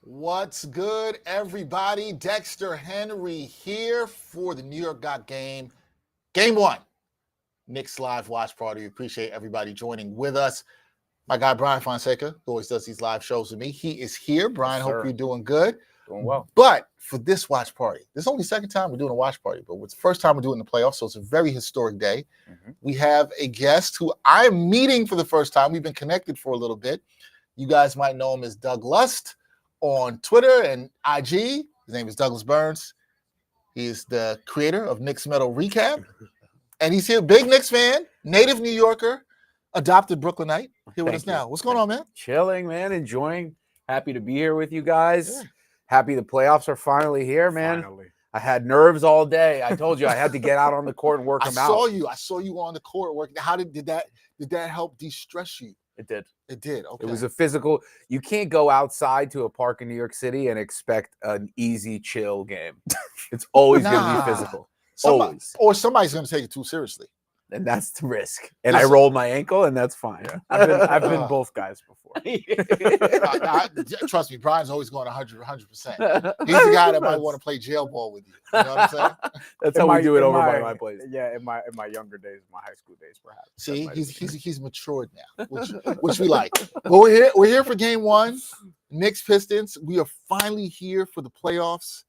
What's good, everybody? Dexter Henry here for the New York Got Game. Game one, Knicks live watch party. We appreciate everybody joining with us. My guy, Bryan Fonseca, who always does these live shows with me. He is here. Brian, Yes, hope you're doing good. Doing well. But for this watch party, this is only the second time we're doing a watch party, but it's the first time we're doing the playoffs, so it's a very historic day. We have a guest who I'm meeting for the first time. We've been connected for a little bit. You guys might know him as Doug Lust on Twitter and IG. His name is Douglas Burns. He is the creator of Knicks Metal Recap. And he's here, big Knicks fan, native New Yorker, adopted Brooklynite. Here with us now. What's going on, man? Chilling, man. Enjoying. Happy to be here with you guys. Yeah. Happy the playoffs are finally here, man. Finally. I had nerves all day. I told you I had to get out on the court and work I them out. saw you on the court working. How did that help de-stress you? It did. It did. Okay. It was a physical. You can't go outside to a park in New York City and expect an easy, chill game. It's always going to Nah. be physical. Somebody's going to take it too seriously. And that's the risk. And I rolled my ankle, and that's fine. Yeah. I've been both guys before. Trust me, Brian's always going 100%. He's the guy that might want to play jail ball with you. You know what I'm saying? That's how we do it over by my place. Yeah, in my younger days, my high school days, perhaps. See, he's matured now, which we like. Well, we're here for game one. Knicks Pistons. We are finally here for the playoffs.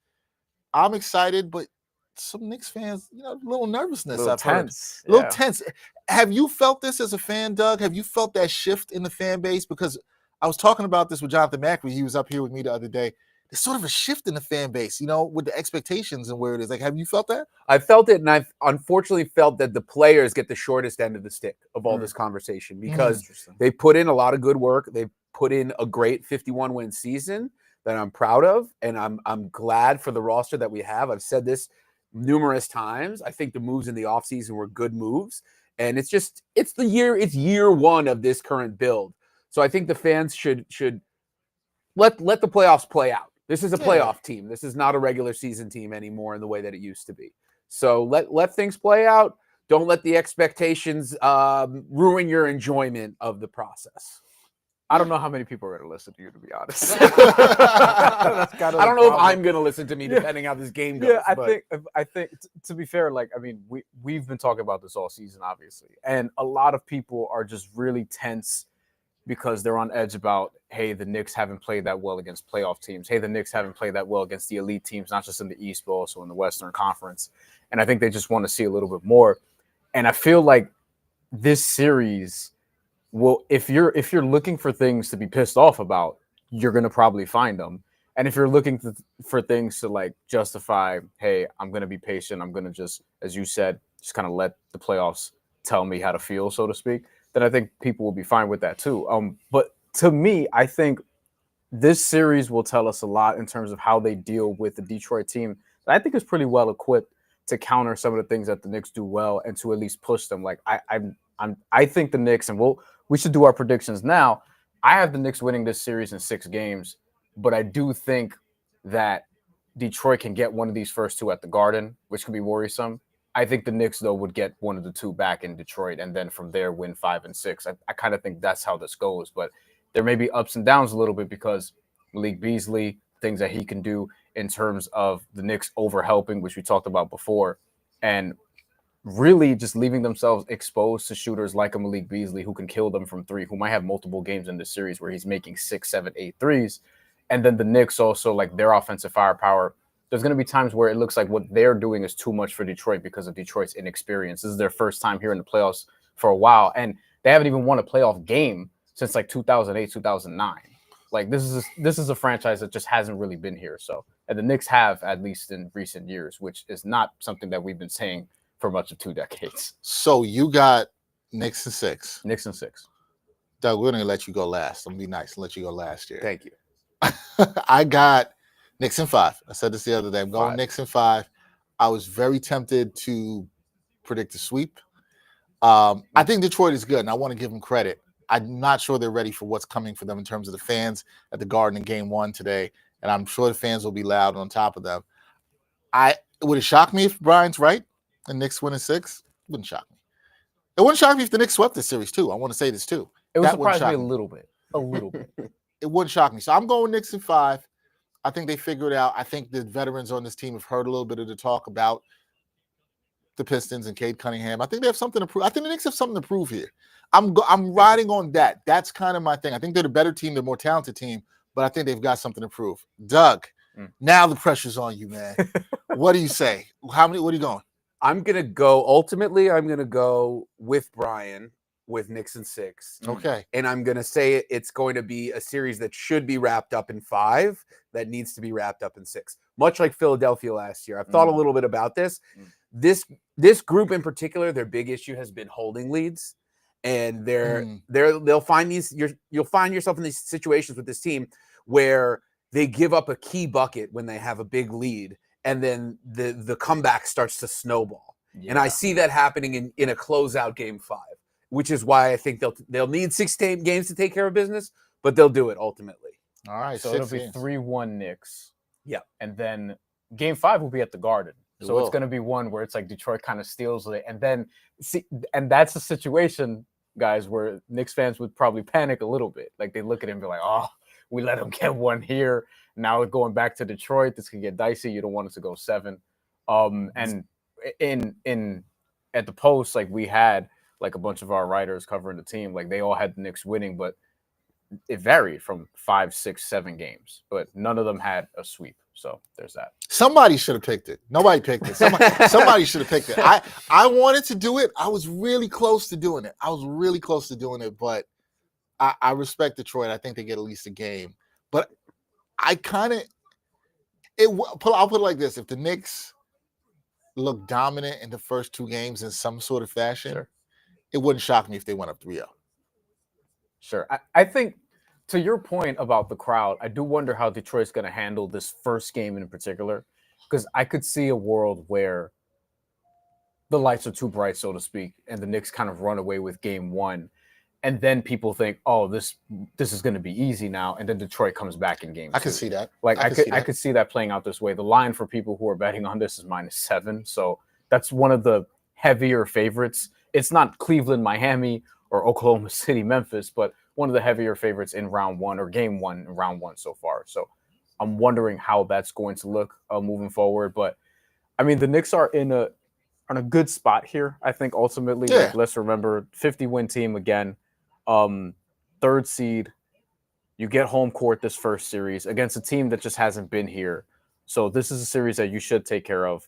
I'm excited, but some Knicks fans, a little nervousness. A little tense. tense. A little tense. Have you felt this as a fan, Doug? Have you felt that shift in the fan base? Because I was talking about this with Jonathan Macri. He was up here with me the other day. There's sort of a shift in the fan base, with the expectations and where it is. Like, have you felt that? I felt it, and I've unfortunately felt that the players get the shortest end of the stick of all this conversation because they put in a lot of good work. They put in a great 51-win season that I'm proud of, and I'm glad for the roster that we have. I've said this numerous times. I think the moves in the offseason were good moves, and it's year one of this current build. So I think the fans should let the playoffs play out. This is a playoff team. This is not a regular season team anymore in the way that it used to be. So let things play out. Don't let the expectations ruin your enjoyment of the process. I don't know how many people are going to listen to you, to be honest. I don't know if I'm going to listen to me depending how this game goes. Yeah, I think to be fair, we've been talking about this all season, obviously, and a lot of people are just really tense because they're on edge about, hey, the Knicks haven't played that well against playoff teams. Hey, the Knicks haven't played that well against the elite teams, not just in the East, but also in the Western Conference. And I think they just want to see a little bit more. And I feel like this series, well, if you're looking for things to be pissed off about, you're going to probably find them. And if you're looking for things to justify, hey, I'm going to be patient, I'm going to just, as you said, just kind of let the playoffs tell me how to feel, so to speak, then I think people will be fine with that too. But to me, I think this series will tell us a lot in terms of how they deal with the Detroit team that I think is pretty well equipped to counter some of the things that the Knicks do well and to at least push them. I think the Knicks, and we should do our predictions now. I have the Knicks winning this series in 6 games, but I do think that Detroit can get one of these first 2 at the Garden, which could be worrisome. I think the Knicks, though, would get one of the 2 back in Detroit, and then from there win 5 and 6. I kind of think that's how this goes, but there may be ups and downs a little bit because Malik Beasley, things that he can do in terms of the Knicks overhelping, which we talked about before, and really just leaving themselves exposed to shooters like a Malik Beasley who can kill them from 3, who might have multiple games in this series where he's making 6, 7, 8 threes. And then the Knicks also, their offensive firepower, there's going to be times where it looks like what they're doing is too much for Detroit because of Detroit's inexperience. This is their first time here in the playoffs for a while, and they haven't even won a playoff game since 2008, 2009. This is a franchise that just hasn't really been here. So, and the Knicks have, at least in recent years, which is not something that we've been saying for much of 2 decades. So you got Knicks in 6. Knicks in 6. Doug, we're going to let you go last. I'm going to be nice and let you go last year. Thank you. I got Knicks in 5. I said this the other day. I'm going 5. Knicks in 5. I was very tempted to predict a sweep. I think Detroit is good, and I want to give them credit. I'm not sure they're ready for what's coming for them in terms of the fans at the Garden in Game 1 today, and I'm sure the fans will be loud on top of them. Would it shock me if Brian's right and Knicks win in 6? It wouldn't shock me. It wouldn't shock me if the Knicks swept this series, too. I want to say this, too. It would That wouldn't surprise me shock a little bit. A little bit. It wouldn't shock me. So I'm going Knicks in 5. I think they figure it out. I think the veterans on this team have heard a little bit of the talk about the Pistons and Cade Cunningham. I think they have something to prove. I think the Knicks have something to prove here. I'm riding on that. That's kind of my thing. I think they're the better team, the more talented team, but I think they've got something to prove. Doug, now the pressure's on you, man. What do you say? What are you going? I'm going to go with Bryan with Knicks in 6. Okay. And I'm going to say it's going to be a series that should be wrapped up in 5 that needs to be wrapped up in 6. Much like Philadelphia last year. I've thought a little bit about this. This group in particular, their big issue has been holding leads. And you'll find yourself in these situations with this team where they give up a key bucket when they have a big lead, and then the comeback starts to snowball. Yeah. And I see that happening in a closeout game 5, which is why I think they'll need 16 games to take care of business, but they'll do it ultimately. All right, so it'll be 3-1 Knicks. Yeah, and then game 5 will be at the Garden. So it's going to be one where it's like Detroit kind of steals it, and then and that's a situation, guys, where Knicks fans would probably panic a little bit. Like they look at him and be like, "Oh, we let him get one here. Now we're going back to Detroit. This could get dicey. You don't want us to go 7." And in at the Post, like we had like a bunch of our writers covering the team. Like they all had the Knicks winning, but it varied from 5, 6, 7 games. But none of them had a sweep. So there's that. Somebody should have picked it. Nobody picked it. Somebody should have picked it. I wanted to do it. I was really close to doing it. But I respect Detroit. I think they get at least a game. But I'll put it like this. If the Knicks look dominant in the first 2 games in some sort of fashion, it wouldn't shock me if they went up 3-0. Sure. I think, to your point about the crowd, I do wonder how Detroit's going to handle this first game in particular, because I could see a world where the lights are too bright, so to speak, and the Knicks kind of run away with game 1, and then people think, "Oh, this is going to be easy now," and then Detroit comes back in game 2. I can see that. Like I could see that playing out this way. The line for people who are betting on this is -7, so that's one of the heavier favorites. It's not Cleveland, Miami, or Oklahoma City, Memphis, but one of the heavier favorites in round 1 or game 1 in round 1 so far. So I'm wondering how that's going to look moving forward. But I mean, the Knicks are in a good spot here. I think ultimately, like, let's remember, 50-win team again, 3rd seed. You get home court this first series against a team that just hasn't been here. So this is a series that you should take care of.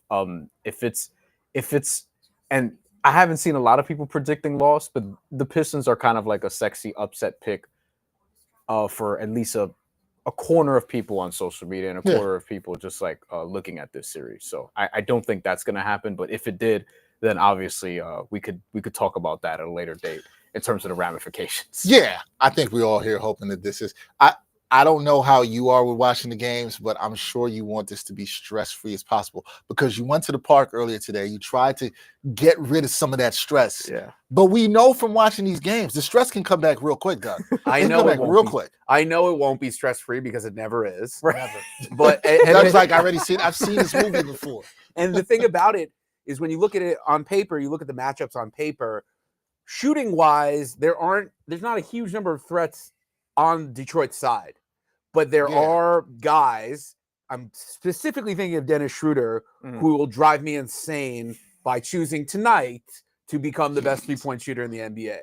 If it's and I haven't seen a lot of people predicting loss, but the Pistons are kind of like a sexy upset pick for at least a corner of people on social media and a quarter of people just like looking at this series. So I don't think that's going to happen. But if it did, then obviously we could talk about that at a later date in terms of the ramifications. Yeah, I think we're all here hoping that this is. I don't know how you are with watching the games, but I'm sure you want this to be stress-free as possible because you went to the park earlier today. You tried to get rid of some of that stress. Yeah. But we know from watching these games, the stress can come back real quick, Doug. I know it won't be stress-free because it never is. Never. But Doug's like, I've seen this movie before. And the thing about it is when you look at it on paper, you look at the matchups on paper, shooting-wise, there's not a huge number of threats on Detroit's side, but there are guys. I'm specifically thinking of Dennis Schroeder, who will drive me insane by choosing tonight to become the best 3-point shooter in the NBA.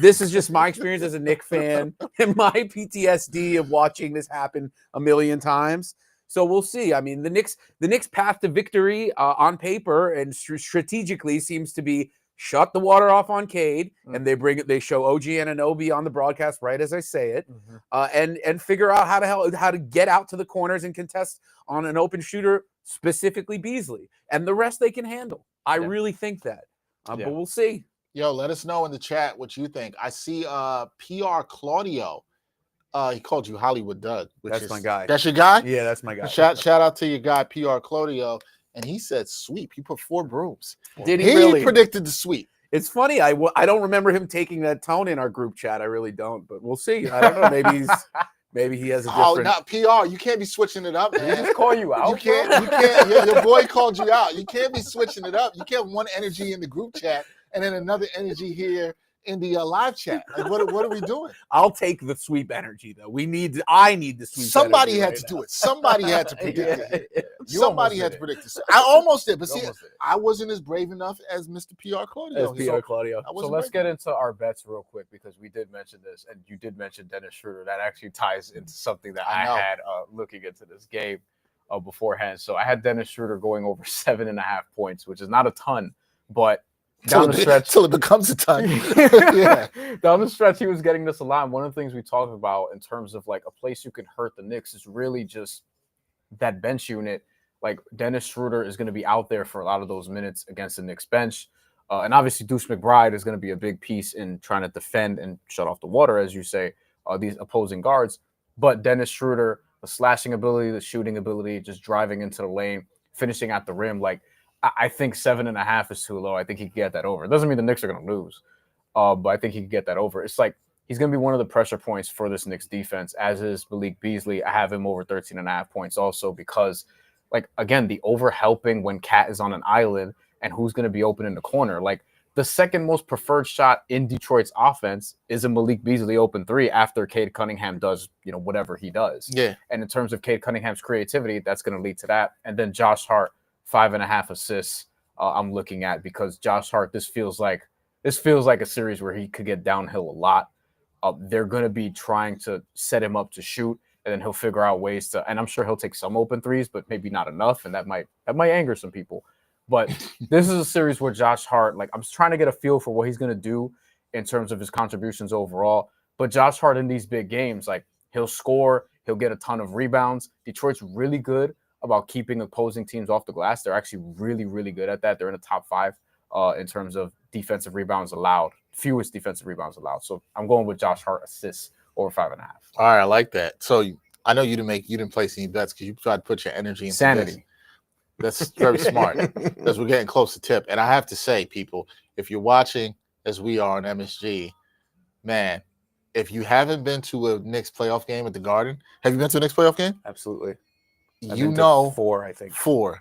This is just my experience as a Knicks fan and my PTSD of watching this happen a million times. So we'll see. I mean, the Knicks' path to victory on paper and strategically seems to be shut the water off on Cade, and they show OG Anunoby on the broadcast right as I say it, and figure out how to get out to the corners and contest on an open shooter, specifically Beasley, and the rest they can handle. I really think that, but we'll see. Yo, let us know in the chat what you think. I see PR Claudio. He called you Hollywood Doug. That's my guy. That's your guy? Yeah, that's my guy. Shout out to your guy PR Claudio. And he said sweep. He put 4 brooms. Did he really? He predicted the sweep. It's funny. I don't remember him taking that tone in our group chat. I really don't. But we'll see. I don't know. Maybe he has a different. Oh, not PR. You can't be switching it up, man. Did he just call you out? You can't. Your boy called you out. You can't be switching it up. You can't have one energy in the group chat and then another energy here in the live chat. Like, what are we doing? I'll take the sweep energy though. I need the sweep. Somebody energy had right to now. do it. Somebody had to predict it. You Somebody almost had did to it. predict this. I almost did, but You see, almost did it. I wasn't as brave enough as Mr. PR Claudio. As PR Claudio. So let's get into our bets real quick because we did mention this, and you did mention Dennis Schroeder. That actually ties into something that I had looking into this game beforehand. So I had Dennis Schroeder going over 7.5 points, which is not a ton, but down the stretch, till it becomes a ton. Yeah. Down the stretch, he was getting this a lot. And one of the things we talked about in terms of like a place you can hurt the Knicks is really just that bench unit. Like Dennis Schroeder is going to be out there for a lot of those minutes against the Knicks bench. And obviously Deuce McBride is going to be a big piece in trying to defend and shut off the water, as you say, these opposing guards. But Dennis Schroeder, the slashing ability, the shooting ability, just driving into the lane, finishing at the rim. Like, I think 7.5 is too low. I think he could get that over. It doesn't mean the Knicks are going to lose, but I think he could get that over. It's like he's going to be one of the pressure points for this Knicks defense, as is Malik Beasley. I have him over 13.5 points also because, like, again, the over-helping when Cat is on an island and who's going to be open in the corner. Like, the second most preferred shot in Detroit's offense is a Malik Beasley open three after Cade Cunningham does, whatever he does. Yeah. And in terms of Cade Cunningham's creativity, that's going to lead to that. And then Josh Hart, 5.5 assists I'm looking at because Josh Hart, this feels like a series where he could get downhill a lot. They're going to be trying to set him up to shoot, and then he'll figure out ways to, and I'm sure he'll take some open threes, but maybe not enough, and that might anger some people. But this is a series where Josh Hart, like, I'm just trying to get a feel for what he's going to do in terms of his contributions overall. But Josh Hart in these big games, like, he'll score, he'll get a ton of rebounds. Detroit's really good about keeping opposing teams off the glass. They're actually really, really good at that. They're in the top 5 in terms of defensive rebounds allowed, fewest defensive rebounds allowed. So I'm going with Josh Hart assists over 5.5. All right, I like that. So I know you didn't place any bets because you tried to put your energy into Sanity. This. That's very smart because we're getting close to tip. And I have to say, people, if you're watching as we are on MSG, man, if you haven't been to a Knicks playoff game at the Garden, have you been to a Knicks playoff game? Absolutely. You know, 4, I think. 4.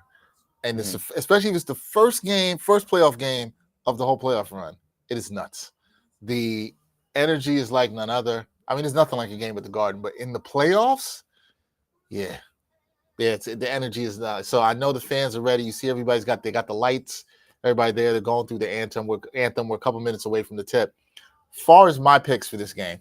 And it's especially if it's the first playoff game of the whole playoff run, it is nuts. The energy is like none other. I mean, there's nothing like a game at the Garden, but in the playoffs, yeah, the energy is not. So I know the fans are ready. You see, they got the lights. Everybody there, they're going through the anthem. We're a couple minutes away from the tip. Far as my picks for this game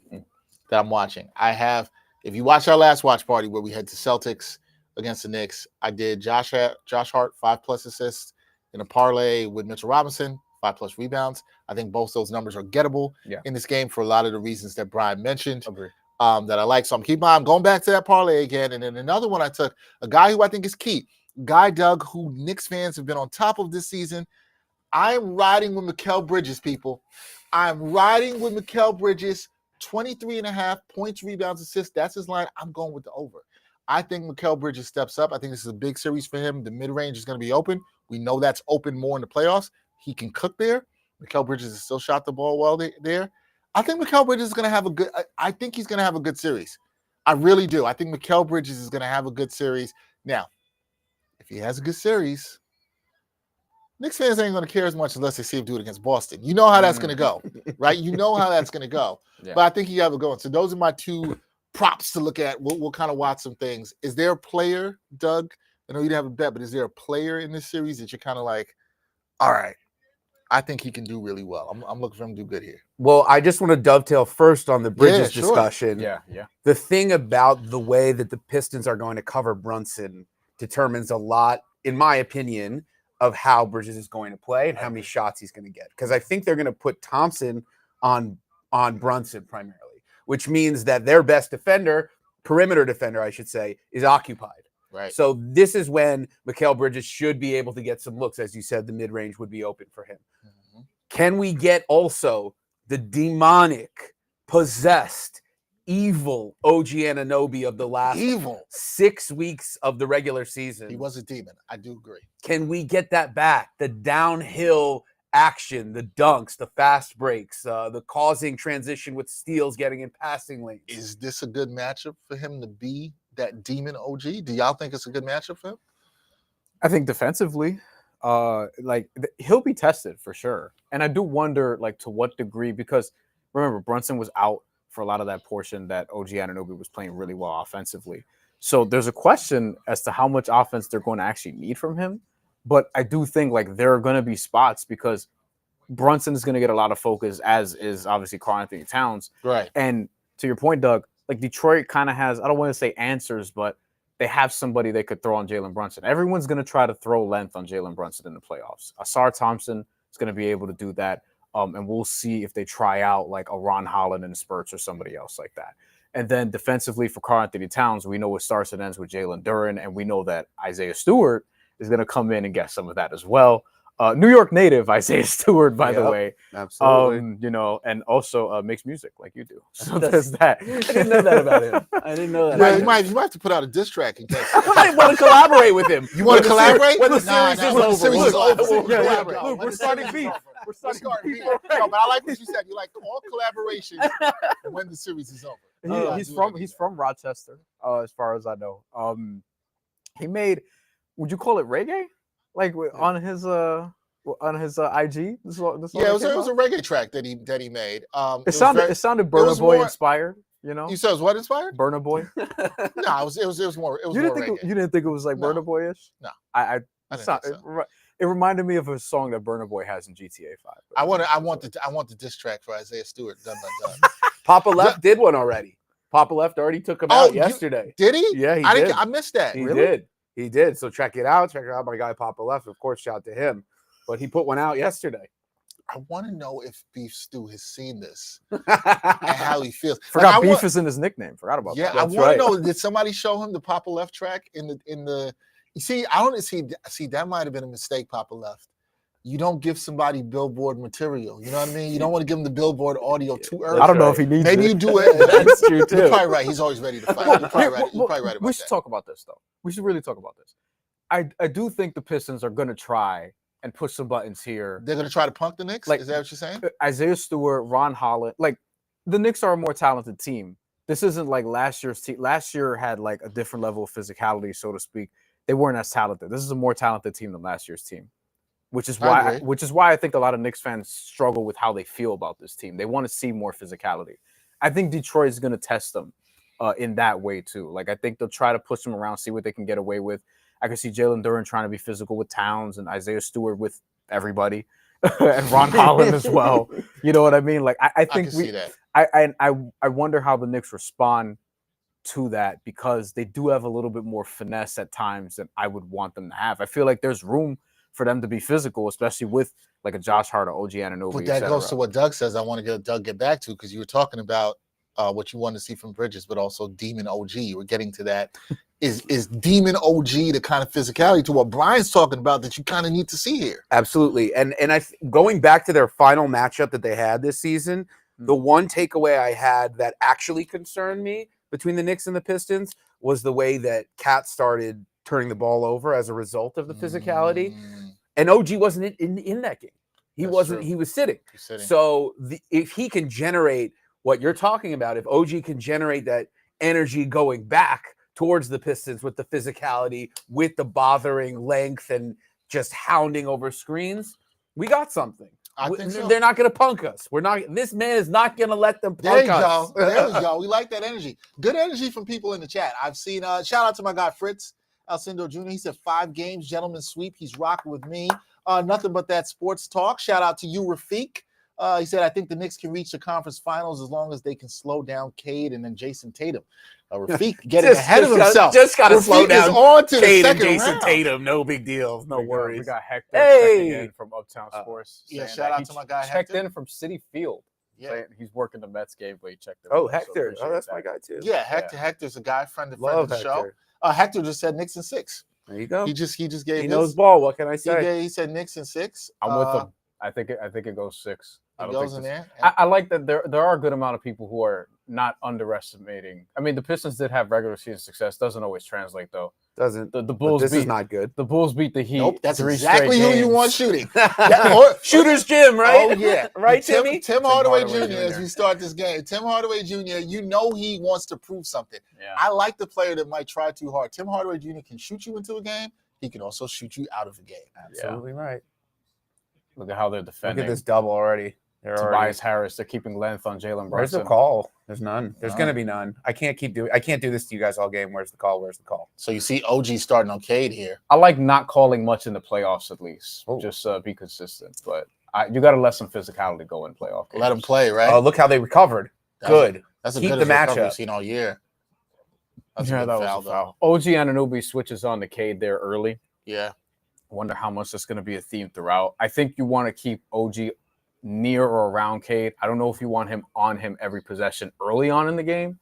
that I'm watching, I have. If you watch our last watch party where we had the Celtics against the Knicks, I did Josh Hart 5+ assists in a parlay with Mitchell Robinson, 5+ rebounds. I think both those numbers are gettable in this game for a lot of the reasons that Brian mentioned. Agree. That I like. So I'm going back to that parlay again. And then another one I took, a guy who I think is key, Guy Doug, who Knicks fans have been on top of this season. I'm riding with Mikal Bridges, people. I'm riding with Mikal Bridges, 23.5 points, rebounds, assists. That's his line. I'm going with the over. I think Mikal Bridges steps up. I think this is a big series for him. The mid-range is going to be open. We know that's open more in the playoffs. He can cook there. Mikal Bridges has still shot the ball well there. I think Mikal Bridges is going to have I think he's going to have a good series. I really do. I think Mikal Bridges is going to have a good series. Now, if he has a good series, Knicks fans ain't going to care as much unless they see him do it against Boston. You know how that's going to go, right? You know how that's going to go. Yeah. But I think he have a good one. So those are my 2 props to look at. We'll kind of watch some things. Is there a player, Doug? I know you didn't have a bet, but is there a player in this series that you're kind of like, all right, I think he can do really well. I'm looking for him to do good here. Well, I just want to dovetail first on the Bridges discussion. Yeah. The thing about the way that the Pistons are going to cover Brunson determines a lot, in my opinion, of how Bridges is going to play and how many shots he's going to get. Because I think they're going to put Thompson on Brunson primarily, which means that their best defender, perimeter defender, I should say, is occupied. Right. So this is when Mikal Bridges should be able to get some looks. As you said, the mid-range would be open for him. Mm-hmm. Can we get also the demonic, possessed, evil OG Anunoby of the last 6 weeks of the regular season? He was a demon. I do agree. Can we get that back? The downhill action, the dunks, the fast breaks, the causing transition with steals, getting in passing lanes. Is this a good matchup for him to be that demon OG? Do y'all think it's a good matchup for him? I think defensively, he'll be tested for sure. And I do wonder, like, to what degree, because remember Brunson was out for a lot of that portion that OG Anunoby was playing really well offensively. So there's a question as to how much offense they're going to actually need from him. But I do think like there are going to be spots because Brunson is going to get a lot of focus, as is obviously Karl Anthony Towns. Right. And to your point, Doug, like Detroit kind of has, I don't want to say answers, but they have somebody they could throw on Jalen Brunson. Everyone's going to try to throw length on Jalen Brunson in the playoffs. Asar Thompson is going to be able to do that. And we'll see if they try out like a Ron Holland and Spurts or somebody else like that. And then defensively for Karl Anthony Towns, we know it starts and ends with Jalen Duren, and we know that Isaiah Stewart is going to come in and get some of that as well. New York native Isaiah Stewart, by the way. Absolutely. You know, and also makes music like you do. So there's that. I didn't know that about him. I didn't know that. Yeah, you might have to put out a diss track in case. I want to collaborate with him. You want to collaborate? When the series is over. Look, we're starting beef. We're starting beef. No, but I like what you said. You like all collaboration when the series is over. He's from Rochester, as far as I know. He made, would you call it reggae? Like on his IG. This Yeah, it was a reggae track that he made. It sounded Burna Boy inspired. You know, you said it was what inspired? Burna Boy. No, it was more. It was You more didn't think reggae. you didn't think it was like No. Burna Boy-ish? No. I I didn't think so. it reminded me of a song that Burna Boy has in GTA 5. I want the diss track for Isaiah Stewart done by done. Papa Left did one already. Papa Left already took him out yesterday. Did he? Yeah, he did. I missed that. He Really? did. He did. So check it out. Check it out. My guy Papa Left. Of course, shout to him. But he put one out yesterday. I want to know if Beef Stew has seen this and how he feels. Forgot Like, Beef is in his nickname. Forgot about Yeah, that. I want to know. Did somebody show him the Papa Left track in the? You see, I don't see. That might have been a mistake. Papa Left. You don't give somebody Billboard material. You know what I mean? You don't want to give him the Billboard audio too early. I don't know if he needs Maybe it. you do it. That's true too. You're probably right. He's always ready to fight. You're probably right. You're probably right about we should that. talk about this though. We should really talk about this. I do think the Pistons are going to try and push some buttons here. They're going to try to punk the Knicks? Like, is that what you're saying? Isaiah Stewart, Ron Holland. Like, the Knicks are a more talented team. This isn't like last year's team. Last year had like a different level of physicality, so to speak. They weren't as talented. This is a more talented team than last year's team, which is why I think a lot of Knicks fans struggle with how they feel about this team. They want to see more physicality. I think Detroit is going to test them in that way too. Like, I think they'll try to push them around, see what they can get away with. I can see Jalen Duren trying to be physical with Towns and Isaiah Stewart with everybody and Ron Holland as well. You know what I mean? Like, I think can see that. I wonder how the Knicks respond to that, because they do have a little bit more finesse at times than I would want them to have. I feel like there's room for them to be physical, especially with like a Josh Hart or OG Anunoby. But that goes to what Doug says. I want to get back to, because you were talking about what you want to see from Bridges, but also Demon OG. You were getting to that. Is Demon OG the kind of physicality to what Brian's talking about that you kind of need to see here? Absolutely. And going back to their final matchup that they had this season, the one takeaway I had that actually concerned me between the Knicks and the Pistons was the way that Cat started turning the ball over as a result of the physicality. And OG wasn't in that game. He wasn't. True. He was sitting. So if he can generate what you're talking about, if OG can generate that energy going back towards the Pistons with the physicality, with the bothering length and just hounding over screens, we got something. I think so. They're not going to punk us. We're not. This man is not going to let them punk us. There we go. We like that energy. Good energy from people in the chat. I've seen. Shout out to my guy Fritz Alcindo Jr. He said 5 games, gentleman sweep. He's rocking with me. Nothing but that sports talk. Shout out to you, Rafiq. He said, I think the Knicks can reach the conference finals as long as they can slow down Cade and then Jason Tatum. Rafiq getting ahead of himself. Just got to slow down on to Cade the and second Jason round. Tatum. No big deal. No worries. We got Hector checking in from Uptown Sports. Yeah, shout out to my guy Hector. Checked Hector. in from City Field. Yeah. He's working the Mets game, but he checked in. Oh, Hector. Oh, that's my guy too. Yeah, Hector. Hector's a guy, friend of the show. Hector. Hector just said Knicks in 6. There you go. He just gave. He knows ball. What can I say? He said Knicks in 6. I'm with him. I think it goes 6. It goes in there. I like that there are a good amount of people who are not underestimating. I mean, the Pistons did have regular season success. Doesn't always translate though. Doesn't. The Bulls this is not good. The Bulls beat the Heat. Nope, that's 3 exactly straight who you games. want shooting. Shooter's Jim, right? Oh yeah, right, Tim Timmy. Tim Hardaway Jr. As we start this game, Tim Hardaway Jr. You know he wants to prove something. Yeah. I like the player that might try too hard. Tim Hardaway Jr. can shoot you into a game. He can also shoot you out of a game. Absolutely right. Look at how they're defending. Look at this double already. Tobias Harris. They're keeping length on Jalen Brunson. Where's the call? There's none. There's going to be none. I can't do this to you guys all game. Where's the call? Where's the call? So you see OG starting on Cade here. I like not calling much in the playoffs at least. Ooh. Just be consistent. But you got to let some physicality go in playoff games. Let them play, right? Oh, look how they recovered. Good. That's a Keep good the recovery matchup. we've seen all year. That's Yeah, a that good was foul, a foul. OG Anunoby switches on to Cade there early. Yeah. Wonder how much that's going to be a theme throughout. I think you want to keep OG near or around Cade. I don't know if you want him on him every possession early on in the game,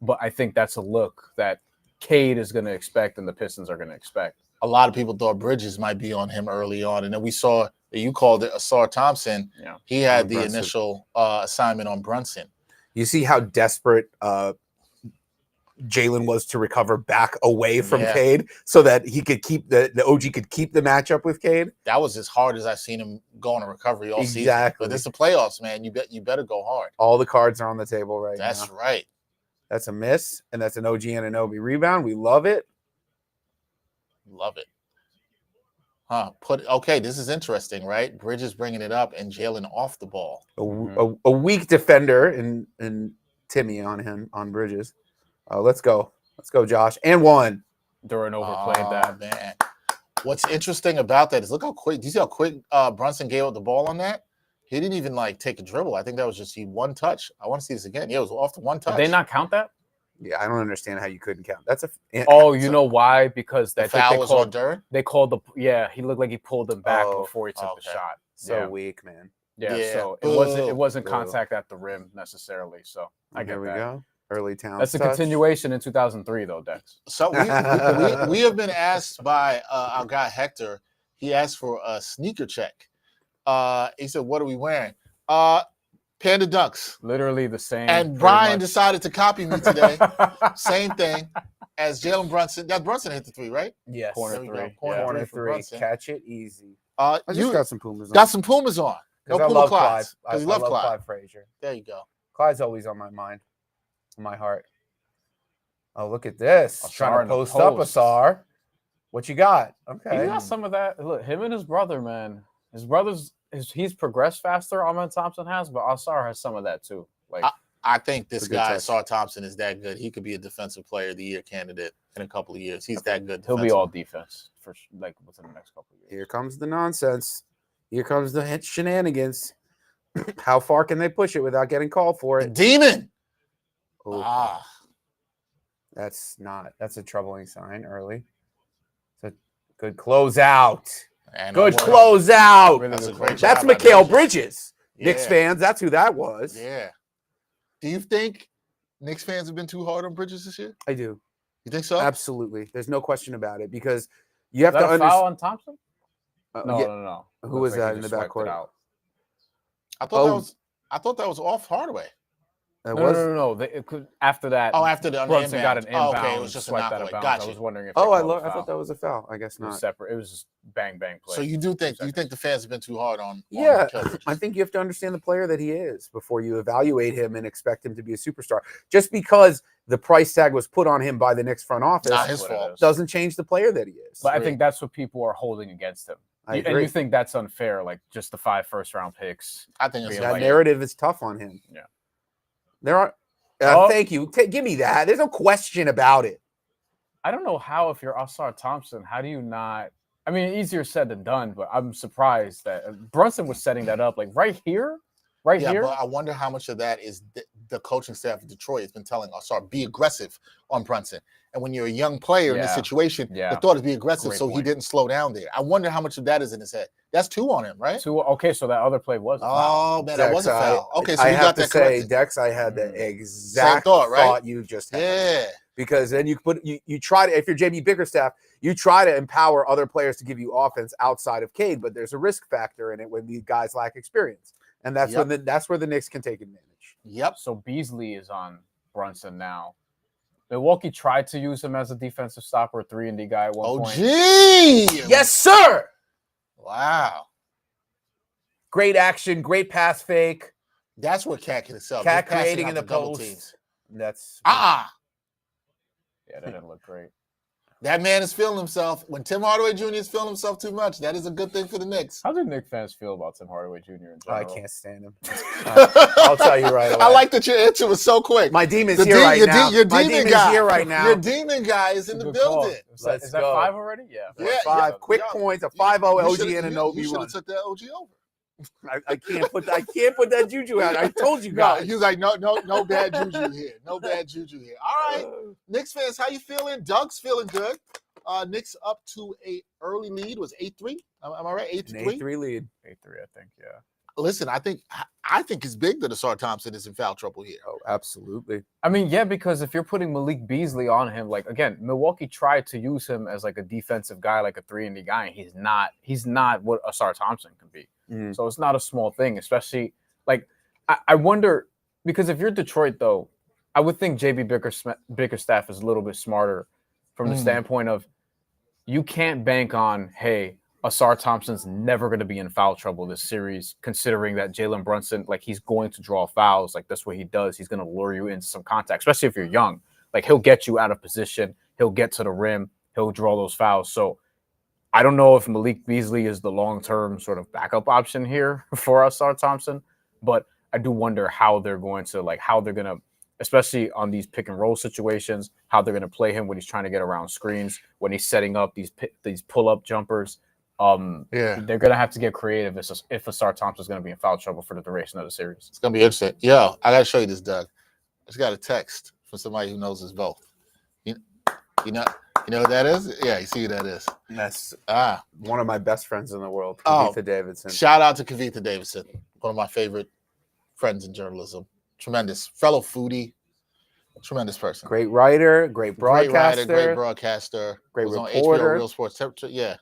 but I think that's a look that Cade is going to expect and the Pistons are going to expect. A lot of people thought Bridges might be on him early on, and then we saw you called it Asar Thompson. Yeah, he had On the Brunson. initial assignment on Brunson. You see how desperate Jalen was to recover back away from Yeah. Cade so that he could keep the OG could keep the matchup with Cade. That was as hard as I've seen him go on a recovery all season. Exactly. But it's the playoffs, man. You better go hard. All the cards are on the table right That's now. right. That's a miss, and that's an OG Anunoby rebound. We love it. Love it. Okay, this is interesting, right? Bridges bringing it up and Jalen off the ball. A weak defender and Timmy on Bridges. Let's go, Josh. And one. Duran overplayed that. Man. What's interesting about that is look how quick. Do you see how quick Brunson gave up the ball on that? He didn't even take a dribble. I think that was just one touch. I want to see this again. Yeah, it was off the one touch. Did they not count that? Yeah, I don't understand how you couldn't count. That's a. Oh, you know why? Because The foul was on Duran? They called he looked like he pulled him back before he took the shot. So weak, man. Yeah, Yeah. so it wasn't Boo. contact at the rim necessarily. So I get Here we that. go. Early town. That's a touch. continuation in 2003, though, Dex. So we have been asked by our guy Hector. He asked for a sneaker check. He said, "What are we wearing?" Panda Dunks. Literally the same. And Brian decided to copy me today. Same thing as Jalen Brunson. That Brunson hit the three, right? Yes. Corner There we go. three. Corner for three. Brunson. Catch it easy. You I just got some Pumas on. got some Pumas on. No 'Cause I Puma love Clyde. Clydes. I Because you love love Clyde. Clyde Frazier. There you go. Clyde's always on my mind, on my heart. Oh, look at this. Asar Trying in to the post up post. Asar. What you got? He Okay. got some of that. Look, him and his brother, man. His brother's he's progressed faster. Ahmed Thompson has, but Asar has some of that too. Like I think this It's a good guy, touch. Sar Thompson, is that good. He could be a defensive player of the year candidate in a couple of years. He's that good. he'll be defensive. all defense for within the next couple of years. Here comes the nonsense. Here comes the shenanigans. How far can they push it without getting called for The it? demon. Ooh, Ah, that's a troubling sign early. It's a good closeout. and Good well, closeout. Really That's a good great close. job That's by Mikal Bridges. Bridges. Knicks Yeah. fans, that's who that was. Yeah. Do you think Knicks fans have been too hard on Bridges this year? I do. You think so? Absolutely. There's no question about it because you have Is to that a foul understand. on Thompson? No. Who was Looks like that he in the just swiped it backcourt? out. I thought that was off Hardaway. No. It could, after that, After the Brunson got an inbound. okay, it was just a swiped that knockaway. out of bounds. Gotcha. I was wondering if. Oh, they I called a thought foul. that was a foul. I guess It was not. separate. It was just bang play. So you think the fans have been too hard on? Yeah, Mikal Bridges? I think you have to understand the player that he is before you evaluate him and expect him to be a superstar. Just because the price tag was put on him by the Knicks front office Not his what it fault. is. doesn't change the player that he is. But I Agree. think that's what people are holding against him. I And agree. you think that's unfair, like just the 5 first-round picks. I think it's That That like, narrative is tough on him. Yeah. There are. Oh. Thank you. Give me that. There's no question about it. I don't know how, if you're Asar Thompson, how do you not? I mean, easier said than done, but I'm surprised that Brunson was setting that up like right here. yeah, but I wonder how much of that is the coaching staff of Detroit has been telling Asar be aggressive on Brunson. And when you're a young player in this Yeah. situation, Yeah. the thought is be aggressive, Great so he point. didn't slow down there. I wonder how much of that is in his head. That's 2 on him, right? Okay, so that other play was a foul. Oh man, that was a Dex, foul. Okay, so I you have got to that say, corrected. Dex, I had the exact thought, right? you just had. Yeah. Because then you try to, if you're JB Bickerstaff, you try to empower other players to give you offense outside of Cade, but there's a risk factor in it when these guys lack experience, and that's Yep. that's where the Knicks can take advantage. Yep. So Beasley is on Brunson now. Milwaukee tried to use him as a defensive stopper, 3-and-D guy at one Oh, point. gee. Yes, sir. Wow. Great action, great pass fake, That's what Cat can itself. cat Just passing creating out in the double post. teams. That's Yeah, that didn't look great. That man is feeling himself. When Tim Hardaway Jr. is feeling himself too much, that is a good thing for the Knicks. How do Knicks fans feel about Tim Hardaway Jr. in general? I can't stand him. I'll tell you right away. I like that your answer was so quick. My demon's here right now. Your My demon demon's guy. here right now. Your demon guy is in the building. Is that 5 already? Yeah. 5 quick points, a 5-0 OG and a no You B should run. have took that OG over. I can't put that juju out. I told you No, guys. he was like, no bad juju here. No bad juju here. All right. Knicks fans, how you feeling? Doug's feeling good. Knicks up to a early lead. Was 8-3? Am I right? 8-3? 8-3 lead. 8-3, I think. Yeah. Listen, I think it's big that Asar Thompson is in foul trouble here. Oh, absolutely. I mean, yeah, because if you're putting Malik Beasley on him, like again, Milwaukee tried to use him as like a defensive guy, like a 3-and-D guy, and he's not what Asar Thompson can be. So it's not a small thing, especially like I wonder, because if you're Detroit though, I would think JB Bickerstaff is a little bit smarter from the standpoint of you can't bank on, hey, Asar Thompson's never going to be in foul trouble this series, considering that Jalen Brunson, like he's going to draw fouls. Like that's what he does. He's going to lure you into some contact, especially if you're young. Like he'll get you out of position. He'll get to the rim. He'll draw those fouls. So I don't know if Malik Beasley is the long-term sort of backup option here for Asar Thompson, but I do wonder how they're going to, especially on these pick and roll situations, how they're going to play him when he's trying to get around screens, when he's setting up these pull-up jumpers. They're going to have to get creative if Asar Thompson is going to be in foul trouble for the duration of the series. It's going to be interesting. Yo, I got to show you this, Doug. I just got a text from somebody who knows us both. You know what that is? Yeah, you see who that is. That's one of my best friends in the world, Kavitha Davidson. Shout out to Kavitha Davidson, one of my favorite friends in journalism. Tremendous fellow foodie, tremendous person. Great writer, great broadcaster. Great broadcaster. Great was reporter. On HBO Real Sports. Yeah.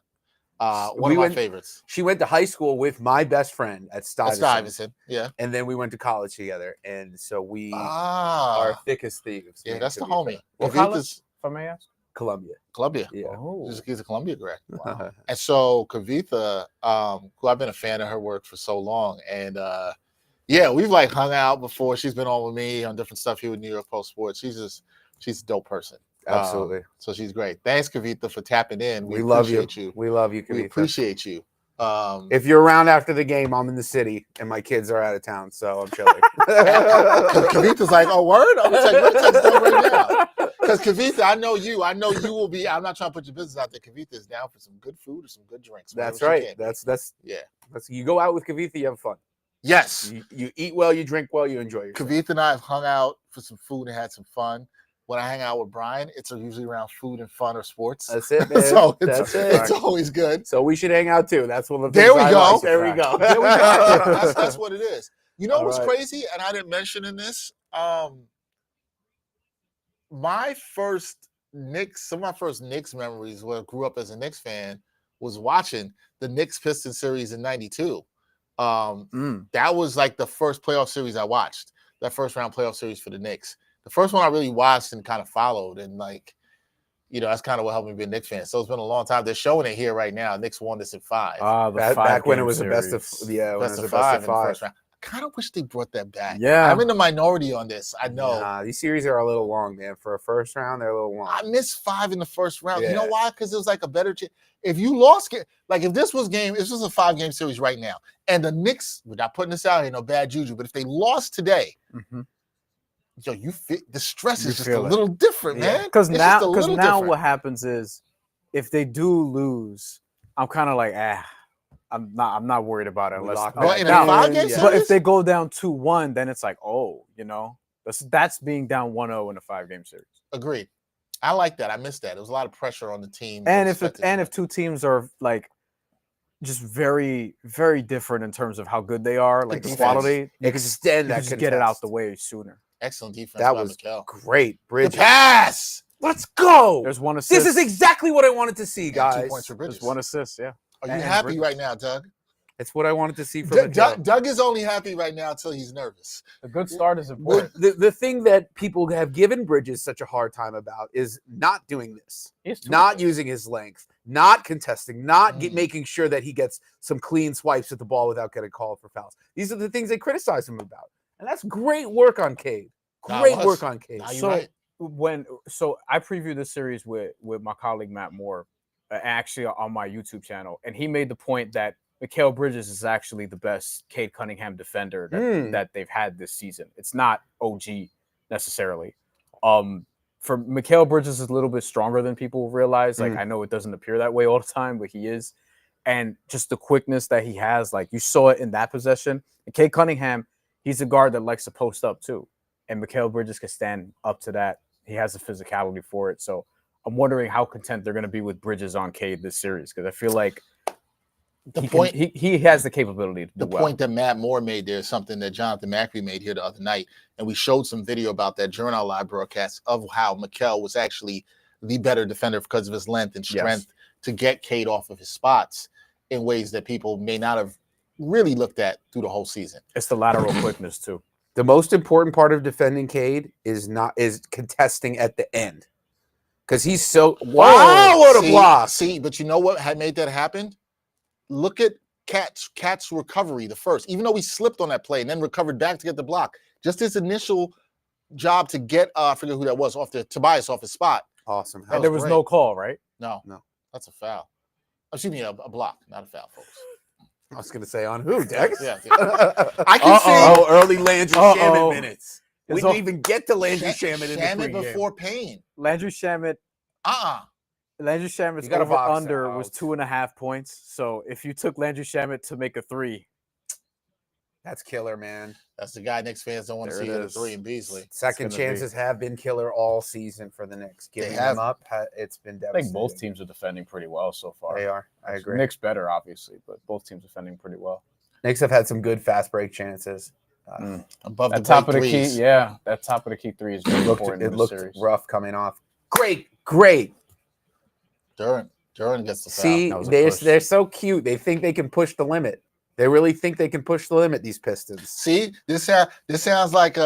One of my favorites. She went to high school with my best friend at Stuyvesant. Yeah. And then we went to college together. And so we are thick as thieves. Yeah, that's the homie. What college, if I may ask? Columbia. Yeah. Oh. He's a Columbia grad. Wow. And so Kavitha, who I've been a fan of her work for so long. And we've like hung out before. She's been on with me on different stuff here with New York Post Sports. She's a dope person. Absolutely. So she's great. Thanks, Kavitha, for tapping in. We love you. We love you, Kavitha. We appreciate you. If you're around after the game, I'm in the city and my kids are out of town, so I'm chilling. Kavitha's like, oh, word? I'm going to text them right now. Because Kavitha, I know you will be. I'm not trying to put your business out there. Kavitha is down for some good food or some good drinks. That's right. That's you go out with Kavitha, you have fun. Yes. You eat well, you drink well, you enjoy yourself. Kavitha and I have hung out for some food and had some fun. When I hang out with Bryan, it's usually around food and fun or sports. That's it, man. So it's always good. So we should hang out too. That's one of the things I like. There we go. That's what it is. You know what's crazy? And I didn't mention in this. My first Knicks memories where I grew up as a Knicks fan was watching the Knicks Pistons series in '92. That was like the first playoff series I watched. That first round playoff series for the Knicks. The first one I really watched and kind of followed, and that's kind of what helped me be a Knicks fan. So it's been a long time. They're showing it here right now. Knicks won this in 5. Back when it was a best of five. In the first round. I kind of wish they brought that back. Yeah, I'm in the minority on this. I know. Nah, these series are a little long, man. For a first round, they're a little long. I missed 5 in the first round. Yeah. You know why? Because it was like a better chance. If you lost, like if this was a 5-game series right now, and the Knicks, we're not putting this out here, no bad juju, but if they lost today. Yo, the stress is just a little different, man. Because now what happens is, if they do lose, I'm kind of like, I'm not worried about it unless. But in a 5-game series? But if they go down 2-1, then it's like, that's being down 1-0 in a 5-game series. Agreed. I like that. I missed that. There was a lot of pressure on the team. And if two teams are like just very, very different in terms of how good they are, like the quality, you can just get it out the way sooner. Excellent defense. That was great. Bridge the pass. Let's go. There's one assist. This is exactly what I wanted to see, guys. 2 points for Bridges. There's one assist, yeah. Are you happy right now, Doug? It's what I wanted to see from Doug is only happy right now until he's nervous. A good start is important. The thing that people have given Bridges such a hard time about is not doing this, not using his length, not contesting, not making sure that he gets some clean swipes at the ball without getting called for fouls. These are the things they criticize him about. And that's great work on Cade. Great work on Cade. So So I previewed this series with my colleague Matt Moore, actually on my YouTube channel, and he made the point that Mikal Bridges is actually the best Cade Cunningham defender that they've had this season. It's not OG necessarily. For Mikal Bridges is a little bit stronger than people realize. Like I know it doesn't appear that way all the time, but he is. And just the quickness that he has, like you saw it in that possession. And Cade Cunningham, he's a guard that likes to post up too. And Mikal Bridges can stand up to that. He has the physicality for it. So I'm wondering how content they're going to be with Bridges on Cade this series, because I feel like he has the capability to do well. The point that Matt Moore made there is something that Jonathan Macri made here the other night, and we showed some video about that during our live broadcast of how Mikal was actually the better defender because of his length and strength to get Cade off of his spots in ways that people may not have really looked at through the whole season. It's the lateral quickness too. The most important part of defending Cade is contesting at the end, because he's so what a block. See, but you know what had made that happen? Look at Cat's recovery, the first, even though he slipped on that play and then recovered back to get the block. Just his initial job to get, I forget who that was, Tobias off his spot. Awesome. And there was no call, right? No. That's a foul. Excuse me, a block, not a foul, folks. I was going to say on who, Dex? Yeah. I can see early Landry Shamet minutes. We didn't even get to Landry Shamet in the pregame. Before Payne. Landry Shamet. Landry Shamet's over-under was 2.5 points. So if you took Landry Shamet to make a 3. That's killer, man. That's the guy Knicks fans don't want to see hit a 3 in Beasley. Second chances have been killer all season for the Knicks. Giving them up, it's been devastating. I think both teams are defending pretty well so far. They are. I agree. Knicks better, obviously, but both teams are defending pretty well. Knicks have had some good fast break chances. Above that the top of the threes. key, that top of the key 3 is very important. It looked rough coming off. Great. Duran gets the foul. See, they're so cute. They think they can push the limit. They really think they can push the limit, these Pistons. See, this sounds like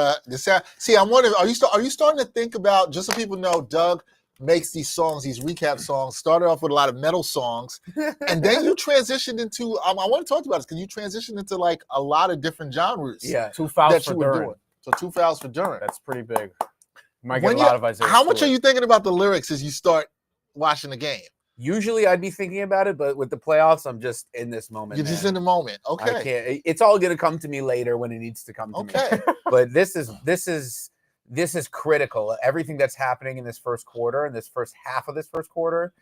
See, I'm wondering, are you starting to think about, just so people know, Doug makes these songs, these recap songs, started off with a lot of metal songs, and then you transitioned into, I want to talk about this, because you transitioned into like a lot of different genres. Yeah, 2 fouls for Duran. So 2 fouls for Duran. That's pretty big. You might get a lot of Isaiah How much Stewart. are you thinking about the lyrics as you start watching the game? Usually I'd be thinking about it, but with the playoffs, I'm just in this moment. You're just in the moment. Okay. I can't. It's all going to come to me later when it needs to come to me. But this is critical. Everything that's happening in this first quarter, in this first half of this first quarter,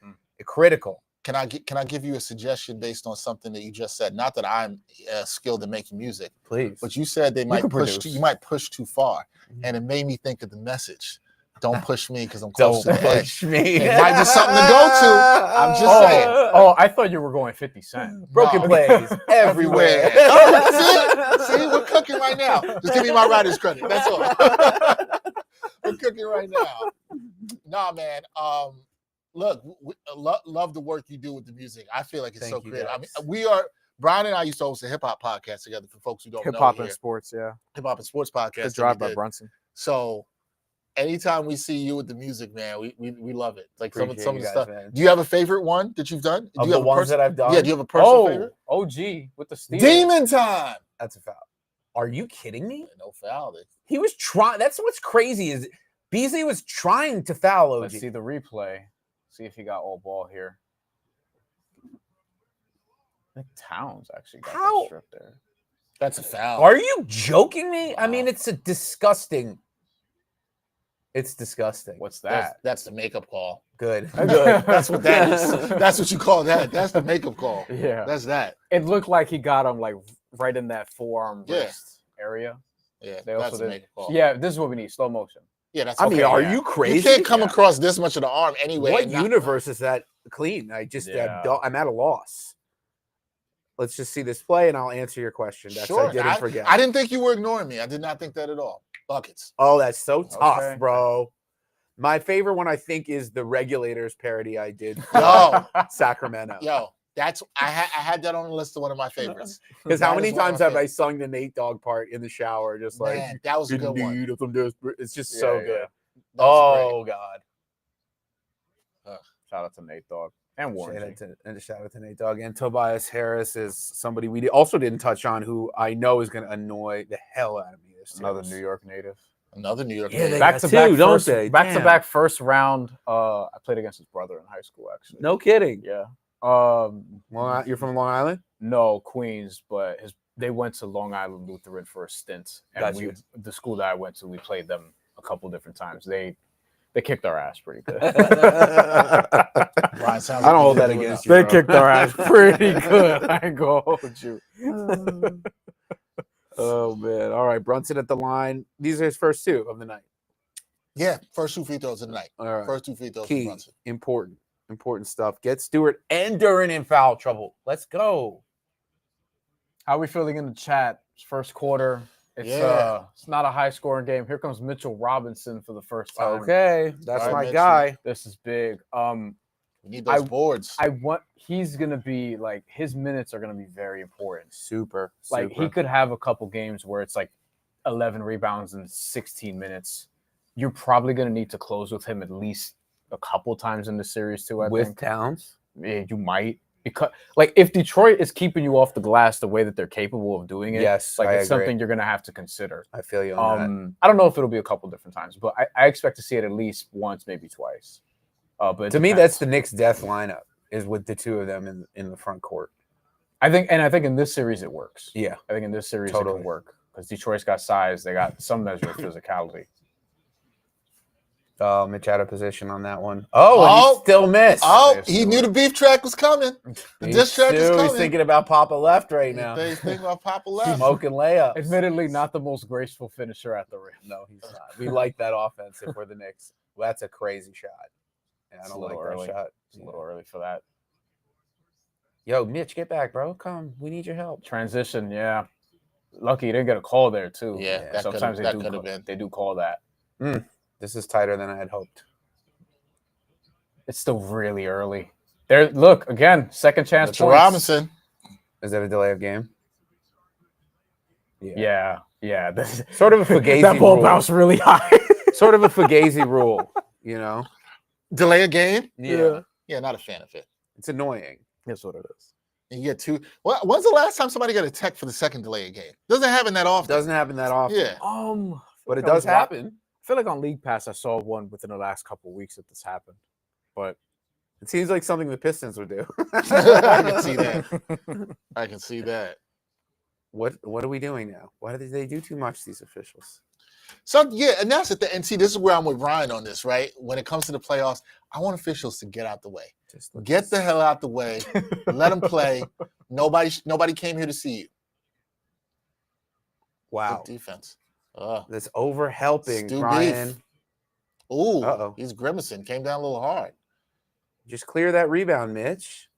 critical. Can I give you a suggestion based on something that you just said? Not that I'm skilled in making music, please, but you said you might push too far, and it made me think of the message. Don't push me because I'm close to the push. It might be something to go to. I'm just saying. Oh, I thought you were going 50 Cent. Broken plays everywhere. See, we're cooking right now. Just give me my writer's credit. That's all. We're cooking right now. Nah, man. Look, love the work you do with the music. I feel like it's so creative. I mean, Brian and I used to host a hip hop podcast together. For folks who don't know, hip hop and sports, hip hop and sports podcast. Good drive by Brunson. So anytime we see you with the music, man, we love it. Like some of the stuff. Man. Do you have a favorite one that you've done? Of the ones that I've done? Yeah, do you have a personal favorite? OG with the steal. Demon Time. That's a foul. Are you kidding me? No foul. He was trying. That's what's crazy is Beasley was trying to foul OG. Let's see the replay. See if he got all ball here. I think Towns actually got the strip there. That's a foul. Are you joking me? Wow. I mean, it's disgusting. It's disgusting. What's that? That's the makeup call. Good. That's what that is. That's what you call that. That's the makeup call. Yeah. That's that. It looked like he got him like right in that forearm wrist area. Yeah, they also that's a makeup call. Yeah, this is what we need. Slow motion. Yeah, that's I mean, are you crazy? You can't come across this much of the arm anyway. What universe is that clean? I'm at a loss. Let's just see this play, and I'll answer your question. Sure. I didn't forget. I didn't think you were ignoring me. I did not think that at all. Buckets. Oh, that's so tough, bro. My favorite one, I think, is the Regulators parody I did for Sacramento. I had that on the list of one of my favorites. Because how many times have I sung the Nate Dogg part in the shower? Just like, man, that was a good one. It's just so good. Oh, God. Shout out to Nate Dogg and Warren. Shout out to Nate Dogg. And Tobias Harris is somebody we also didn't touch on who I know is going to annoy the hell out of me this Another New York native. Another New York. Yeah, they native. got two, don't they? Back-to-back first round. I played against his brother in high school, actually. No kidding. Yeah. You're from Long Island? No, Queens, but they went to Long Island Lutheran for a stint, and the school that I went to, we played them a couple different times. They kicked our ass pretty good. Brian, sounds I don't hold that against you. They bro. kicked our ass pretty good. I ain't gonna hold you. Oh man! All right, Brunson at the line. These are his first two of the night. Yeah, first 2 free throws of the night. All right, First 2 free throws. key, For Brunson. important stuff. Get Stewart and Duran in foul trouble. Let's go. How are we feeling in the chat? First quarter. It's not a high scoring game. Here comes Mitchell Robinson for the first time. Okay, that's All right, my Mitch. guy. This is big. We need those boards. He's gonna be like, his minutes are gonna be very important. Super. Like he could have a couple games where it's like 11 rebounds in 16 minutes. You're probably gonna need to close with him at least a couple times in the series too. I think Towns. Yeah, you might, because like if Detroit is keeping you off the glass the way that they're capable of doing it, Yes, like I it's agree. something you're gonna have to consider. I feel you on that. I don't know if it'll be a couple different times, but I expect to see it at least once, maybe twice. But To me, that's the Knicks' death lineup, is with the two of them in the front court. I think in this series it works. Yeah, I think in this series it Totally. can work because Detroit's got size, they got some measure of physicality. Mitch out of position on that one. And he still missed. He knew the beef track was coming. The diss track is coming. He's thinking about Papa Left right now. He's thinking about Papa Left. Smoking layups. Admittedly, not the most graceful finisher at the rim. No, he's not. We like that offense if we're the Knicks. Well, that's a crazy shot. Yeah, I It's don't a like little that early. shot. It's a little early for that. Yo, Mitch, get back, bro. Come. We need your help. Transition, yeah. Lucky you didn't get a call there too. Yeah, that sometimes that could have been. they do call that. This is tighter than I had hoped. It's still really early. There, look again. Second chance Mitchell points. Robinson. Is that a delay of game? Yeah. Sort of a Fugazi that ball rule. bounced really high. Sort of a Fugazi rule, you know? Delay a game? Yeah. Yeah, not a fan of it. It's annoying. That's what it is. You get two. When's the last time somebody got a tech for the second delay a game? Doesn't happen that often. Doesn't happen that often. Yeah. But it does happen. I feel like on League Pass I saw one within the last couple of weeks that this happened. But It seems like something the Pistons would do. I can see that. I can see that. What are we doing now? Why do they do too much, these officials? So yeah, and that's at the end. See, this is where I'm with Ryan on this, right? When it comes to the playoffs, I want officials to get out the way. Get the hell out the way. Let them play. Nobody came here to see you. Wow. Good defense. That's over helping, Stu Brian. Beef. Ooh, Uh-oh. he's grimacing. Came down a little hard. Just clear that rebound, Mitch.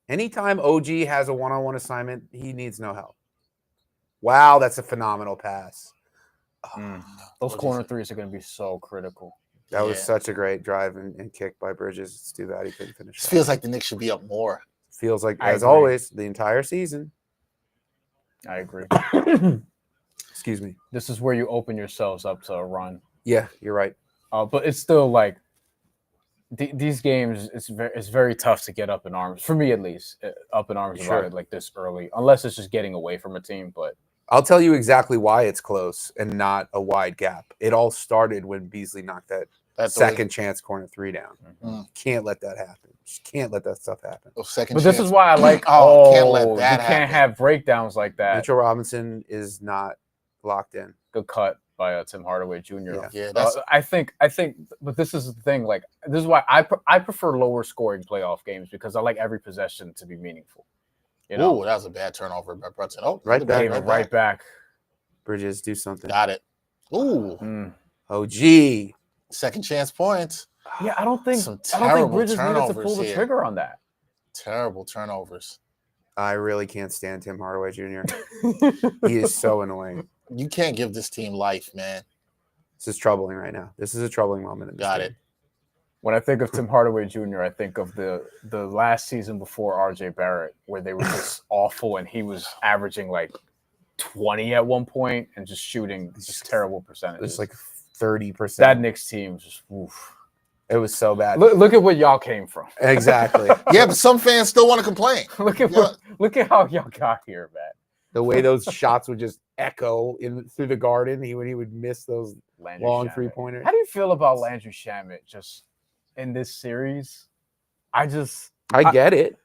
Anytime OG has a one-on-one assignment, he needs no help. Wow, that's a phenomenal pass. Those corner threes are going to be so critical. That was such a great drive and kick by Bridges. It's too bad he couldn't finish. It feels like the Knicks should be up more. Feels like, I as agree. always, the entire season. I agree. Excuse me. This is where you open yourselves up to a run. Yeah, you're right. But it's still like these games. It's very tough to get up in arms, for me at least, up in arms about it like this early, unless it's just getting away from a team. But I'll tell you exactly why it's close and not a wide gap. It all started when Beasley knocked that second chance corner three down. Mm-hmm. Can't let that happen. Just can't let that stuff happen. But this is why I like. Can't let that you happen. can't have breakdowns like that. Mitchell Robinson is not locked in. Good cut by Tim Hardaway Jr. Yeah, that's. I think. But this is the thing. Like, this is why I prefer lower scoring playoff games, because I like every possession to be meaningful. You know? Ooh, that was a bad turnover by Brunson. Oh, Right back. Right back. Bridges, do something. Got it. Ooh. OG. Second chance points. Yeah, I don't think terrible Bridges needed to turnovers pull the here. trigger on that. Terrible turnovers. I really can't stand Tim Hardaway Jr. He is so annoying. You can't give this team life, man. This is troubling right now. This is a troubling moment. In this Got game. it. When I think of Tim Hardaway Jr., I think of the last season before RJ Barrett, where they were just awful, and he was averaging like 20 at one point and just shooting just terrible percentages. It's like 30%. That Knicks team just oof. It was so bad. Look at what y'all came from. Exactly. Yeah, but some fans still want to complain. Look at how y'all got here, man. The way those shots would just echo through the garden. When he would miss those Landry long Shamet. 3-pointers. How do you feel about Landry Shamet just in this series? I get it.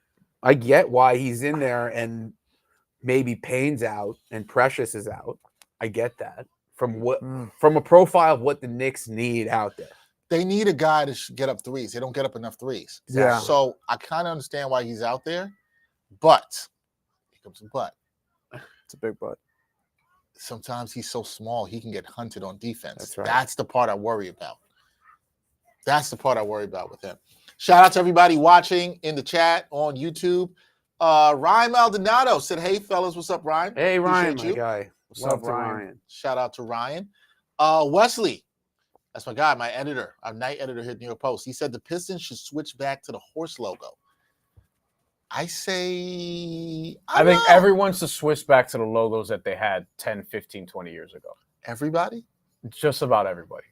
I get why he's in there, and maybe Payne's out and Precious is out. I get that from a profile of what the Knicks need out there. They need a guy to get up threes. They don't get up enough threes. Yeah. So I kind of understand why he's out there, but here comes a but. It's a big but. Sometimes he's so small he can get hunted on defense. That's right. That's the part I worry about. That's the part I worry about with him. Shout out to everybody watching in the chat on YouTube. Ryan Maldonado said, "Hey fellas, what's up, Ryan? Hey Ryan, Appreciate my guy. What's Love up, to Ryan? Shout out to Ryan. Wesley, that's my guy, my editor, our night editor here at New York Post. He said the Pistons should switch back to the horse logo. I say, I think everyone should switch back to the logos that they had 10, 15, 20 years ago. Everybody? Just about everybody.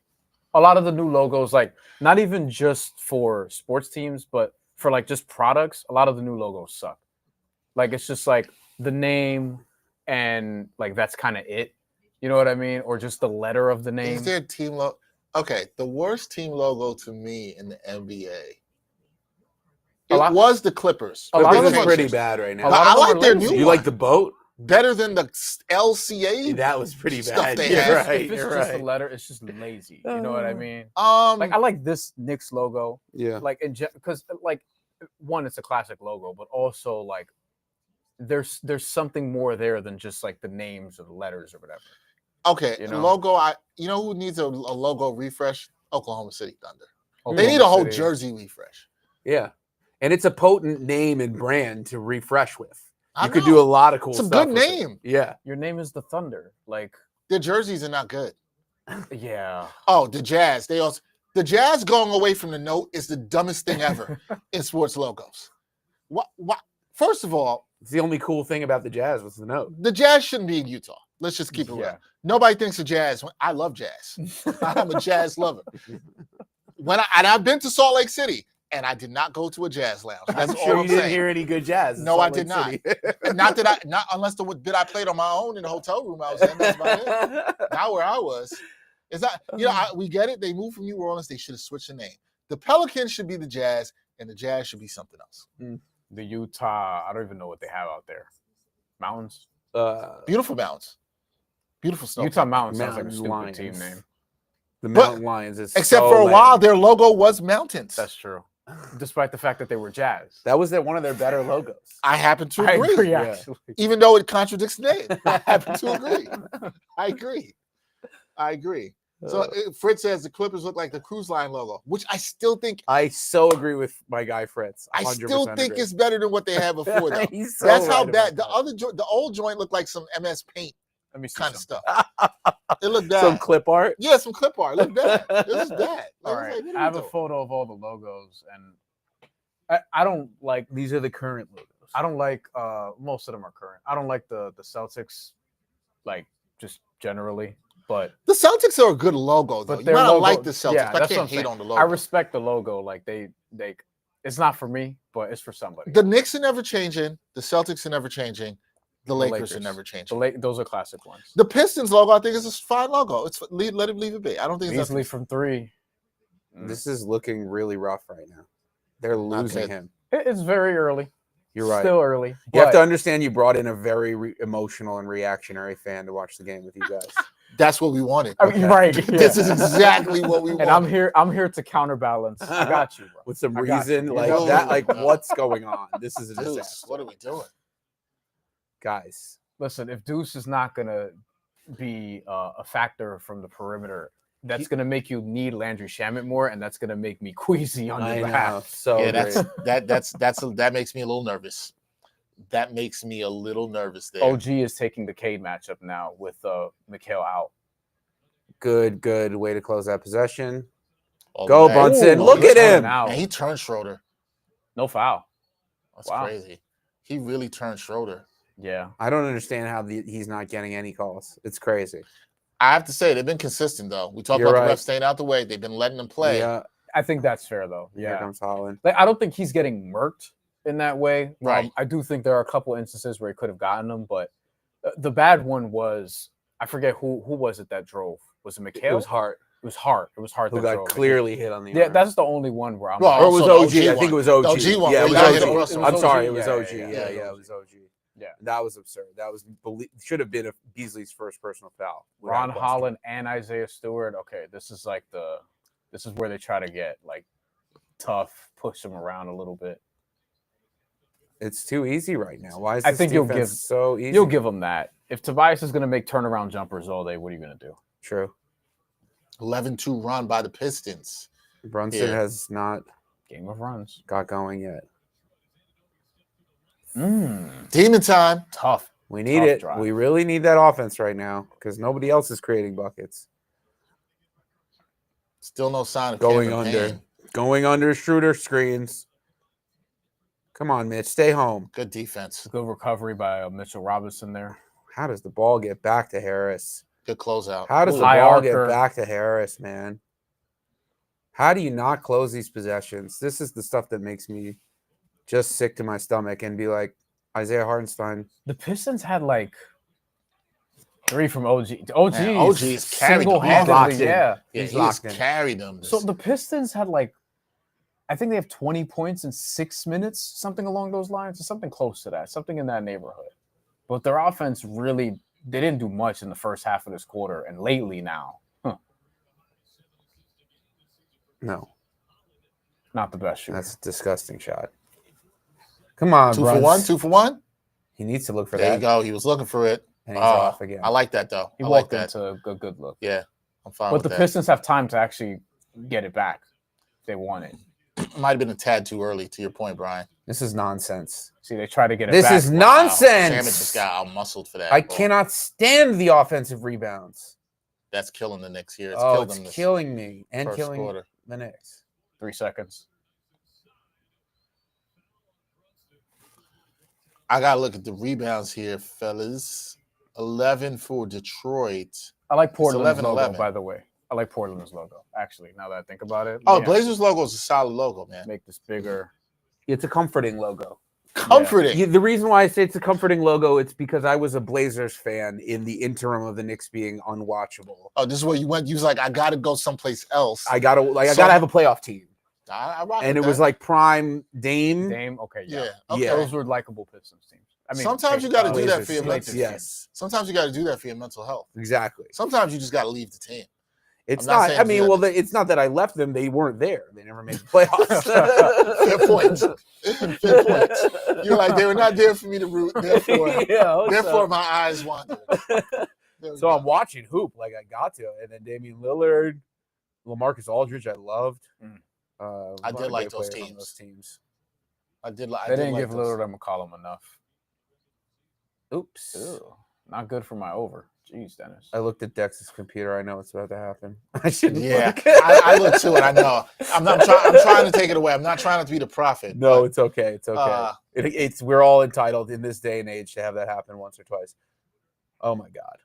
A lot of the new logos, like not even just for sports teams, but for like just products, a lot of the new logos suck. Like it's just like the name and like that's kind of it. You know what I mean? Or just the letter of the name. Is there a team logo? Okay, the worst team logo to me in the NBA. It was the Clippers. A lot This of is them are pretty just- bad right a now. lot I of them like are their lazy. new You one. like the boat? Better than the LCA. That was pretty Stuff bad. they You're have. right. If it's You're just the right. letter, it's just lazy. You know what I mean? Like Like I like this Knicks logo. Yeah. Like because like one, it's a classic logo, but also like there's something more there than just like the names or the letters or whatever. okay, You know? logo. You know who needs a logo refresh? Oklahoma City Thunder. They Oklahoma need a whole City. jersey refresh. Yeah. And it's a potent name and brand to refresh with. I You could know. do a lot of cool It's a stuff. good with it. name. Yeah. Your name is the Thunder. Like Their jerseys are not good. yeah. Oh, the Jazz. The Jazz going away from the note is the dumbest thing ever in sports logos. What? First of all, It's the only cool thing about the Jazz was the note. the Jazz shouldn't be in Utah. Let's just keep it real. Yeah. Nobody thinks of Jazz. I love Jazz. I'm a Jazz lover. I've been to Salt Lake City, and I did not go to a Jazz lounge. That's I'm all sure I'm you didn't saying. hear any good jazz. in No, Salt I did Lake City. Not unless the bit I played on my own in the hotel room I was in. That's about it. Not where I was. It's not. We get it. They moved from New Orleans. They should have switched the name. The Pelicans should be the Jazz, and the Jazz should be something else. The Utah, I don't even know what they have out there. Mountains? Beautiful mountains. Beautiful snow. Utah Mountains sounds like a Mountain stupid Lions. team name. The But- Mountain Lions is Except so for a lame. while, their logo was mountains. That's true. Despite the fact that they were Jazz. That was one of their better logos. I happen to I agree. agree, Yeah. actually. Even though it contradicts the name. I happen to agree. I agree. So Fritz says the Clippers look like the cruise line logo, which I still think I so agree with my guy Fritz. I 100% still think agree. it's better than what they had before. Though. He's so That's how right bad about the old joint looked like some MS Paint Let me see kind of something. stuff. It looked that. bad. Some clip art. Yeah, some clip art. It looked bad. This is bad. All right. I have a photo of all the logos, and I don't like. These are the current logos. I don't like. Most of them are current. I don't like the Celtics, like just generally. But The Celtics are a good logo, though. You their might not logo- like the Celtics, yeah, but I that's what can't I'm hate saying. on the logo. I respect the logo. Like they. It's not for me, but it's for somebody. The Knicks are never changing. The Celtics are never changing. The Lakers are Lakers. never changing. Those are classic ones. The Pistons logo, I think, is a fine logo. Let him leave it be. I don't think it's Easily from three. This is looking really rough right now. They're losing good. him. It's very early. You're right. Still early. You have to but- understand you brought in a very emotional and reactionary fan to watch the game with you guys. That's what we wanted. I mean, Okay. right. This yeah. is exactly what we wanted. And I'm here to counterbalance. I got you, bro. With some I got reason you. like No, that, like no. what's going on? This is a Deuce, disaster. what are we doing? Guys. Listen, if Deuce is not gonna be a factor from the perimeter, that's gonna make you need Landry Shamet more, and that's gonna make me queasy on I your know. behalf. So Yeah, great. that makes me a little nervous. That makes me a little nervous there. OG is taking the Cade matchup now with Mikhail out. Good way to close that possession. All Go, the way. Bunsen. Ooh, Look he's at him. coming out. Man, he turned Schroeder. No foul. That's Wow. crazy. He really turned Schroeder. Yeah. I don't understand how he's not getting any calls. It's crazy. I have to say, they've been consistent, though. We talked You're about right. the refs staying out the way. They've been letting them play. Yeah. I think that's fair though. Here Yeah. comes Holland. Like I don't think he's getting murked in that way. Right. I do think there are a couple instances where he could have gotten them, but the bad one was I forget who was it that drove. Was it McHale? It was Hart. It was Hart. It was Hart Who that got drove. clearly hit on the Yeah, arm. that's the only one where I'm. Well, Or it was also OG. the I OG think it was one. OG. The OG one, Yeah, where it he was got hit OG. on Russell. I'm sorry, it OG. was Yeah, OG. yeah, Yeah, it was OG. Yeah. That was absurd. That was should have been Beasley's first personal foul. Ron Holland and Isaiah Stewart. Okay, this is where they try to get like tough, push him around a little bit. It's too easy right now. Why is I this think you'll give so easy? You'll give him that. If Tobias is going to make turnaround jumpers all day, what are you going to do? True. 11-2 run by the Pistons. Brunson has not Game of runs. got going yet. Demon time. Tough. We need Tough it. drive. We really need that offense right now because nobody else is creating buckets. Still no sign of Going Cameron under. Payne. Going under Schroeder screens. Come on, Mitch. Stay home. Good defense. Good recovery by Mitchell Robinson there. How does the ball get back to Harris? Good closeout. How does the High ball archer. get back to Harris, man? How do you not close these possessions? This is the stuff that makes me just sick to my stomach and be like, Isaiah Hartenstein. The Pistons had like 3 from OG. OG, Man, OG is carried them. He's locked single-handedly, in. yeah. Yeah, He's he's locked in. carried them. So the Pistons had like, I think they have 20 points in 6 minutes, something along those lines, or something close to that, something in that neighborhood. But their offense really, they didn't do much in the first half of this quarter, and lately now, No, not the best shooter. that's a disgusting shot. Come on, 2 for Bruns. 1, 2 for 1. He needs to look for There that. you go. He was looking for it. And he's off again. I like that though. He I like walked that. into a good look. Yeah, I'm fine But with the that. Pistons have time to actually get it back. If they want it. Might have been a tad too early, to your point, Brian. This is nonsense. See, they try to get it This back. is Sam nonsense. just got out-muscled for that. I bro. cannot stand the offensive rebounds. That's killing the Knicks here. It's killing me and first killing quarter. the Knicks. 3 seconds. I gotta look at the rebounds here, fellas. 11 for Detroit. I like Portland's 11-11. logo, by the way. I like Portland's logo, actually, now that I think about it. Oh, Yeah. Blazers logo is a solid logo, man. Make this bigger. It's a comforting logo. Comforting. The reason why I say it's a comforting logo, it's because I was a Blazers fan in the interim of the Knicks being unwatchable. Oh, this is where you went. You was like, I gotta go someplace else. I gotta have a playoff team, I rock and with it was that. like prime Dame. Dame, okay, yeah. Yeah. Okay. Yeah. Those were likable Pistons teams. I mean, Sometimes you gotta do that Blazers for your teams, mental. yes, Sometimes you gotta do that for your mental health. exactly. Sometimes you just gotta leave the team. It's I'm not not. saying I mean, that- well, it's not that I left them; they weren't there. They never made the playoffs. Fair point. Fair point. You're like, they were not there for me to root. Therefore, my eyes wandered. So I'm watching hoop like I got to, and then Damian Lillard, LaMarcus Aldridge, I loved. I A lot did of like great those players on teams. teams. I did They didn't like give those. Lillard and McCollum enough. Oops. Ew, not good for my over. Jeez, Dennis. I looked at Dex's computer. I know what's about to happen. I shouldn't. Yeah, look. I look to it. I know. I'm trying to take it away. I'm not trying to be the prophet. No, but, it's okay. It's okay. It's we're all entitled in this day and age to have that happen once or twice. Oh my god.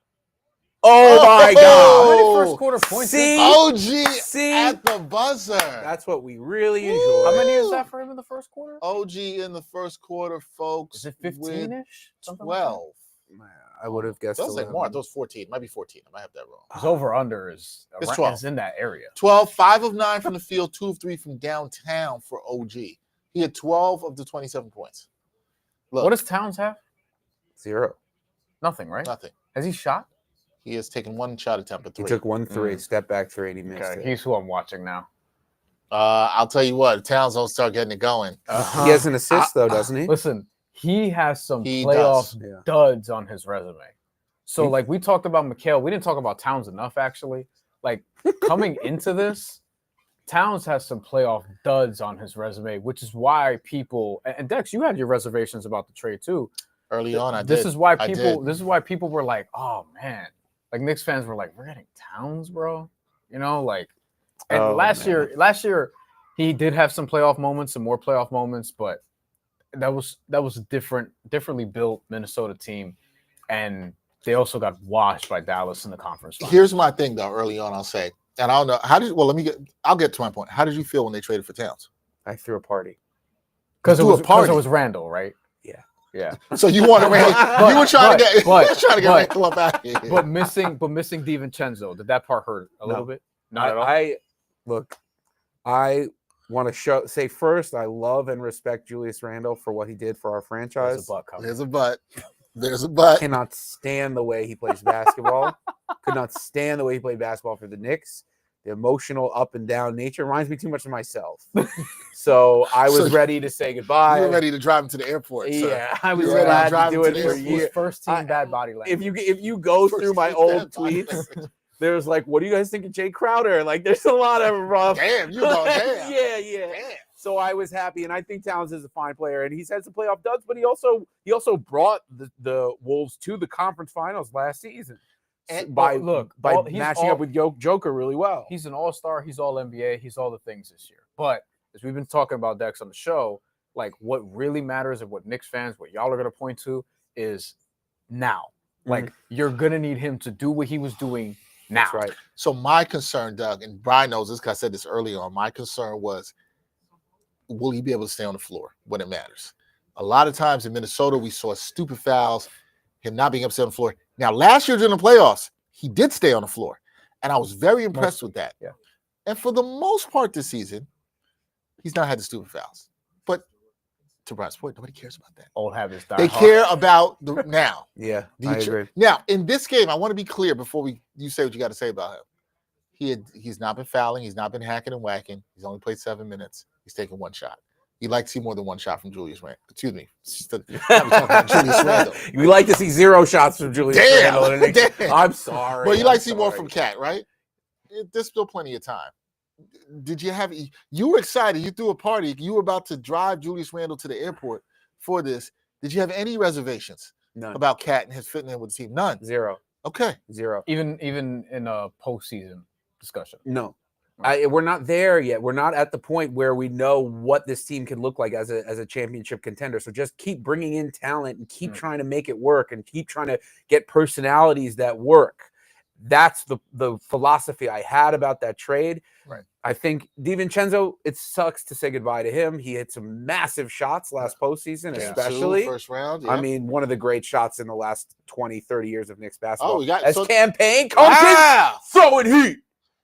Oh my god. How many first quarter points? See? OG See? at the buzzer. That's what we really Woo. enjoy. How many is that for him in the first quarter? OG in the first quarter, folks. Is it with 15-ish? 12. I would have guessed. That was like 11. more. That was 14. Might be 14. I might have that wrong. His over under is It's 12. is in that area. 12, 5 of 9 from the field, 2 of 3 from downtown for OG. He had 12 of the 27 points. Look, What does Towns have? 0. Nothing, right? nothing. Has he shot? He has taken one shot attempt at He 3. took 1 3, step back 3, and he missed Okay, it. he's who I'm watching now. I'll tell you what, Towns will start getting it going. He has an assist though, doesn't he? Listen, he has some He playoff does. Yeah. duds on his resume. So, like, we talked about McHale. We didn't talk about Towns enough, actually. Like, coming into this, Towns has some playoff duds on his resume, which is why people and Dex, you had your reservations about the trade too. Early on, I did. This is why I people. did. This is why people were like, "Oh man," like Knicks fans were like, "We're getting Towns, bro." You know, like, and Oh, last man. year he did have some playoff moments, some more playoff moments, but that was a differently built Minnesota team, and they also got washed by Dallas in the conference finals. Here's my thing, though. Early on, I'll say, and I don't know I'll get to my point. How did you feel when they traded for Towns? I threw a party. Because it threw a was party. Randall, right? Yeah. So you want to Randall? You were trying to get Randall up out of here. But missing DiVincenzo, did that part hurt a little bit? Not at all. Look, I want to say first, I love and respect Julius Randle for what he did for our franchise. There's a butt. There's a butt. Cannot stand the way he plays basketball. Could not stand the way he played basketball for the Knicks. The emotional up and down nature reminds me too much of myself. So I was ready to say goodbye. You were ready to drive him to the airport. Yeah, I was glad to do it for a year. First team bad body language. If you go through my old tweets, there's like, what do you guys think of Jay Crowder? Like, there's a lot of rough. Damn, you go damn. Yeah. Damn. So I was happy, and I think Towns is a fine player, and he's had some playoff duds, but he also brought the Wolves to the conference finals last season. And by matching up with Joker really well. He's an all-star. He's all NBA. He's all the things this year. But as we've been talking about Dex on the show, like what really matters and what Knicks fans, what y'all are going to point to is now. Like you're going to need him to do what he was doing now. That's right. So my concern, Doug, and Brian knows this because I said this earlier on, my concern was, will he be able to stay on the floor when it matters? A lot of times in Minnesota, we saw stupid fouls, him not being able to stay on the floor. Now, last year during the playoffs, he did stay on the floor, and I was very impressed with that. Yeah. And for the most part this season, he's not had the stupid fouls. But to Brian's point, nobody cares about that. Old habits die They hard. care about the now. Yeah, I agree. Now, in this game, I want to be clear before you say what you got to say about him. He's not been fouling. He's not been hacking and whacking. He's only played 7 minutes. He's taken one shot. You'd like to see more than one shot from Julius Randle. Excuse me. Julius Randle. We like to see 0 shots from Julius Randle. Damn. I'm sorry. But you like to see more from Cat, right? There's still plenty of time. Did you were excited. You threw a party. You were about to drive Julius Randle to the airport for this. Did you have any reservations about Cat and his fitting in with the team? None. 0. Okay. 0. Even in a postseason discussion. No. We're not there yet. We're not at the point where we know what this team can look like as a championship contender. So just keep bringing in talent and keep trying to make it work and keep trying to get personalities that work. That's the philosophy I had about that trade. Right. I think DiVincenzo, it sucks to say goodbye to him. He hit some massive shots last postseason, especially. First round. Yeah. I mean, one of the great shots in the last 20, 30 years of Knicks basketball. Oh, we got campaign coaching. Wow. Throwing heat.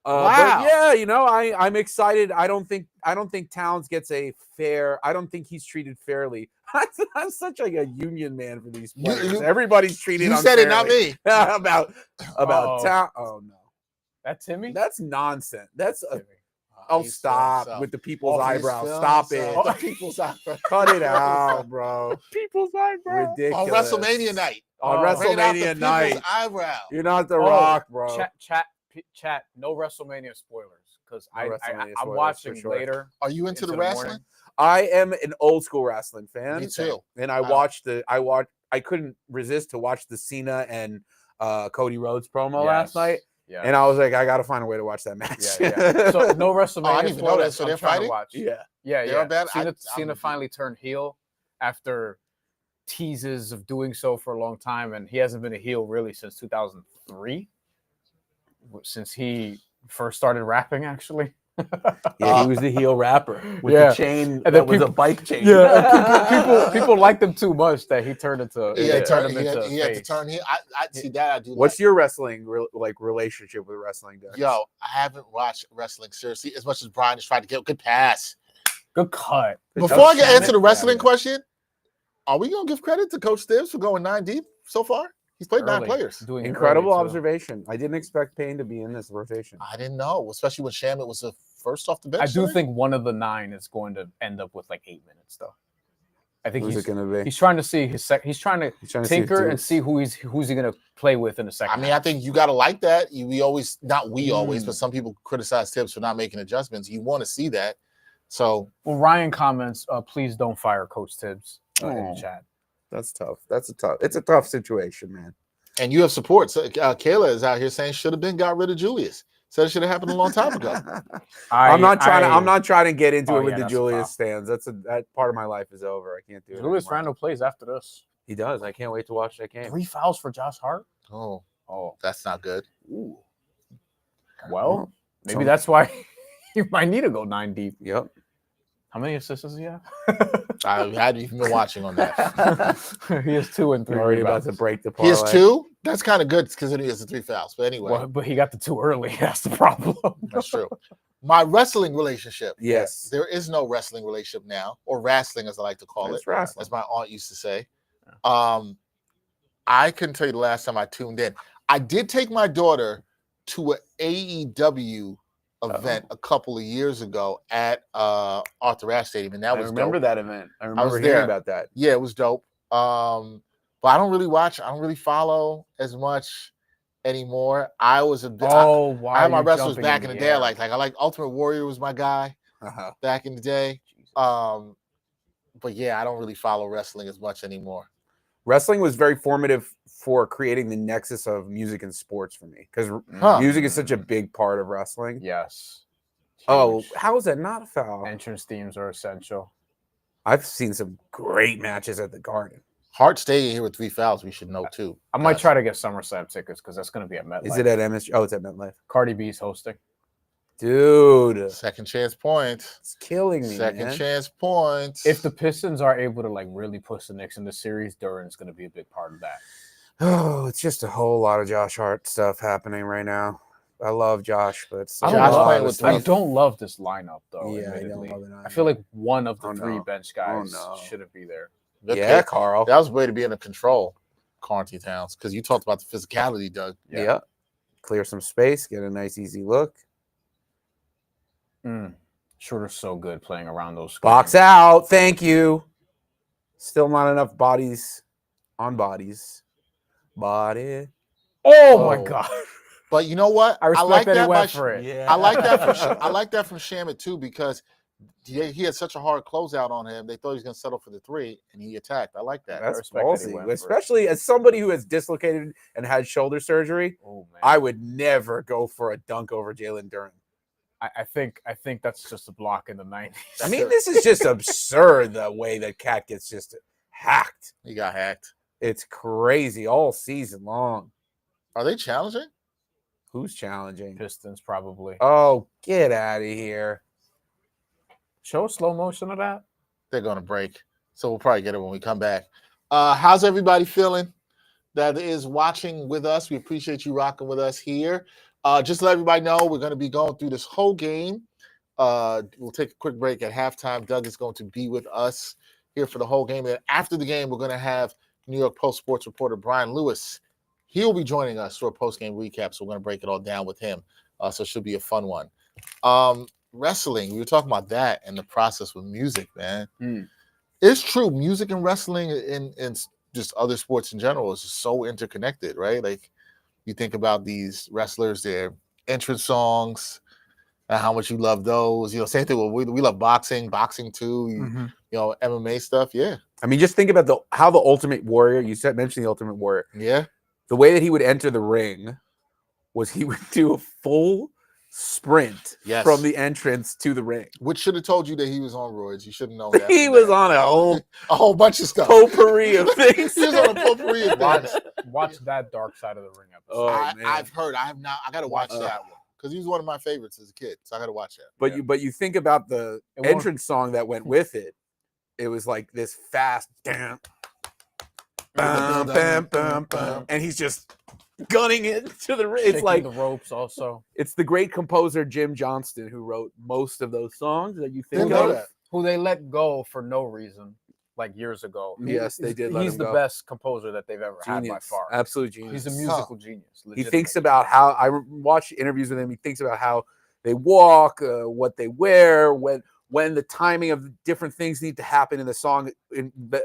Wow. But yeah, I'm excited. I don't think Towns gets a fair. I don't think he's treated fairly. I'm such like a union man for these players. Everybody's treated. You said it, not me. about Towns. Oh no, that's Timmy. That's nonsense. That's stop with the people's eyebrows. Stop it. The people's eyebrows. Cut it out, bro. People's eyebrows. Ridiculous. On WrestleMania night. On WrestleMania night. Eyebrow. You're not The Rock, bro. Chat, no WrestleMania spoilers because I'm spoilers, watching later. Are you into the wrestling? I am an old school wrestling fan. Me too. And I couldn't resist to watch the Cena and Cody Rhodes promo last night. Yeah. And I was like, I got to find a way to watch that match. Yeah. So no WrestleMania. I didn't even know that. So they're fighting? Yeah. Cena finally turned heel after teases of doing so for a long time, and he hasn't been a heel really since 2003. Since he first started rapping, actually. Yeah, he was the heel rapper with the chain. And that was a bike chain. Yeah, people liked him too much that he turned into. He had to turn heel. I see that. I do. What's your wrestling relationship with wrestling, Dex? Yo, I haven't watched wrestling seriously as much as Brian is trying to get. Good pass. Good cut. Before I get into the wrestling question, are we gonna give credit to Coach Stibbs for going 9 deep so far? He's played 9 players. Doing incredible observation. I didn't expect Payne to be in this rotation. I didn't know, especially when Shamet was the first off the bench. I do think one of the 9 is going to end up with like 8 minutes, though. I think Who's it going to be? He's trying to see he's trying to tinker and see who's he going to play with in the second. I mean, I think you got to like that. But some people criticize Tibbs for not making adjustments. You want to see that. So, well, Ryan comments, please don't fire Coach Tibbs in the chat. That's tough. It's a tough situation, man. And you have support. So, Kayla is out here saying should have been got rid of Julius. Said it should have happened a long time ago. I'm not trying to get into it with the Julius stands. That part of my life is over. I can't do it. Julius Randle plays after this. He does. I can't wait to watch that game. 3 fouls for Josh Hart. Oh, that's not good. Ooh. Well, maybe that's why you might need to go 9 deep. Yep. How many assists does he have? I hadn't even been watching on that. He has 2 and 3. We're already about rebounds. to break the He parlay. has 2. That's kind of good because he has the 3 fouls. But anyway, Well, but he got the 2 early. That's the problem. that's true. My wrestling relationship. Yes. There is no wrestling relationship now, or wrestling as I like to call It's it, wrestling. as my aunt used to say. I couldn't tell you the last time I tuned in. I did take my daughter to an AEW event a couple of years ago at Arthur Ashe Stadium, and that was dope. that event. I remember was hearing there. about that. Yeah, it was dope. But I don't really watch. I don't really follow as much anymore. I was a bit. I had my wrestlers back in the day. Like I like Ultimate Warrior was my guy back in the day. But yeah, I don't really follow wrestling as much anymore. Wrestling was very formative for creating the nexus of music and sports for me because music is such a big part of wrestling. Yes. Oh, Huge. how is that not a foul? Entrance themes are essential. I've seen some great matches at the Garden. Hart staying here with 3 fouls, we should know too. I might try to get SummerSlam tickets because that's going to be at MetLife. Is it at MSG? Oh, it's at MetLife. Cardi B's hosting. Dude, Second chance point. it's killing me. Second man. chance point. If the Pistons are able to like really push the Knicks in the series, Duran's going to be a big part of that. Oh, it's just a whole lot of Josh Hart stuff happening right now. I love Josh, but it's I Josh don't, playing love, with I three. don't love this lineup though. Yeah, I don't admittedly. love it I either. feel like one of the Oh, 3 no. bench guys no. shouldn't be there. Good Yeah, pick. Carl. That was a way to be under control, Quarantine Towns, because you talked about the physicality, Doug. Yeah. Clear some space, get a nice, easy look. Schroeder's so good playing around those Box screens. out. Thank you. Still not enough bodies on bodies. Body. Oh my god! But you know what? I respect like that he that went by for it. Yeah. I like that from I like that from Shamit too, because he had such a hard closeout on him. They thought he was going to settle for the 3, and he attacked. I like that. That's respect that he went ballsy, for it. especially as somebody who has dislocated and had shoulder surgery. Oh man! I would never go for a dunk over Jalen Duren. I think that's just a block in the 90s. I mean, this is just absurd the way that Cat gets just hacked. He got hacked. It's crazy all season long. Are they challenging? Who's challenging? Pistons probably. Oh, get out of here. Show a slow motion of that. They're going to break. So we'll probably get it when we come back. How's everybody feeling that is watching with us? We appreciate you rocking with us here. Just to let everybody know, we're going to be going through this whole game. We'll take a quick break at halftime. Doug is going to be with us here for the whole game. And after the game, we're going to have New York Post sports reporter Brian Lewis. He'll be joining us for a post-game recap, so we're going to break it all down with him. So it should be a fun one. Wrestling, we were talking about that and the process with music, man. It's true. Music and wrestling and just other sports in general is just so interconnected, right? Like, you think about these wrestlers, their entrance songs, and how much you love those. You know, same thing. We love boxing too. You know, MMA stuff. Yeah. I mean, just think about how the Ultimate Warrior. You mentioned the Ultimate Warrior. Yeah. The way that he would enter the ring was he would do a full sprint from the entrance to the ring. Which should have told you that he was on roids. You should have known that. He was on a whole bunch of stuff. Potpourri of things. He was on a potpourri of things. Watch that Dark Side of the Ring episode. Oh, man. I've heard. I have not. I got to watch that one because he was one of my favorites as a kid. So I got to watch that. But you think about the entrance song that went with it. It was like this fast, bam, bam, bam, bam, bam, and he's just gunning it to the ring. It's like the ropes also. It's the great composer Jim Johnston who wrote most of those songs that you think of. Who they let go for no reason, like years ago. Yes, they did. He's the best composer that they've ever had by far. Absolute genius. He's a musical genius. He thinks about how I watch interviews with him. He thinks about how they walk, what they wear, when the timing of different things need to happen in the song,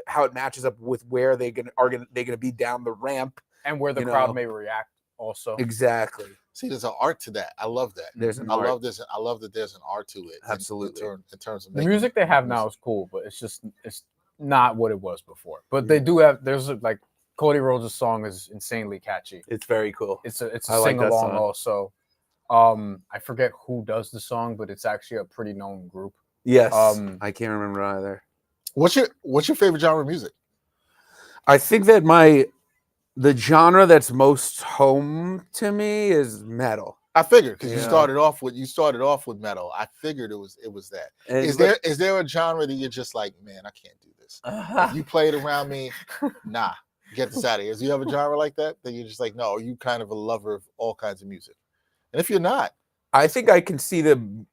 how it matches up with where they're gonna be down the ramp, and where the crowd may react. Also, exactly. See, there's an art to that. I love that. I love this. I love that there's an art to it. Absolutely. In terms of the music they have now is cool, but it's not what it was before. But they do have. There's like Cody Rhodes' song is insanely catchy. It's very cool. It's a sing along also. I forget who does the song, but it's actually a pretty known group. Yes, I can't remember either. What's your favorite genre of music? I think that the genre that's most home to me is metal. I figured because Yeah. you started off with metal. I figured it was that. And Is there a genre that you're just like, man, I can't do this? If you play it around me, nah, get this out of here. Do you have a genre like that you're just like, no? Are you kind of a lover of all kinds of music? And if you're not, I think I can see the.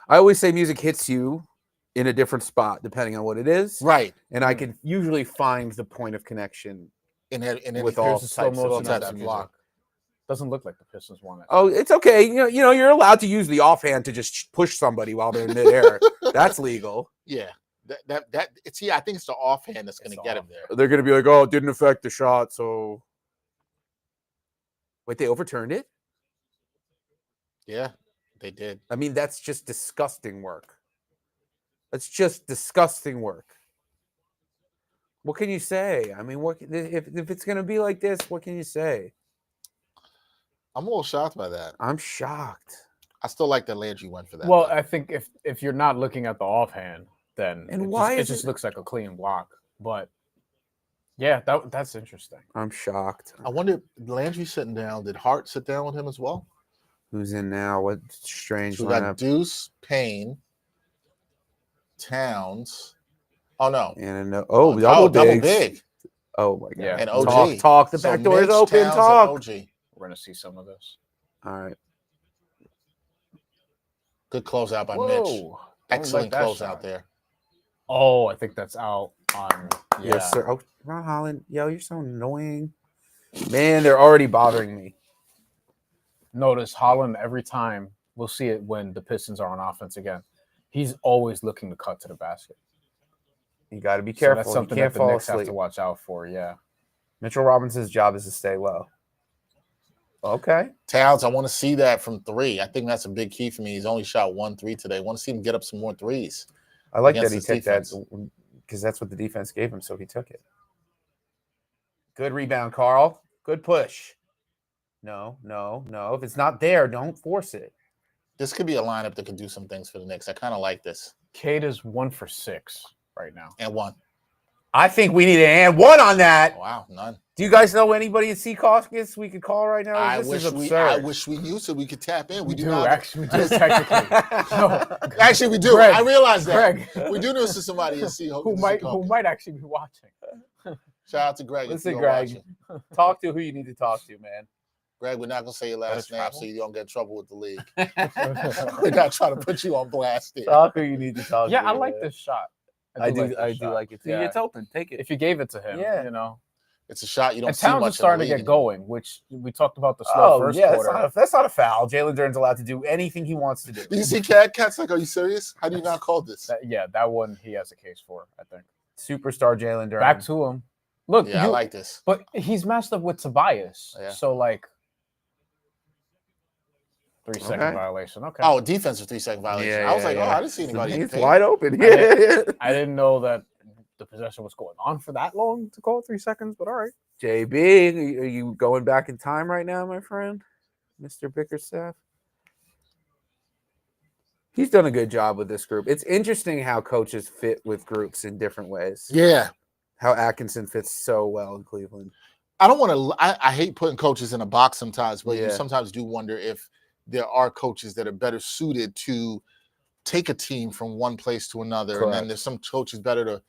I always say music hits you in a different spot depending on what it is, right? and I can usually find the point of connection In with all Here's the slow types of motion all of types that of music. block. Doesn't look like the Pistons won it. Oh, it's okay. You know, you're allowed to use the offhand to just push somebody while they're in midair. That's legal. Yeah, it's I think it's the offhand that's going to get him there. They're going to be like, oh, it didn't affect the shot. So, wait, they overturned it? Yeah, they did. I mean, that's just disgusting work. That's just disgusting work. What can you say? I mean, if it's going to be like this, what can you say? I'm a little shocked by that. I'm shocked. I still like that Landry went for that. Well, though. I think if you're not looking at the offhand, then it just looks like a clean block. But yeah, that's interesting. I'm shocked. I wonder if Landry sitting down. Did Hart sit down with him as well? Who's in now? What strange So we got lineup? Deuce, Payne, Towns. Oh no! And double big. Oh my god! Yeah. And OG. Talk. The So back door is Mitch, open. Towns, Talk. and OG. We're gonna see some of this. All right. Good closeout by Whoa. Mitch. Don't Excellent like that closeout shot. there. Oh, I think that's out on. Yeah. Yes, sir. Oh, Ron Holland. Yo, you're so annoying. Man, they're already bothering me. Notice Holland every time. We'll see it when the Pistons are on offense again. He's always looking to cut to the basket. You got to be So careful. that's something you can't that the fall Knicks have asleep. to watch out for. Yeah. Mitchell Robinson's job is to stay low. Okay. Towns, I want to see that from three. I think that's a big key for me. He's only shot 1 3 today. I want to see him get up some more threes. I like that against he this took that defense. because that's what the defense gave him, so he took it. Good rebound, Carl. Good push. No. If it's not there, don't force it. This could be a lineup that could do some things for the Knicks. I kind of like this. Cade is 1 for 6 right now. And one. I think we need an and one on that. Wow, none. Do you guys know anybody at Seacoskis we could call right now? I This is wish absurd. we knew so we could tap in. We do do, not. actually. We do technically. No. Actually, we do. Greg, I realize that. Greg. We do know somebody at Seahawks. who might actually be watching. Shout out to Greg. if Listen, you're Greg. watching. Talk to who you need to talk to, man. Greg, we're not gonna say your last name travel? so you don't get in trouble with the league. We're not trying to put you on blast here. Talk who you need to talk to. Yeah, I like man. this shot. I do this shot. like it too. Yeah. It's open. Take it. If you gave it to him, Yeah. you know. It's a shot you don't And see Towns much is starting in to the get league going, which we talked about the slow first quarter. That's not a foul. Jalen Duren's allowed to do anything he wants to do. Do you see Cat's like, are you serious? How do you not call this? That one he has a case for, I think. Superstar Jalen Duren. Back to him. Look, Yeah, I like this. but he's matched up with Tobias. Yeah. So like 3-second Okay. violation. Okay. Oh, defensive 3-second violation. Yeah, I was like, yeah. oh, I didn't see anybody. It's get paid. wide open. I Yeah. I didn't know that the possession was going on for that long to call it 3 seconds, but all right. JB, are you going back in time right now, my friend? Mr. Bickerstaff? He's done a good job with this group. It's interesting how coaches fit with groups in different ways. Yeah. How Atkinson fits so well in Cleveland. I don't want to. I hate putting coaches in a box sometimes, but you Yeah. sometimes do wonder if there are coaches that are better suited to take a team from one place to another, and Correct. then there's some coaches better to.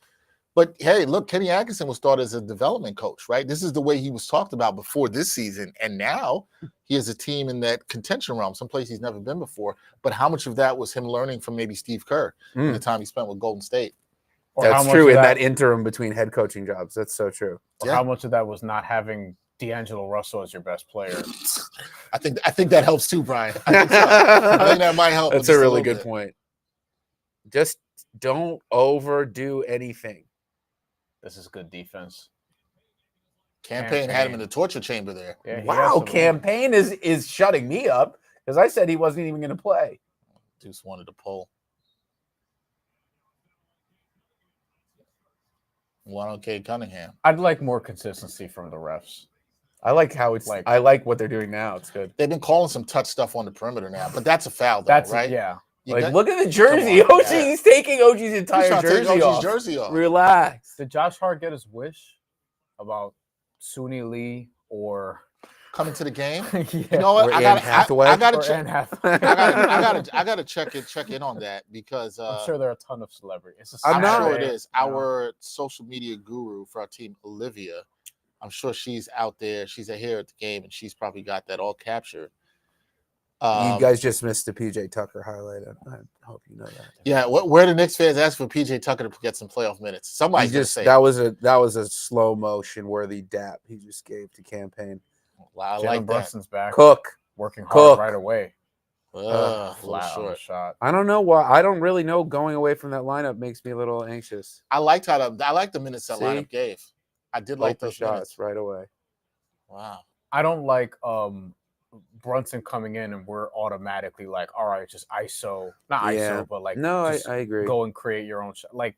But hey, look, Kenny Atkinson was thought as a development coach, right? This is the way he was talked about before this season, and now he has a team in that contention realm, someplace he's never been before. But how much of that was him learning from maybe Steve Kerr in the time he spent with Golden State? Or how That's much true of in that interim between head coaching jobs. That's so true. or Yeah. how much of that was not having D'Angelo Russell as your best player? I think that helps too, Brian. I think that might help. That's just a really little good bit. point. Just don't overdo anything. This is good defense. Campaign had him in the torture chamber there. Yeah, he has Wow, some- campaign is shutting me up because I said he wasn't even going to play. Deuce wanted to pull. One on Cade Cunningham. I'd like more consistency from the refs. I like how it's Like- I like what they're doing now. It's good. They've been calling some touch stuff on the perimeter now, but that's a foul, though, That's right? yeah. You Like, got- look at the jersey. Come on, OG, man. he's taking OG's He's entire trying to take jersey OG's off. jersey off. Relax. Did Josh Hart get his wish about Suni Lee or coming to the game. Yeah. You know what? Or I Anne gotta Hathaway. I gotta Or check. Anne Hathaway. I gotta check in on that because I'm sure there are a ton of celebrities. It's a I'm I'm not- sure it Saturday, is. you know. Our social media guru for our team, Olivia. I'm sure she's out there. She's here at the game, and she's probably got that all captured. You guys just missed the PJ Tucker highlight. I hope you know that. Yeah, where the Knicks fans ask for PJ Tucker to get some playoff minutes. Somebody's He gonna just say that was a slow motion worthy dap he just gave to campaign. I Jalen like that. Brunson's back, Cook. working hard Cook. right away. A little Flat on the short. shot. I don't know why. I don't really know. Going away from that lineup makes me a little anxious. I liked the minutes that See? lineup gave. I did like Open those shots minutes. right away. Wow. I don't like Brunson coming in and we're automatically like, all right, just ISO, not Yeah. ISO, but like No, just I agree. go and create your own shot. Like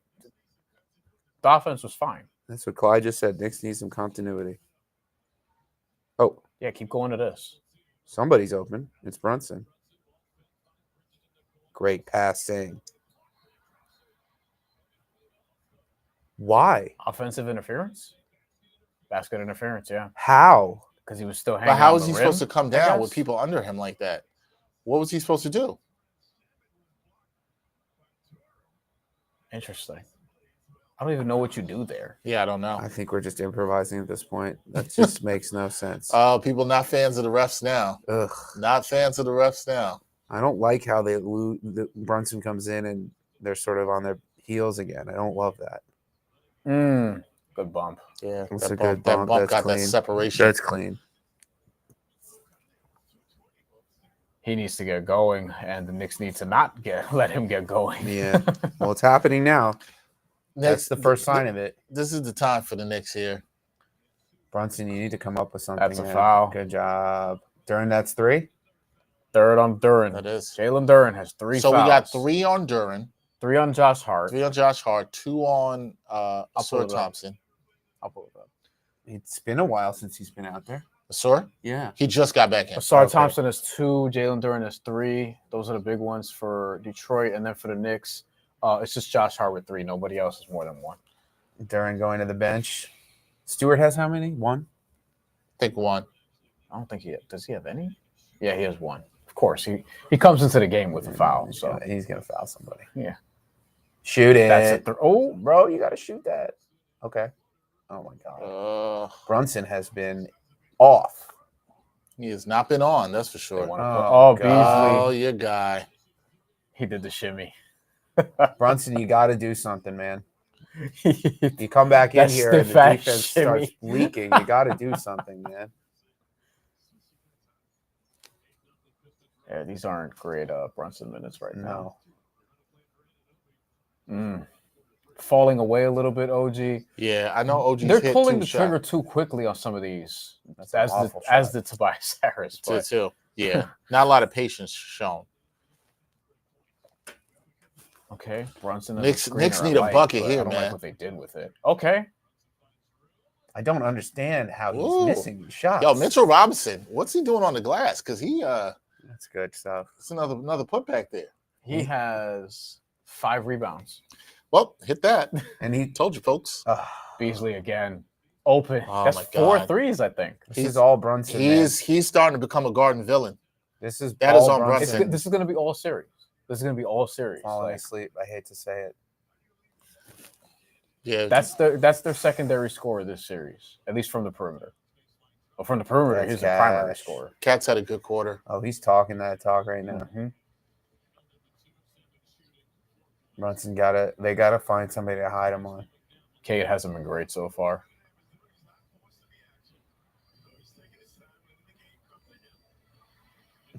the offense was fine. That's what Clyde just said. Knicks need some continuity. Oh, Yeah, keep going to this. somebody's open. It's Brunson. Great passing. Why? Offensive interference, basket interference. Yeah, How? because he was still hanging. But how on was the he rim, supposed to come I down with guess. people under him like that? What was he supposed to do? Interesting. I don't even know what you do there. Yeah, I don't know. I think we're just improvising at this point. That just makes no sense. People not fans of the refs now. Ugh. Not fans of the refs now. I don't like how Brunson comes in and they're sort of on their heels again. I don't love that. Good bump. Yeah, That's a that good bump bump. That's got clean. that separation. That's clean. He needs to get going, and the Knicks need to not let him get going. Yeah. Well, it's happening now. Next, That's the first sign of it. This is the time for the Knicks here. Brunson, you need to come up with something. That's a man. foul. Good job. Duran, that's 3. Third on Duran. That is. Jalen Duran has 3 So fouls. we got 3 on Duran, 3 on Josh Hart. 3 on Josh Hart, 2 on pull Asur it up. Thompson. I'll pull it up. It's been a while since he's been out there. Asur? Yeah. He just got back in. Asar Okay. Thompson is 2. Jalen Duran is 3. Those are the big ones for Detroit. And then for the Knicks, it's just Josh Hart with 3. Nobody else is more than 1. Duran going to the bench. Stewart has how many? 1? I think 1. I don't think does he have any? Yeah, he has 1. Of course, he comes into the game with a foul. So He's gonna foul somebody. yeah, Shoot it. that's it. Oh, Bro, you gotta shoot that. Okay. Oh my god. Brunson has been off. He has not been on, that's for they sure. wanna Oh, put, Oh, Beasley. your guy. He did the shimmy. Brunson, you gotta do something, man. You come back in That here and the stiff-ass defense starts shimmy. leaking. You gotta do something, man. Yeah, these aren't great Brunson minutes right now. No. Falling away a little bit, OG. Yeah, I know OG's They're hit pulling 2 the shots. trigger too quickly on some of these. That's an awful As shot. the Tobias Harris. Too, But too. Yeah, not a lot of patience shown. okay, Brunson. Knicks Knicks need a bucket here, I don't man. like what they did with it. Okay, I don't understand how he's Ooh. missing these shots. Yo, Mitchell Robinson, what's he doing on the glass? Because That's good stuff. it's another putback there. he has 5 rebounds. Well, hit that. And he Told you, folks. Beasley again, open. Oh, That's my 4 God. threes, I think. this is all Brunson. Man. He's starting to become a garden villain. This is that all is on Brunson. This is going to be all series. This is going to be all series. Falling Like, asleep. I hate to say it. Yeah, that's their secondary scorer this series, at least from the perimeter. Well, from the perimeter, That's he's the primary cash. scorer. Cat's had a good quarter. Oh, he's talking that talk right now. Mhm. Brunson they gotta find somebody to hide him on. Cade hasn't been great so far.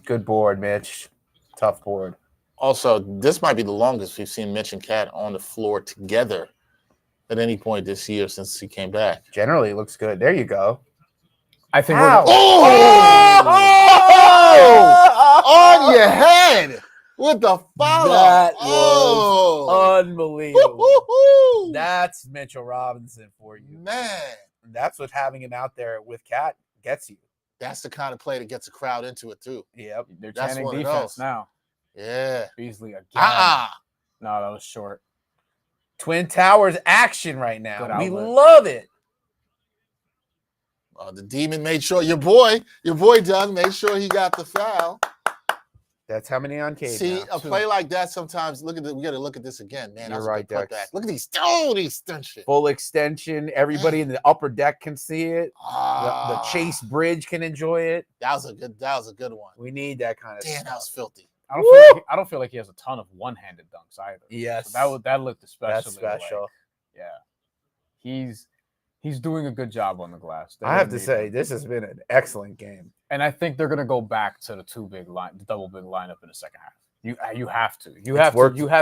Good board, Mitch. Tough board. Also, this might be the longest we've seen Mitch and Cat on the floor together at any point this year since he came back. Generally, it looks good. There you go. I think Ow! On your head with the follow. That was oh. unbelievable. Woo-hoo-hoo. That's Mitchell Robinson for you. Man, That's what having him out there with Cat gets you. that's the kind of play that gets a crowd into it too. Yep. they're That's chanting one of defense those. now. Yeah. Beasley again. Ah. No, that was short. Twin Towers action right Good now. We outlet. love it. The Demon made sure your boy Doug made sure he got the foul. That's how many on Cade See, now? a play like that sometimes. Look at we got to look at this again, man. You're That's right, a good Dex. putback. Look at these extension. Full extension. Everybody in the upper deck can see it. The Chase Bridge can enjoy it. That was a good one. We need that kind of Damn, stuff. that was filthy. I don't feel like he has a ton of one-handed dunks either. Yes. So that looked especially That's special. Like, yeah. He's doing a good job on the glass. I have to say, this has been an excellent game. And I think they're going to go back to the double big lineup in the second half. You have to. You have to.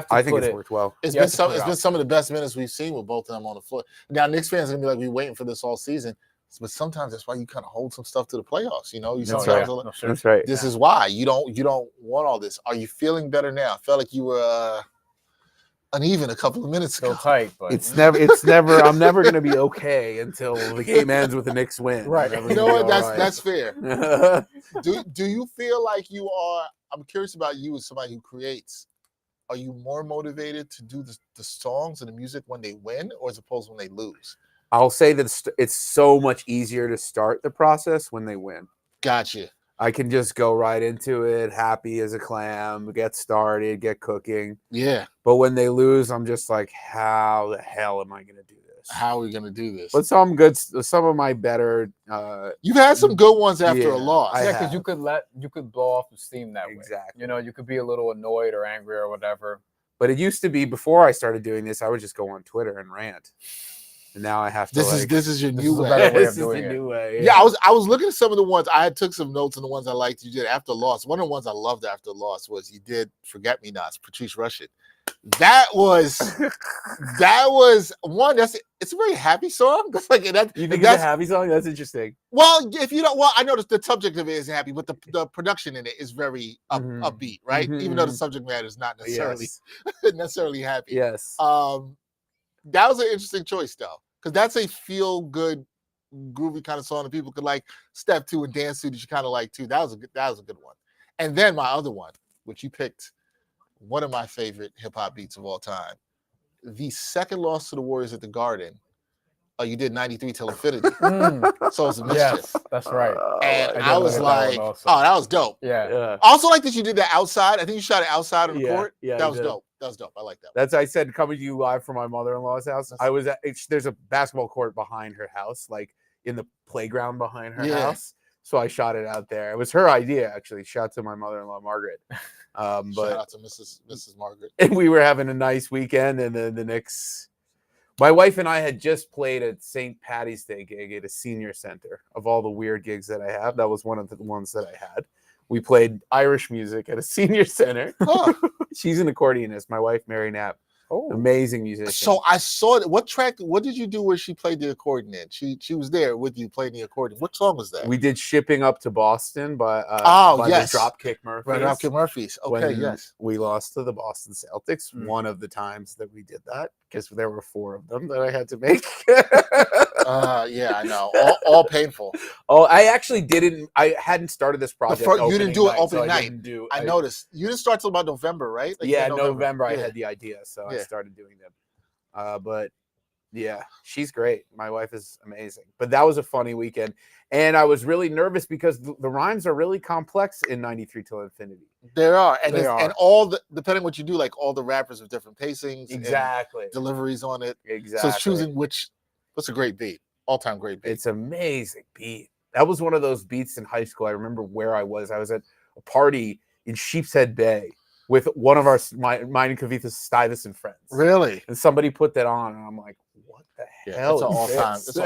I think it's worked well. It's been some of the best minutes we've seen with both of them on the floor. Now, Knicks fans are going to be like, we waiting for this all season. But sometimes that's why you kind of hold some stuff to the playoffs. You know, That's right. This is why you don't want all this. Are you feeling better now? I felt like you were uneven a couple of minutes ago. Still tight, but it's never. I'm never going to be okay until the game ends with the Knicks win. Right. You know what? That's fair. Do you feel like you are? I'm curious about you as somebody who creates. Are you more motivated to do the songs and the music when they win, or as opposed to when they lose? I'll say that it's so much easier to start the process when they win. Gotcha. I can just go right into it, happy as a clam, get started, get cooking. Yeah. But when they lose, I'm just like, how the hell am I going to do this? How are we going to do this? But some of my better. You've had some good ones after a loss. Yeah, because you could blow off the steam that way. Exactly. You know, you could be a little annoyed or angry or whatever. But it used to be before I started doing this, I would just go on Twitter and rant. And now I have to. This is your new way. This is the new way. Yeah, I was looking at some of the ones I took some notes on the ones I liked you did after loss. One of the ones I loved after loss was you did Forget Me Nots, Patrice Rushen. That was one. It's a very happy song. That's like that. You think it's a happy song? That's interesting. Well, if you don't, I noticed the subject of it isn't happy, but the production in it is very upbeat, right? Mm-hmm. Even though the subject matter is not necessarily necessarily happy. Yes. That was an interesting choice though, because that's a feel good, groovy kind of song that people could like step to and dance to that you kind of like too. That was a good one. And then my other one, which you picked, one of my favorite hip hop beats of all time, the second loss to the Warriors at the Garden. You did 93 Till Infinity. So it's a mischief. Yes, that's right. And I was like, oh, that was dope. Yeah. I also like that you did that outside. I think you shot it outside on the court. Yeah, that was dope. That was dope. I like that. That's I said coming to you live from my mother-in-law's house. I was at there's a basketball court behind her house, like in the playground behind her house. So I shot it out there. It was her idea, actually. Shout out to my mother-in-law, Margaret. But shout out to Mrs. Margaret. And we were having a nice weekend, and then the Knicks. My wife and I had just played a St. Patty's Day gig at a senior center. Of all the weird gigs that I have, that was one of the ones that I had. We played Irish music at a senior center. Huh. She's an accordionist. My wife, Mary Knapp. Oh, amazing musician. So I saw it. What did you do where she played the accordion in? She was there with you playing the accordion. What song was that? We did Shipping Up to Boston by the Dropkick Murphys. Right, Dropkick Murphys. Okay, yes. We lost to the Boston Celtics one of the times that we did that because there were 4 of them that I had to make. Yeah, I know. All painful. Oh, I actually didn't. I hadn't started this project. You didn't do it opening night. I noticed. You didn't start till about November, right? Like November. I had the idea, so I started doing them. But yeah, she's great. My wife is amazing. But that was a funny weekend, and I was really nervous because the rhymes are really complex in 93 Till Infinity. There are, and all the depending on what you do, like all the rappers have different pacings, exactly, deliveries on it, exactly. So it's choosing which. What's a great beat? All-time great beat. It's amazing beat. That was one of those beats in high school. I remember where I was. I was at a party in Sheepshead Bay with one of mine and Kavitha Stuyvesant friends. Really? And somebody put that on, and I'm like, what the hell? It's all time. It's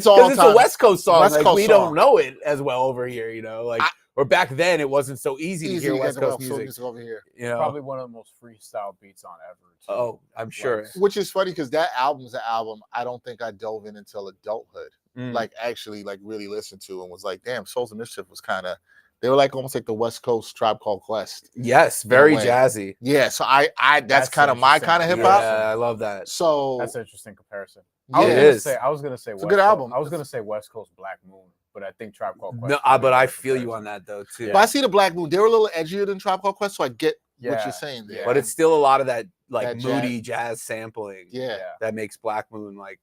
all time. It's a West Coast song. We don't know it as well over here, you know. Or back then, it wasn't so easy to hear West Coast music over here. You know? Probably one of the most freestyle beats on ever. Too. Oh, I'm sure. Which is funny because that album's an album I don't think I dove in until adulthood. Like actually, like really listened to and was like, damn, Souls of Mischief was kind of. They were like almost like the West Coast Tribe Called Quest. Yes, very jazzy. Yeah, so that's kind of my kind of hip hop. Yeah, I love that. So that's an interesting comparison. Yeah, it is. I was gonna say it's a good album. I was gonna say West Coast Black Moon, but I think Tribe Called Quest. No, but I feel you on that though too. But I see the Black Moon. They were a little edgier than Tribe Called Quest, so I get what you're saying there. But it's still a lot of that like that moody jazz sampling. Yeah, that makes Black Moon like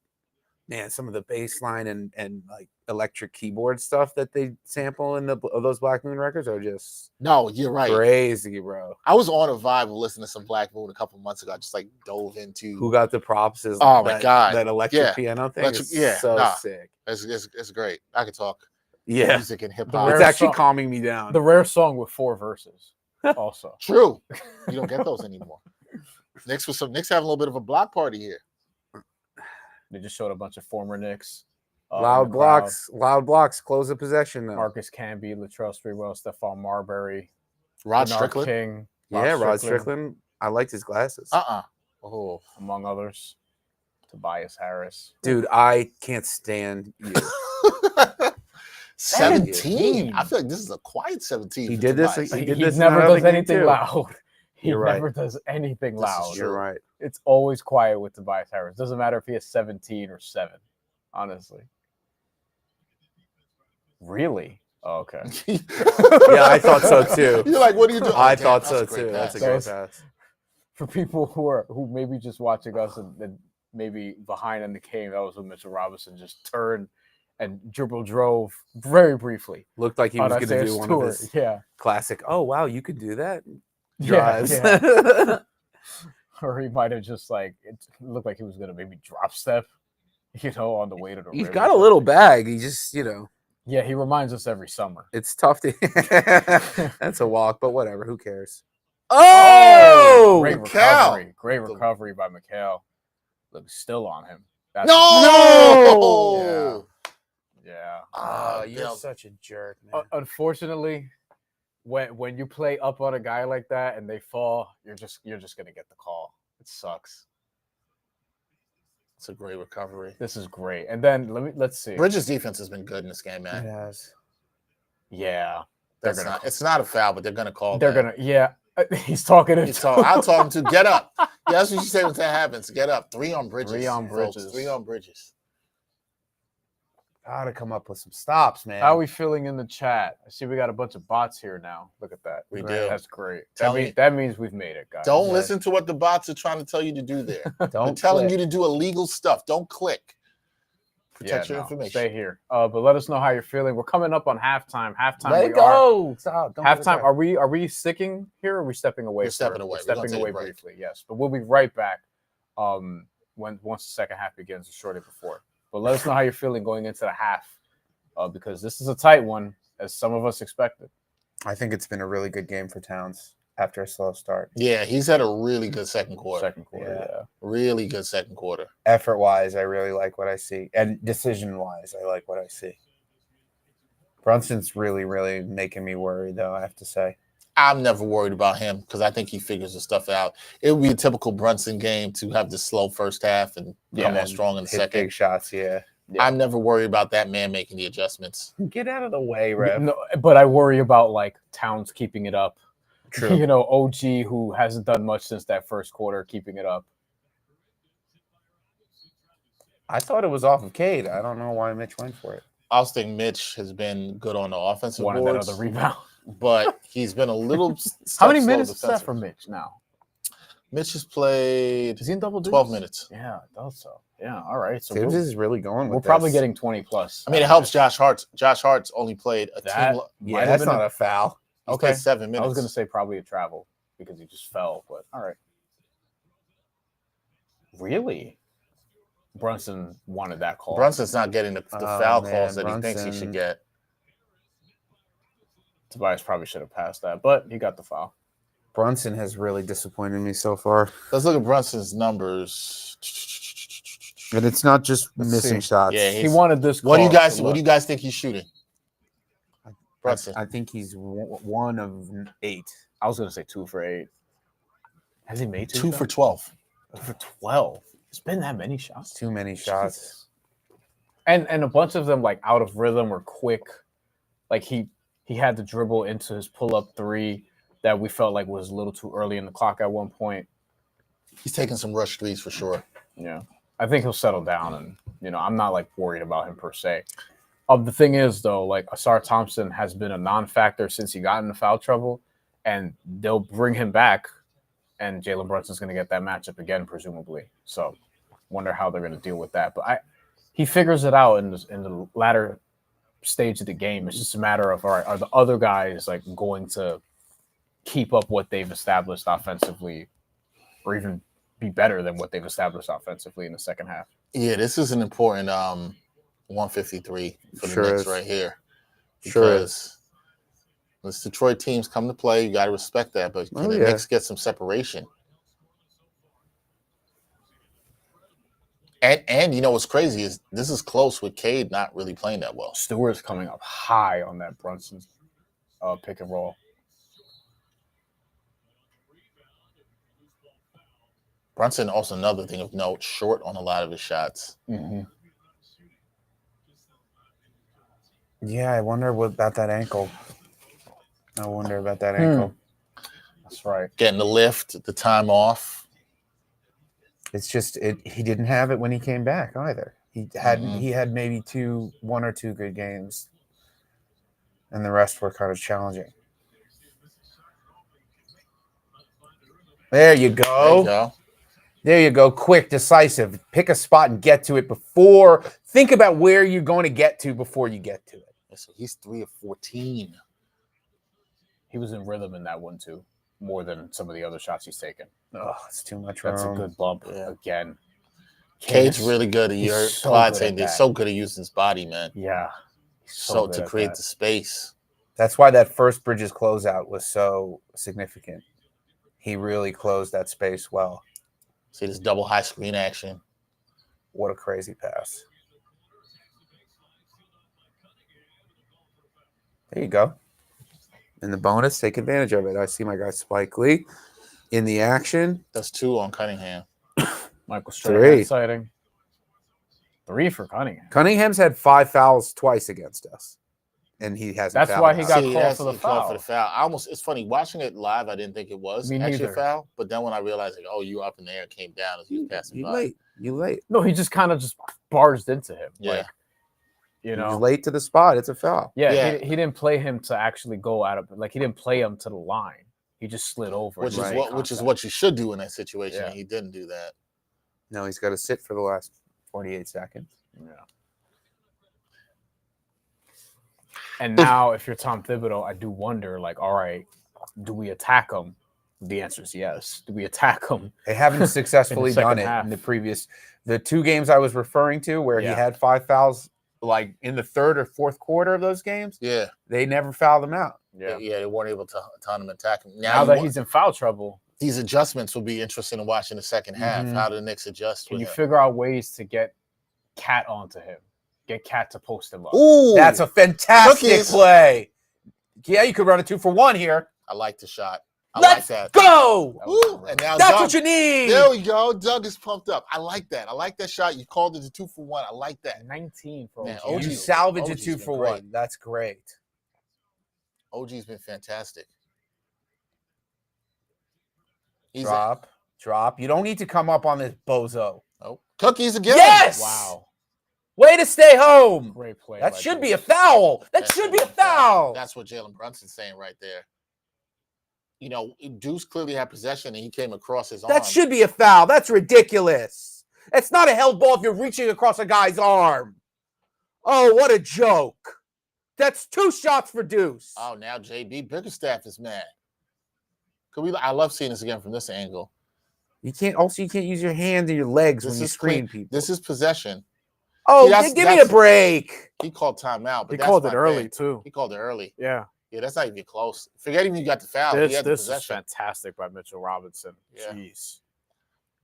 man, some of the bass line and like electric keyboard stuff that they sample in those Black Moon records are just No, you're right. crazy, bro. I was on a vibe of listening to some Black Moon a couple months ago. I just like dove into. Who Got the Props is Oh my God. that electric Yeah. piano thing Electric- is yeah, so nah. sick. It's great. I can talk Yeah, music and hip The hop. it's rare actually song- calming me down. The rare song with 4 verses. Also, True. You don't get those anymore. Knicks having a little bit of a block party here. they just showed a bunch of former Knicks. in Loud the crowd. blocks, close of possession though. Marcus Camby, Latrell Sprewell, Stephon Marbury, Rod Bernard Strickland. King, Yeah, Rod Strickland. I liked his glasses. Oh. among others. Tobias Harris. Dude, I can't stand you. 17. I feel like this is a quiet 17. He for did this- Tobias. he He, did he this in never that does other game, anything too. loud. He You're right. never does anything This is loud. true. You're right. It's always quiet with Tobias Harris. Doesn't matter if he has 17 or 7, honestly. Really? Oh, okay. Yeah, I thought so too. You're like, what are you doing? I Damn, thought that's so a great too. That's a pass. great That pass. For people who maybe just watching us and maybe behind in the game, that was when Mitchell Robinson just turned and drove very briefly. Looked like he was going to do one of his Yeah. classic. Oh wow, you could do that. Yeah, Drives. yeah. Or he might have just like it looked like he was gonna maybe drop step, on the way to the He's rim got or a little something. bag. He just, Yeah, he reminds us every summer. it's tough to. That's a walk, but whatever. Who cares? Oh, Great Mikal. recovery. Great recovery by Mikal. Look, still on him. That's No! Yeah. Ah, you're Bill. such a jerk, man. Unfortunately, when you play up on a guy like that and they fall, you're just gonna get the call. It sucks. It's a great recovery. This is great. And then let's see. Bridges' defense has been good in this game, man. Yes. Yeah. It's not a foul, but they're gonna call. They're gonna. Yeah. He's talking to. I'll tell him to get up. Yeah, that's what you say when that happens. Get up. 3 on Bridges. 3 on folks. Bridges. 3 on Bridges. Gotta come up with some stops, man. How are we feeling in the chat? I see we got a bunch of bots here now. Look at that. We Great. do. That's great. Tell me- That means we've made it, guys. Don't Yeah. listen to what the bots are trying to tell you to do there. They're Don't telling click. you to do illegal stuff. Don't click. Protect Yeah, your no, information. Stay here. But let us know how you're feeling. We're coming up on halftime. Halftime. Let we it go. Stop. Don't get Halftime. attacked. Are we sticking here? Or are we stepping away? We're stepping for- away. We're We're gonna stepping take a away break. briefly. Yes, but we'll be right back. Once the second half begins, or shortly before. But let us know how you're feeling going into the half, because this is a tight one, as some of us expected. I think it's been a really good game for Towns after a slow start. Yeah, he's had a really good second quarter. Second quarter. Yeah. Really good second quarter. Effort-wise, I really like what I see. And decision-wise, I like what I see. Brunson's really, really making me worry, though, I have to say. I'm never worried about him because I think he figures the stuff out. It would be a typical Brunson game to have the slow first half and come on strong in the Hit second. big shots, yeah. I'm never worried about that man making the adjustments. Get out of the way, Rev. No, but I worry about like Towns keeping it up. True. OG, who hasn't done much since that first quarter, keeping it up. I thought it was off of Cade. I don't know why Mitch went for it. I also think Mitch has been good on the offensive Wanted boards, that other rebound. but he's been a little. How many slow minutes is that defensive. for Mitch now? Mitch has played Is he in double digits? 12 minutes. Yeah, I thought so. Yeah, all right. So Tibbs we're, is really going with we're probably this. getting 20 plus. I mean, it helps Josh Hart. Josh Hart's only played a That team. Yeah, might have that's been not a foul. He's Okay. played 7 minutes. I was going to say probably a travel because he just fell, but all right. Really? Brunson wanted that call. Brunson's not getting the Oh, foul man, calls that he thinks he Brunson. should get. Tobias probably should have passed that, but he got the foul. Brunson has really disappointed me so far. Let's look at Brunson's numbers. And it's not just Let's missing see. shots. Yeah, He wanted this call. What do you guys? so What look. do you guys think he's shooting? Brunson. I think he's one of 8. I was going to say 2 for 8. Has he made 2? 2 for 12. 2 for 12. It's been that many shots. Too many shots. Jesus. And a bunch of them like out of rhythm or quick. Like he had to dribble into his pull-up 3 that we felt like was a little too early in the clock at one point. He's taking some rush threes for sure. Yeah. I think he'll settle down and I'm not like worried about him per se. The thing is though, like Asar Thompson has been a non-factor since he got into foul trouble, and they'll bring him back and Jalen Brunson's going to get that matchup again, presumably. So wonder how they're going to deal with that. But he figures it out in the latter stage of the game. It's just a matter of, all right, are the other guys like going to keep up what they've established offensively, or even be better than what they've established offensively in the second half? Yeah, this is an important 153 for the Knicks right here. Because this Detroit teams come to play, you got to respect that. But can the Knicks get some separation? And you know what's crazy is this is close with Cade not really playing that well. Stewart's coming up high on that Brunson pick and roll. Brunson, also another thing of note, short on a lot of his shots. Mm-hmm. Yeah, I wonder about that ankle. That's right. Getting the lift, the time off. It's just he didn't have it when he came back either. He had maybe 1 or 2 good games, and the rest were kind of challenging. There you go. There you go. Quick, decisive. Pick a spot and get to it before. Think about where you're going to get to before you get to it. So he's 3 of 14. He was in rhythm in that one too, more than some of the other shots he's taken. Oh, it's too much. That's a good bump again. Cade's really good. He's so good at using his body, man. Yeah. So to create the space. That's why that first Bridges closeout was so significant. He really closed that space well. See this double high screen action. What a crazy pass. There you go. In the bonus, take advantage of it. I see my guy Spike Lee in the action. That's 2 on Cunningham. Michael Strahan sighting. 3 for Cunningham. Cunningham's had 5 fouls twice against us, and he hasn't. That's why he got called for the foul. It's funny watching it live. I didn't think it was actually a foul, but then when I realized, like, oh, you up in the air, came down as he was passing by. You late. No, he just kind of just barged into him. Yeah. Like, you know, he's late to the spot. It's a foul. Yeah. He didn't play him to actually go out of, like, he didn't play him to the line. He just slid over. Which is what you should do in that situation. Yeah. He didn't do that. No, he's got to sit for the last 48 seconds. Yeah. And now, if you're Tom Thibodeau, I do wonder, like, all right, do we attack him? The answer is yes. Do we attack him? They haven't successfully done it in the 2 games I was referring to where he had 5 fouls, like in the 3rd or 4th quarter of those games. Yeah. They never fouled him out. Yeah, they weren't able to ton him attack him. Now that he's in foul trouble, these adjustments will be interesting to watch in the second half. How do the Knicks adjust? Can you figure out ways to get Cat onto him? Get Cat to post him up. Ooh, that's a fantastic play. Yeah, you could run a 2-for-1 here. I like the shot. Let's go. Ooh, and now that's Doug, what you need. There we go. Doug is pumped up. I like that. I like that shot. You called it a 2-for-1. I like that. 19 for OG. You salvage a 2-for-1. That's great. OG's been fantastic. Drop. You don't need to come up on this bozo. Oh, cookies again. Yes. Wow. Way to stay home. Great play. That should be a foul. That should be a foul. That's what Jalen Brunson's saying right there. You know, Deuce clearly had possession and he came across his arm. That should be a foul. That's ridiculous. It's not a held ball if you're reaching across a guy's arm. Oh, what a joke. That's 2 shots for Deuce. Oh, now JB Bickerstaff is mad. I love seeing this again from this angle. You can't use your hands and your legs when you screen people. This is possession. Oh, give me a break. He called timeout, but he called it early too. He called it early. Yeah. Yeah, that's not even close. Forget even you got the foul. This is fantastic by Mitchell Robinson. Yeah. Jeez.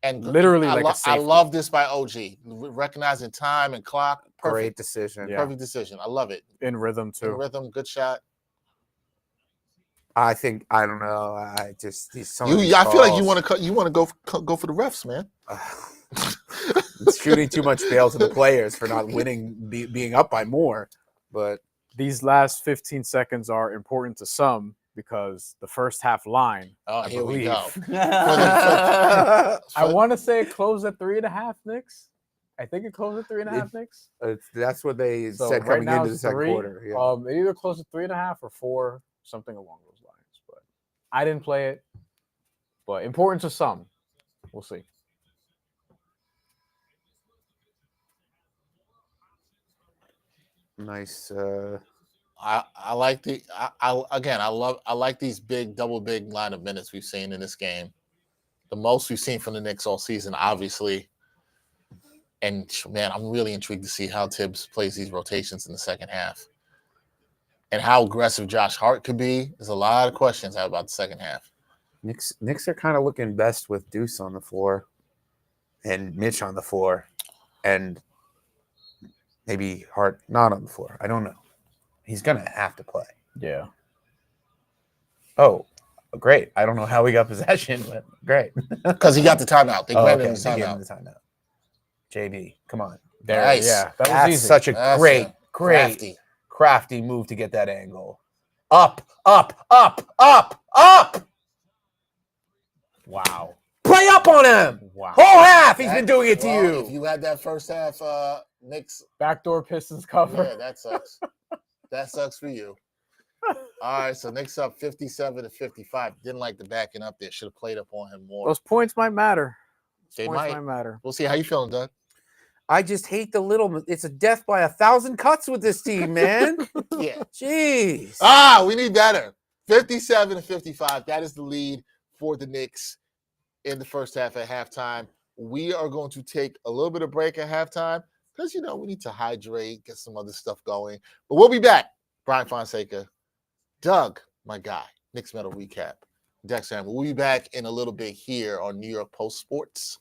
And literally, I love this by OG. Recognizing time and clock. Perfect. Great decision. Yeah. Perfect decision. I love it. In rhythm too. In rhythm, good shot. I don't know. I feel like you want to go for the refs, man. It's shooting too much bail to the players for not winning, being up by more. But these last 15 seconds are important to some because the first half line. Oh, here we go. I want to say it closed at 3.5 Knicks. I think it closed at 3.5 Knicks. That's what they said coming into the second quarter. Yeah. It either closed at 3.5 or 4, something along those lines. But I didn't play it. But important to some. We'll see. Nice. I like the I like these double big line of minutes we've seen in this game. The most we've seen from the Knicks all season, obviously. And man, I'm really intrigued to see how Tibbs plays these rotations in the second half. And how aggressive Josh Hart could be. There's a lot of questions about the second half. Knicks are kind of looking best with Deuce on the floor and Mitch on the floor and maybe Hart not on the floor. I don't know. He's going to have to play. Yeah. Oh, great. I don't know how we got possession, but great. Because he got the timeout. They granted him the They gave him timeout. the timeout. JB, come on. There, Nice. yeah. That was That's easy. such a That's great crafty move to get that angle. Up. Wow. Play up on him. Wow. Whole half, he's been doing it to you. If you had that first half, Knicks. Backdoor Pistons cover. Yeah, that sucks. That sucks for you. All right, so Knicks up 57-55. Didn't like the backing up there. Should have played up on him more. Those points might matter. They Points might. might matter. We'll see. How you feeling, Doug? I just hate the little. It's a death by 1,000 cuts with this team, man. Yeah. Jeez. We need better. 57-55. That is the lead for the Knicks in the first half at halftime. We are going to take a little bit of break at halftime because, we need to hydrate, get some other stuff going. But we'll be back. Bryan Fonseca, Doug, my guy, Knicks Metal Recap, Dexter Henry. We'll be back in a little bit here on New York Post Sports.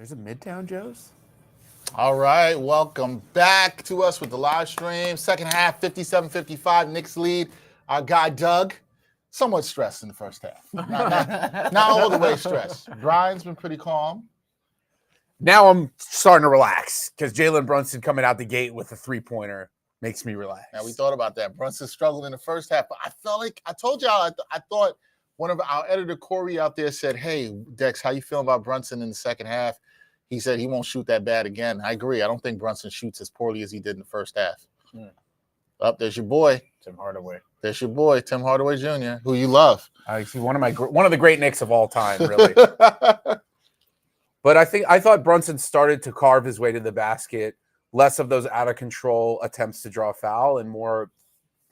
There's a Midtown Joe's? All right, welcome back to us with the live stream. Second half, 57-55, Knicks lead. Our guy, Doug, somewhat stressed in the first half. Not all the way stressed. Brian's been pretty calm. Now I'm starting to relax because Jalen Brunson coming out the gate with a three-pointer makes me relax. Now, we thought about that. Brunson struggled in the first half, but I felt like, I told y'all, I thought one of our editor, Corey, out there said, hey, Dex, how you feeling about Brunson in the second half? He said he won't shoot that bad again. I agree. I don't think Brunson shoots as poorly as he did in the first half. Up, there's your boy. Tim Hardaway. There's your boy, Tim Hardaway Jr., who you love. I see one of the great Knicks of all time, really. But I thought Brunson started to carve his way to the basket, less of those out of control attempts to draw foul and more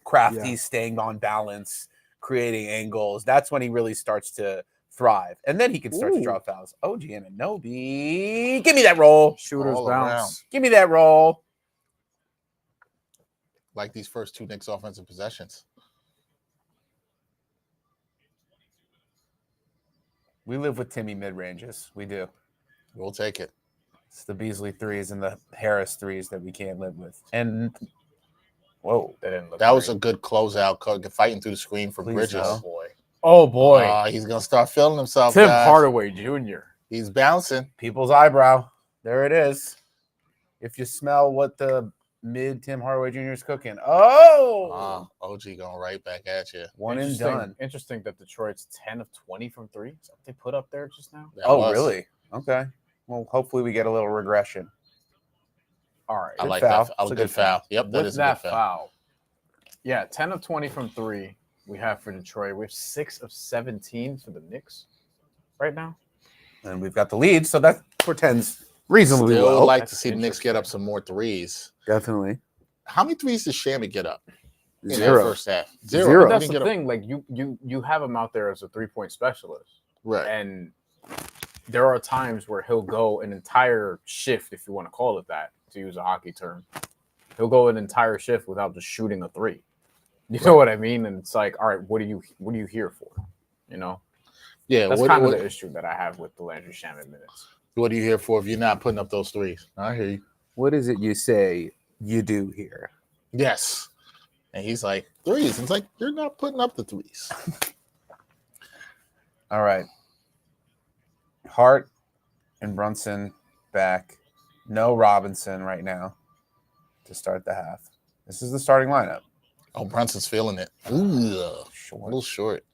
crafty, staying on balance, creating angles. That's when he really starts to thrive. And then he can start to draw fouls. OG Anunoby. Give me that roll. Shooter's All bounce. around. Give me that roll. Like these first two Knicks offensive possessions. We live with Timmy mid-ranges. We do. We'll take it. It's the Beasley threes and the Harris threes that we can't live with. And whoa, That was a good closeout, fighting through the screen for Please Bridges. no. Oh boy. He's gonna start feeling himself. Tim guys. Hardaway Jr. He's bouncing. People's eyebrow. There it is. If you smell what the mid Tim Hardaway Jr. is cooking. Oh, OG going right back at you. one and done. Interesting that Detroit's 10 of 20 from three. Is that what they put up there just now? That Oh, was- really? Okay. Well, hopefully we get a little regression. All right. I Good like foul. that. It's a Good good foul. Yep, that With is a that good foul. Yeah, 10 of 20 from three we have for Detroit. We have 6 of 17 for the Knicks right now. And we've got the lead, so that portends reasonably Still well. like to That's see the Knicks get up interesting. some more threes. Definitely. How many threes did Shamit get up in that Zero. first half? Zero. He That's didn't the get up- thing. Like you have him out there as a 3-point specialist, Right. and there are times where he'll go an entire shift, if you want to call it that, to use a hockey term. He'll go an entire shift without just shooting a three. You know what I mean? And it's like, all right, what are you here for? You know, Yeah. that's What, kind of what, the issue that I have with the Landry Shamet minutes. what are you here for if you're not putting up those threes? I hear you. What is it you say you do here? Yes. And he's like, threes. And it's like, you're not putting up the threes. All right. Hart and Brunson back. No Robinson right now to start the half. This is the starting lineup. Oh, Brunson's feeling it. Ooh, a Short. little short.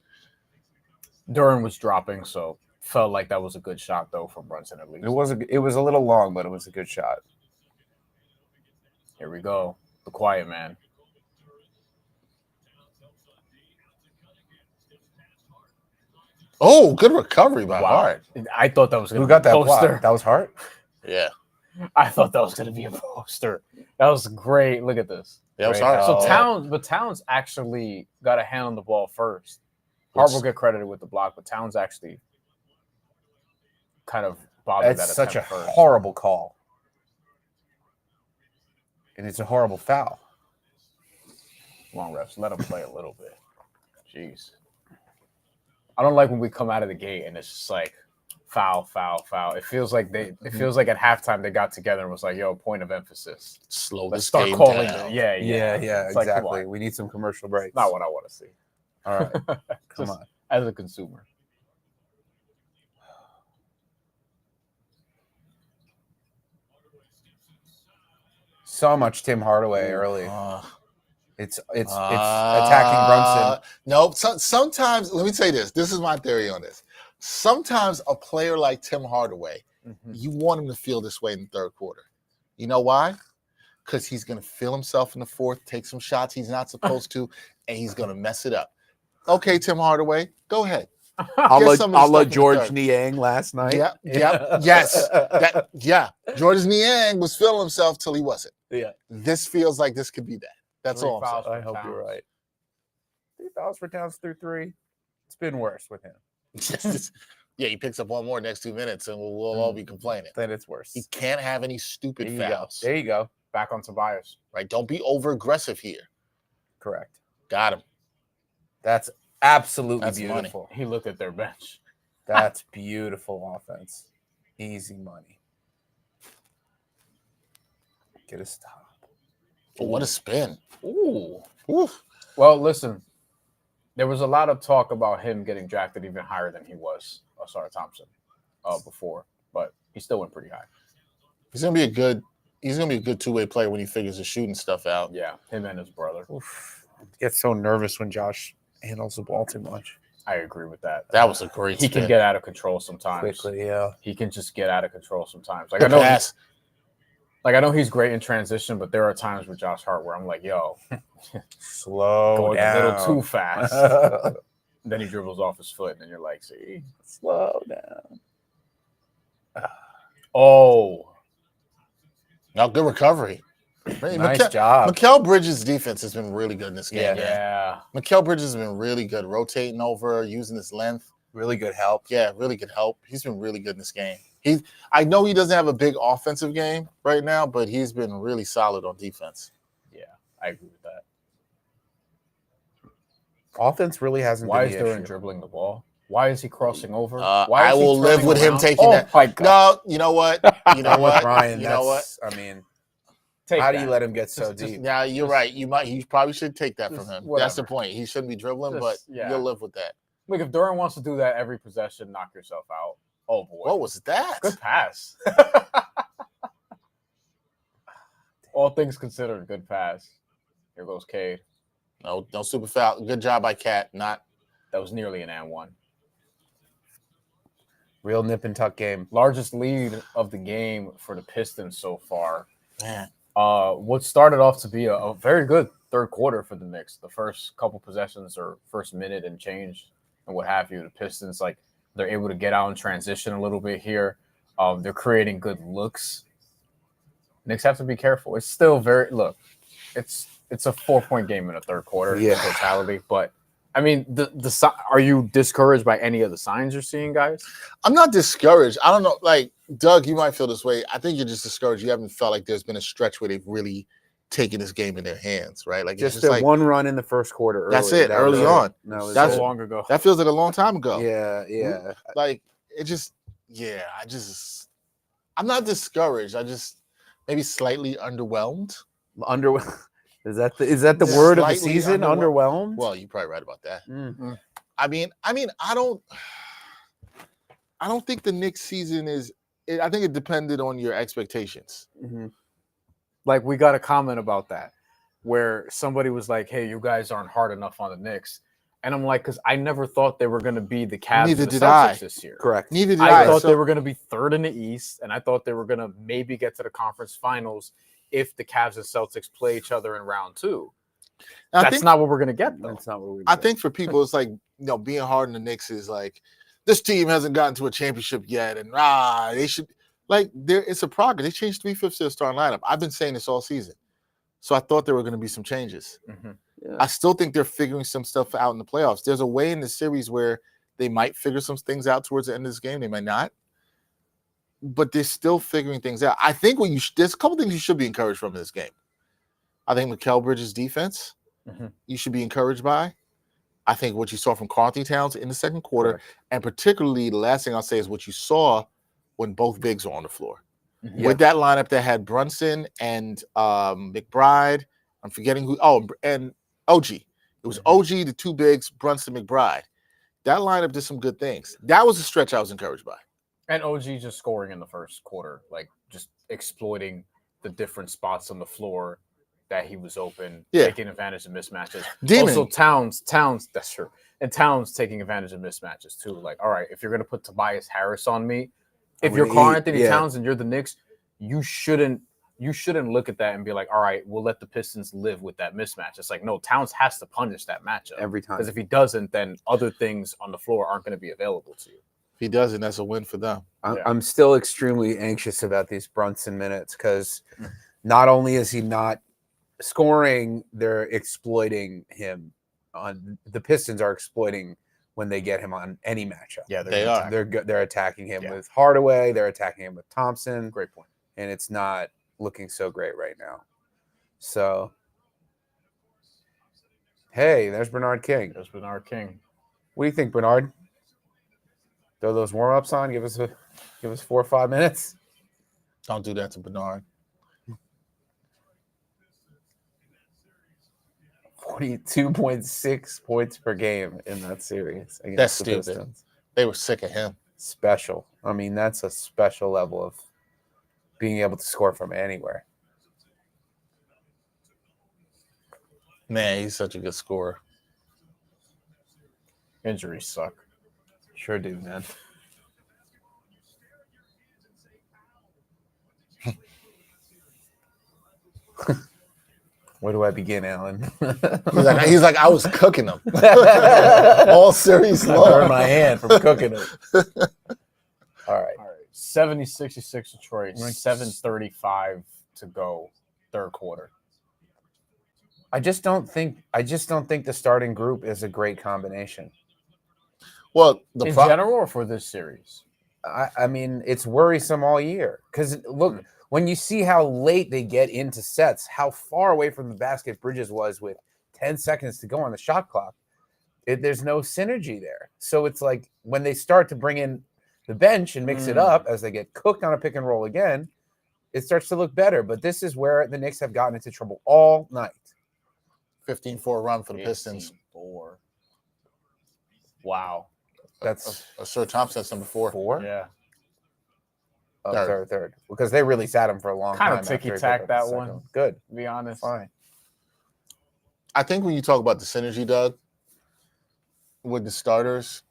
Duran was dropping, so felt like that was a good shot though from Brunson at least. It was a little long, but it was a good shot. Here we go. The quiet man. Oh, good recovery by Wow. Hart. I thought that was going Who to got be a that block? poster. That was Hart? Yeah. I thought that was going to be a poster. That was great. Look at this. That was Great Hart. help. So Towns actually got a hand on the ball first. Hart will get credited with the block, but Towns actually kind of bothered That's that such a attempt first. horrible call. And it's a horrible foul. Come on, refs. Let him play a little bit. Jeez. I don't like when we come out of the gate and it's just like foul, foul, foul. It feels like at halftime they got together and was like, yo, point of emphasis. Slow Let's this start game calling down. it. Yeah. It's like, come exactly. on. We need some commercial breaks. Not what I want to see. All right. Come Just on. as a consumer. So much Tim Hardaway early. Uh, It's attacking Brunson. No, sometimes, let me say this. This is my theory on this. Sometimes a player like Tim Hardaway, you want him to feel this way in the third quarter. You know why? Because he's going to feel himself in the fourth, take some shots he's not supposed to, and he's going to mess it up. Okay, Tim Hardaway, go ahead. A Get some of the la stuff in the George third. Niang last night. Yes. Jordan Niang was feeling himself till he wasn't. Yeah. This feels like this could be that. That's 3 all I'm saying. fouls I for hope Towns. you're right. 3 fouls for Towns through 3. It's been worse with him. Yeah, he picks up one more next 2 minutes, and we'll all be complaining. Then it's worse. He can't have any stupid There you go. fouls. There you go. Back on Tobias. Right? Don't be over aggressive here. Correct. Got him. That's absolutely That's money. beautiful. He looked at their bench. That's beautiful offense. Easy money. Get a stop. Oh, what a spin. Ooh. Oof. Well, listen, there was a lot of talk about him getting drafted even higher than he was, Thompson, before, but he still went pretty high. He's gonna be a good two-way player when he figures his shooting stuff out. Yeah, him and his brother. Oof. I get so nervous when Josh handles the ball too much. I agree with that. That was a great He spin. can get out of control sometimes. Quickly, yeah. He can just get out of control sometimes. Like Good pass. I know he's great in transition, but there are times with Josh Hart where I'm like, yo, slow going down. a little too fast. Then he dribbles off his foot, and then you're like, see, slow down. Oh, no, good recovery. Nice job. Mikal Bridges' defense has been really good in this game. Yeah. Mikal Bridges has been really good, rotating over, using his length. Really good help. Yeah, really good help. He's been really good in this game. I know he doesn't have a big offensive game right now, but he's been really solid on defense. Yeah, I agree with that. Offense really hasn't Why been is the Duran issue. dribbling the ball? Why is he crossing over? I will live with him taking that. My God. No, you know what? You know what? Brian, you know what? I mean, Take how that. do you let him get so deep? Yeah, you're right. He probably should take that from him. Whatever. That's the point. He shouldn't be dribbling, but you'll live with that. Look, if Duran wants to do that every possession, knock yourself out. Oh boy. What was that? Good pass. All things considered, good pass. Here goes Cade. No super foul. Good job by Cat. That was nearly an and one. Real nip and tuck game. Largest lead of the game for the Pistons so far. Man. What started off to be a very good third quarter for the Knicks. The first couple possessions or first minute and change and what have you. The Pistons, they're able to get out and transition a little bit here. They're creating good looks. Knicks have to be careful. It's still it's a 4-point game in the third quarter in totality. But I mean, are you discouraged by any of the signs you're seeing, guys? I'm not discouraged. I don't know. Like, Doug, you might feel this way. I think you're just discouraged. You haven't felt like there's been a stretch where they've really taken this game in their hands, right? Like, just a one run in the first quarter. That's it. Early on. No, that's so long ago. That feels like a long time ago. Yeah. Like, I'm not discouraged. I just maybe slightly underwhelmed. Is that the word of the season? Underwhelmed? Well, you're probably right about that. Mm-hmm. I mean, I don't think the Knicks season is. I think it depended on your expectations. Mm-hmm. Like, we got a comment about that where somebody was like, "Hey, you guys aren't hard enough on the Knicks," and I'm like, "Because I never thought they were going to be the Cavs and the Celtics this year." Correct. Neither did I. I thought they were going to be third in the East, and I thought they were going to maybe get to the conference finals if the Cavs and Celtics play each other in round 2. That's not what we're going to get, though. That's not what I think for people, it's like, being hard on the Knicks is like, this team hasn't gotten to a championship yet, and they should. Like, it's a progress. They changed 3/5 of the starting lineup. I've been saying this all season. So I thought there were going to be some changes. Mm-hmm. Yeah. I still think they're figuring some stuff out in the playoffs. There's a way in the series where they might figure some things out towards the end of this game. They might not. But they're still figuring things out. I think there's a couple things you should be encouraged from in this game. I think Mikal Bridges' defense, you should be encouraged by. I think what you saw from Karl-Anthony Towns in the second quarter, and particularly the last thing I'll say is what you saw when both bigs were on the floor. Mm-hmm. With that lineup that had Brunson and McBride, I'm forgetting who. Oh, and OG. It was OG, the two bigs, Brunson, McBride. That lineup did some good things. That was a stretch I was encouraged by. And OG just scoring in the first quarter, like just exploiting the different spots on the floor that he was open, taking advantage of mismatches. Also, Towns, that's true. And Towns taking advantage of mismatches too. Like, all right, if you're going to put Tobias Harris on me, if you're Karl-Anthony Towns and you're the Knicks, you shouldn't look at that and be like, all right, we'll let the Pistons live with that mismatch. It's like, no, Towns has to punish that matchup every time. Because if he doesn't, then other things on the floor aren't going to be available to you. If he doesn't, that's a win for them. I'm still extremely anxious about these Brunson minutes because not only is he not scoring, they're exploiting him. The Pistons are exploiting when they get him on any matchup. Yeah, they are. They're attacking him with Hardaway. They're attacking him with Thompson. Great point. And it's not looking so great right now. So, hey, there's Bernard King. There's Bernard King. What do you think, Bernard? Throw those warm-ups on. Give us 4 or 5 minutes. Don't do that to Bernard. 42.6 points per game in that series against That's the stupid. Pistons. They were sick of him. Special. I mean, that's a special level of being able to score from anywhere. Man, he's such a good scorer. Injuries suck. Sure do, man. Where do I begin, Alan? He's like, I was cooking them all series I long. burned my hand from cooking it. All right. 70-66 Detroit, 7:35 to go, third quarter. I just don't think the starting group is a great combination. Well, in general or for this series? I mean, it's worrisome all year because look, when you see how late they get into sets, how far away from the basket Bridges was with 10 seconds to go on the shot clock, there's no synergy there. So it's like when they start to bring in the bench and mix it up as they get cooked on a pick and roll again, it starts to look better. But this is where the Knicks have gotten into trouble all night. 15-4 run for the Pistons. 15-4. Wow. That's Sir Thompson's number 4. 4? Yeah. Third. Because they really sat him for a long time. Kind of ticky-tack that one. Good. To be honest. Fine. I think when you talk about the synergy, Doug, with the starters,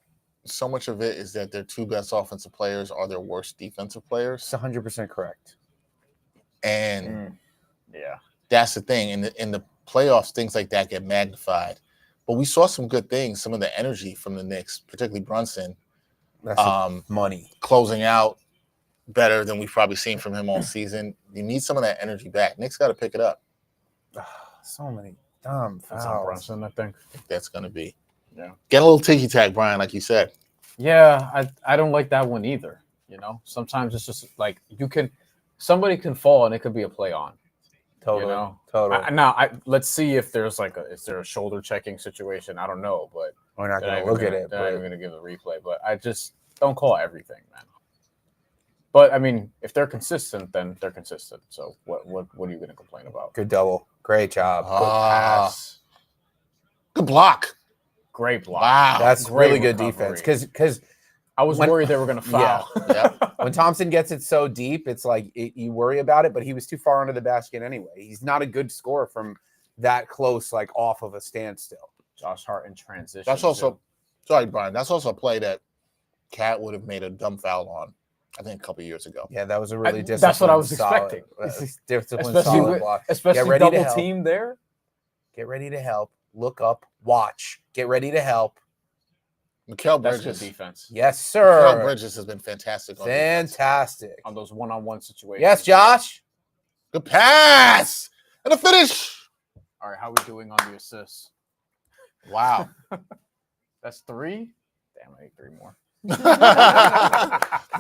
so much of it is that their two best offensive players are their worst defensive players. It's 100% correct. And yeah, that's the thing. In the playoffs, things like that get magnified. But we saw some good things, some of the energy from the Knicks, particularly Brunson. That's money. Closing out better than we've probably seen from him all season. You need some of that energy back. Knicks got to pick it up. So many dumb fouls. That's on Brunson, I think. That's going to be. Yeah. Get a little ticky-tack, Brian, like you said. Yeah, I don't like that one either. You know, sometimes it's just like somebody can fall and it could be a play on. Totally. You know? Totally. Let's see if there's is there a shoulder checking situation? I don't know, but we're not going to look at it. They're not even going to give a replay, but I just don't call everything, man. But I mean, if they're consistent, then they're consistent. So what are you going to complain about? Good double. Great job. Good pass. Good block. Great block. Wow. That's Great really good recovery. defense because I was worried they were going to foul. Yeah. When Thompson gets it so deep, it's like you worry about it, but he was too far under the basket anyway. He's not a good scorer from that close, like off of a standstill. Josh Hart in transition. That's also, sorry, Brian, that's also a play that Cat would have made a dumb foul on, I think, a couple of years ago. Yeah, that was a really disciplined. That's what I was expecting. Disciplined, solid block. Especially double team there. Get ready to help. Look up. Watch. Get ready to help. Mikal Bridges. That's good defense. Yes, sir. Mikal Bridges has been fantastic. Fantastic. On those one-on-one situations. Yes, Josh. Good pass. And a finish. All right, how are we doing on the assists? Wow. That's 3? Damn, I need 3 more.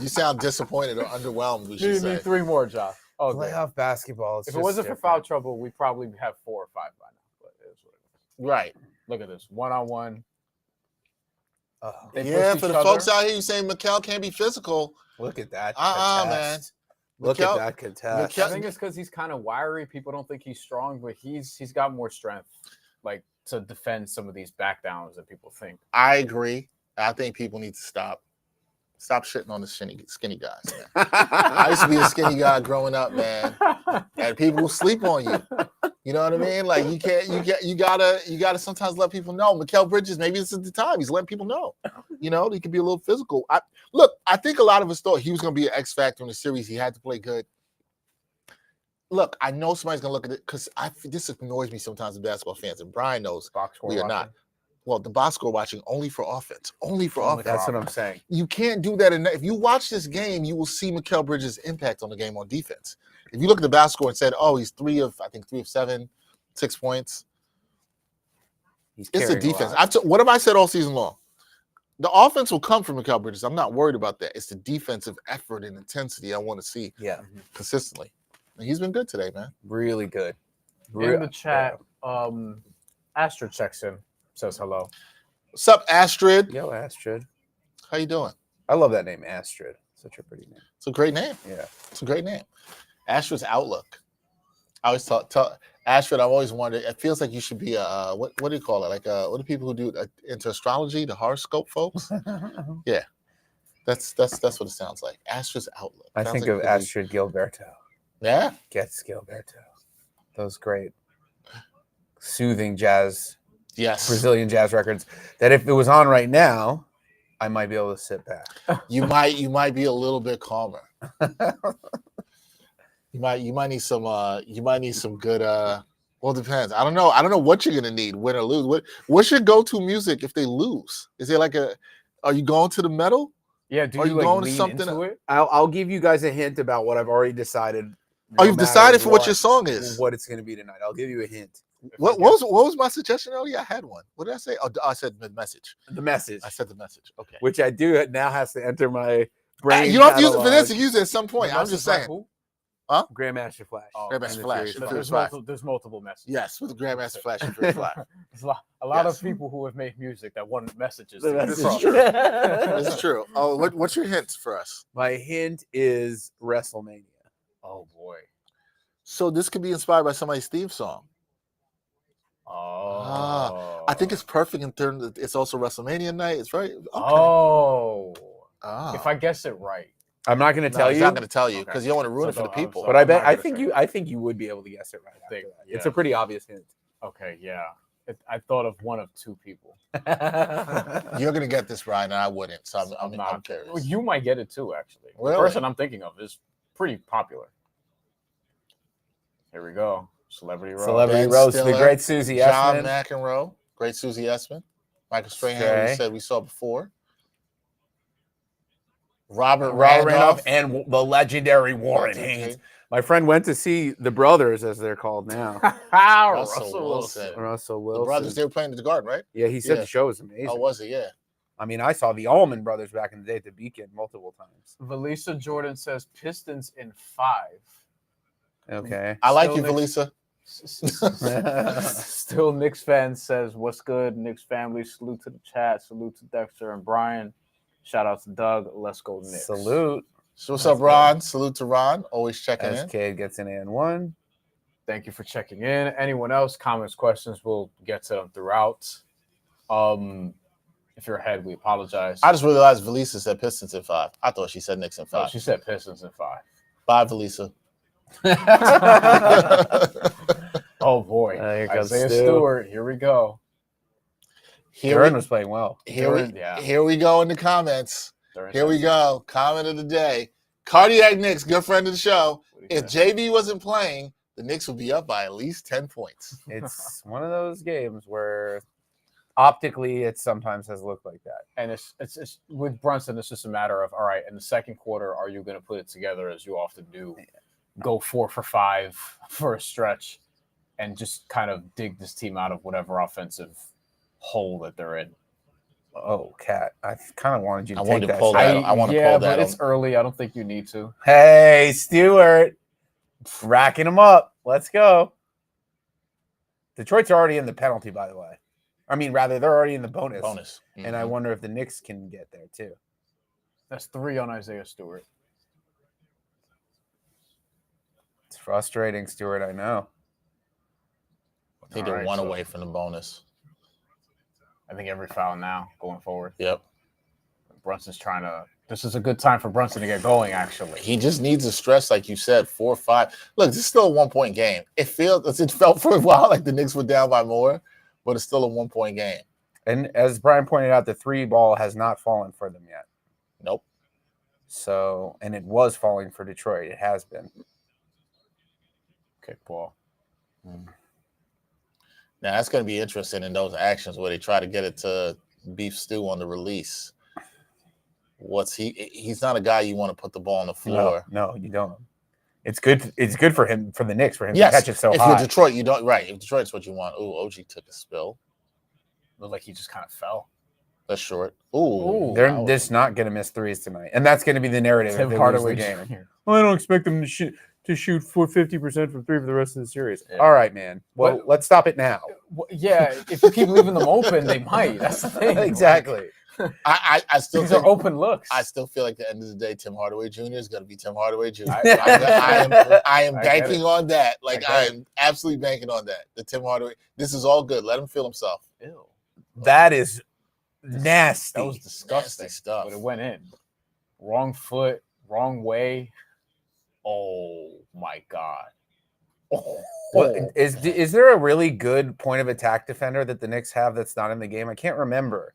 You sound disappointed or underwhelmed, we should say. Need 3 more, Josh. Oh, playoff basketball. If it wasn't for foul trouble, we'd probably have 4 or 5 by now. But it is what it is. Right. Look at this. One-on-one. Yeah, for the folks out here, you saying Mikal can't be physical. Look at that. Man. Look at that contest. I think it's because he's kind of wiry. People don't think he's strong, but he's got more strength, like to defend some of these back downs that people think. I agree. I think people need to stop shitting on the skinny guys. Man. I used to be a skinny guy growing up, man, and people will sleep on you. You know what I mean? Like you gotta sometimes let people know. Mikal Bridges, maybe this is the time. He's letting people know. You know, he can be a little physical. I think a lot of us thought he was going to be an X factor in the series. He had to play good. Look, I know somebody's going to look at it because this annoys me sometimes with basketball fans, and Brian knows we are not. Well, the box score watching only for offense. Only for offense. That's what I'm saying. You can't do that. If you watch this game, you will see Mikal Bridges' impact on the game on defense. If you look at the box score and said, "Oh, he's 3 of 7, 6 points," it's the defense. What have I said all season long? The offense will come from Mikal Bridges. I'm not worried about that. It's the defensive effort and intensity I want to see consistently. And he's been good today, man. Really good. In the chat, Astrid checks in, says hello. What's up, Astrid? Yo, Astrid. How you doing? I love that name, Astrid. Such a pretty name. It's a great name. Yeah. It's a great name. Astrid's Outlook. I always tell Ashford. I've always wondered. It feels like you should be a what do you call it? Like what do people who do into astrology, the horoscope folks? Yeah, that's what it sounds like. Astrid's Outlook. I think of Astrid Gilberto. Yeah, Gets Gilberto. Those great soothing jazz, yes, Brazilian jazz records. That if it was on right now, I might be able to sit back. You might be a little bit calmer. You might need some good well, it depends. I don't know what you're gonna need, win or lose. What's your go-to music if they lose? Is there like are you going to the metal? Yeah, do Are you you like going to lean something into it? I'll give you guys a hint about what I've already decided. Oh, you've decided for what your song is. What it's gonna be tonight. I'll give you a hint. What was my suggestion earlier? I had one. What did I say? Oh, I said the message. The message. I said the message. Okay. Which I do now has to enter my brain. You don't have to use it for this. You use it at some point. The I'm just message by saying. who? Huh? Grandmaster Flash. Oh, Grandmaster Flash. But There's there's multiple messages. Yes, with the Grandmaster Flash and Free Fly. There's a lot Yes. of people who have made music that want messages. This is true. This is true. Oh, what's your hint for us? My hint is WrestleMania. Oh boy. So this could be inspired by somebody's theme song. Oh. I think it's perfect in terms of it's also WrestleMania night. It's right. Okay. Oh. Ah. If I guess it right. I'm not going to tell he's you. not going to tell you because Okay. you don't want to ruin So it for the don't- people. so- But I I'm bet not gonna I think you would be able to guess it right after think- that. It's yeah. a pretty obvious hint. Okay, yeah. I thought of one of two people. You're going to get this, Brian, and I wouldn't. So I'm Well, curious. you might get it too, actually. Really? The person I'm thinking of is pretty popular. Here we go. Celebrity Row. Celebrity Ben roast, the Stiller, great Susie John Essman. McEnroe, great Susie Essman, Michael Strahan, who Stray. we said we saw before. Robert Robert Randolph, Randolph and the legendary Warren Haynes. My friend went to see the brothers, as they're called now. Russell Wilson. Russell The Wilson. brothers, they were playing at the Garden, right? Yeah, he said Yeah. the show was amazing. Oh, was it? Yeah. I mean, I saw the Allman Brothers back in the day at the Beacon multiple times. Valisa Jordan says Pistons in 5. Okay. I like Still you, Knicks- Felisa. Still Knicks fan says, what's good, Knicks family? Salute to the chat. Salute to Dexter and Brian. Shout out to Doug. Let's go Knicks. Salute. So what's up, Ron? Salute to Ron. Always checking As in. Cade gets an and one. Thank you for checking in. Anyone else, comments, questions, we'll get to them throughout. If you're ahead, we apologize. I just realized Valisa said Pistons in 5. I thought she said Knicks in Oh, 5. she said Pistons in 5. Bye, Valisa. Oh boy. Here comes Isaiah Stu. Stewart. Here we go. Aaron was playing well. Here Yeah. we go in the comments. During Here we that- go. Comment of the day. Cardiac Knicks, good friend of the show. what do you If think? JB wasn't playing, the Knicks would be up by at least 10 points. It's one of those games where optically it sometimes has looked like that. And it's with Brunson, it's just a matter of, all right, in the second quarter, are you going to put it together as you often do? Go 4 for 5 for a stretch and just kind of dig this team out of whatever offensive hole that they're in. Oh, Cat. I kind of wanted you to I take wanted to that. pull shot. that. I wanna yeah, call but that it's on- early. I don't think you need to. Hey, Stewart. Racking them up. Let's go. Detroit's already in the penalty, by the way. I mean, rather, they're already in the bonus. Bonus. And I wonder if the Knicks can get there, too. That's 3 on Isaiah Stewart. It's frustrating, Stewart, I know. I think All they're right, one so- away from the bonus. I think every foul now going forward. Yep. Brunson's trying to. This is a good time for Brunson to get going, actually. He just needs to stress, like you said, 4 or 5. Look, this is still a 1-point game. It felt for a while like the Knicks were down by more, but it's still a 1-point game. And as Brian pointed out, the 3 ball has not fallen for them yet. Nope. So, and it was falling for Detroit. It has been. Okay, Paul. Now that's going to be interesting in those actions where they try to get it to Beef Stew on the release. He's not a guy you want to put the ball on the floor. No, you don't. It's good. It's good for him, for the Knicks, for him Yes, to catch it so if high. you're Detroit, you don't. Right, if Detroit's what you want. Ooh, OG took a spill. Looked like he just kind of fell. That's short. Ooh, They're that was- just not going to miss threes tonight, and that's going to be the narrative. Tim if they lose Hardaway the game. Jr. Well, I don't expect them to shoot for 50% from 3 for the rest of the series. Yeah. All right, man. Well, let's stop it now. Well, yeah, if you keep leaving them open, they might. That's the thing. Exactly. I still These think are open looks. I still feel like at the end of the day, Tim Hardaway Jr. is going to be Tim Hardaway Jr. I I am I banking on that. I I am absolutely banking on that. The Tim Hardaway. This is all good. Let him feel himself. Ew. That is nasty. That was disgusting Nasty stuff. But it went in. Wrong foot, wrong way. Oh my God. Is there a really good point of attack defender that the Knicks have that's not in the game? I can't remember.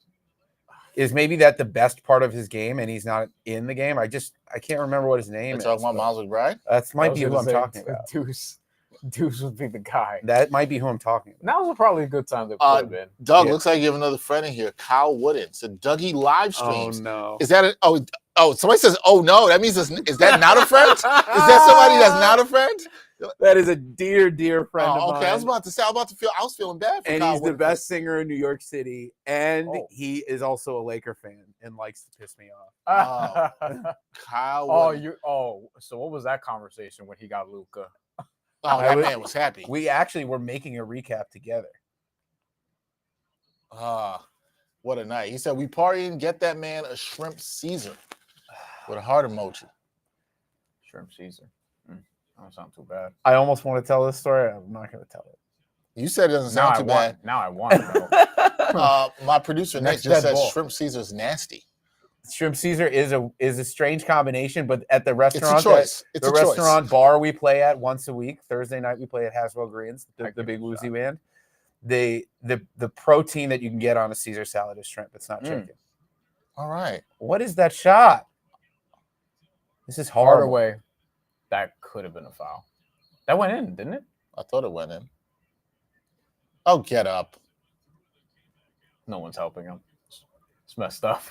Is maybe that the best part of his game and he's not in the game? I can't remember what his name is. Talking about Miles McBride? That might be who I'm talking about. Deuce would be the guy. That might be who I'm talking about. That was probably a good time to put him in. Doug, looks like you have another friend in here. Kyle Wooden. So Dougie live streams. Oh no. Is that somebody says, oh no, that means is that not a friend? Is that somebody that's not a friend? That is a dear friend of mine. I was about to say, I was feeling bad for and Kyle he's Wooden. the best singer in New York City, and Oh. he is also a Laker fan and likes to piss me off. Kyle Wooden. So what was that conversation when he got Luka? That man was happy. We actually were making a recap together. What a night. He said, we partying, get that man a shrimp Caesar with a heart emoji. Shrimp Caesar. Don't sound too bad. I almost want to tell this story. I'm not going to tell it. You said it doesn't sound too bad. Now I want to know. My producer Nick Next just dead said ball. shrimp Caesar is nasty. Shrimp Caesar is a strange combination, but at the It's restaurant, a choice. It's the a choice. restaurant bar we play at once a week, Thursday night we play at Haswell Greens, the big woozy band. The protein that you can get on a Caesar salad is shrimp. It's not chicken. All right. What is that shot? This is horrible. Hardaway. That could have been a foul. That went in, didn't it? I thought it went in. Oh, get up. No one's helping him. It's messed up.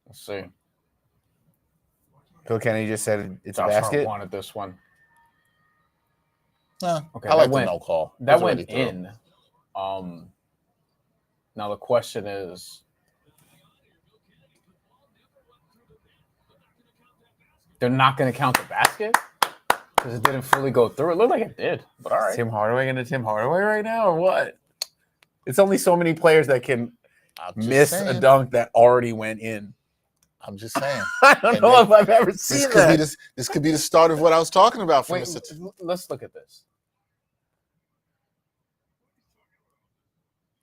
Let's see. Phil Kennedy just said it's a Josh Hart basket. wanted this one. Okay, that I like went- the no call. That It was went already in. Now the question is, they're not going to count the basket because it didn't fully go through. It looked like it did, but all right. Tim Hardaway into Tim Hardaway right now, or what? It's only so many players that can I'm just miss saying. a dunk that already went in. I'm just saying. I don't And know then if I've ever seen that. This could be the start of what I was talking about. From Wait, Mr. let's look at this.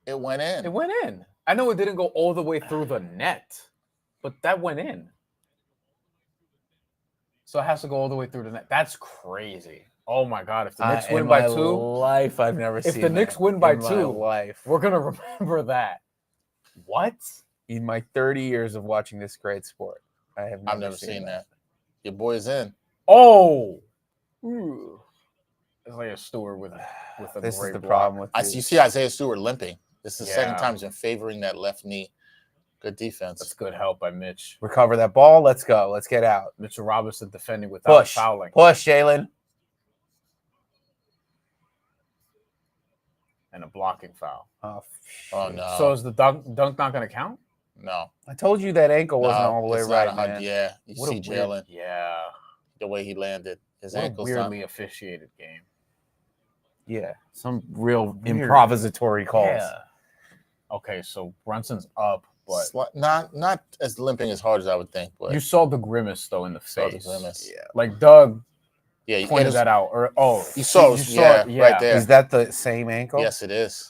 It went in. It went in. I know it didn't go all the way through the net, but that went in. So it has to go all the way through the net. That's crazy. Oh my God! If the Knicks win by two, life I've never seen. if the Knicks that win by in my two, life we're gonna remember that. What? in my 30 years of watching this great sport, I've never seen that. Your boy's in. Oh, ooh. It's like a Stewart with a This great is the block. problem with You see Isaiah Stewart limping. This is the second Yeah. time he's been favoring that left knee. Good defense. That's good help by Mitch. recover that ball. Let's go. Let's get out. Mitchell Robinson defending without Push. fouling. Push, Jalen. And a blocking foul. Oh, Oh no. So is the dunk not going to count? no. I told you that ankle wasn't No, all the way it's right, not 100. man. Yeah. You What a see weird- Jalen, Yeah. the way he landed. His What a ankle's weirdly not. officiated game. Yeah, some real Weird. improvisatory calls. Yeah. Okay, so Brunson's up, but Not as limping as hard as I would think, but you saw the grimace though in the saw the face. grimace. Yeah. Like Doug Yeah, you pointed that out, or You saw, you yeah, it, right there. Is that the same ankle? Yes, it is.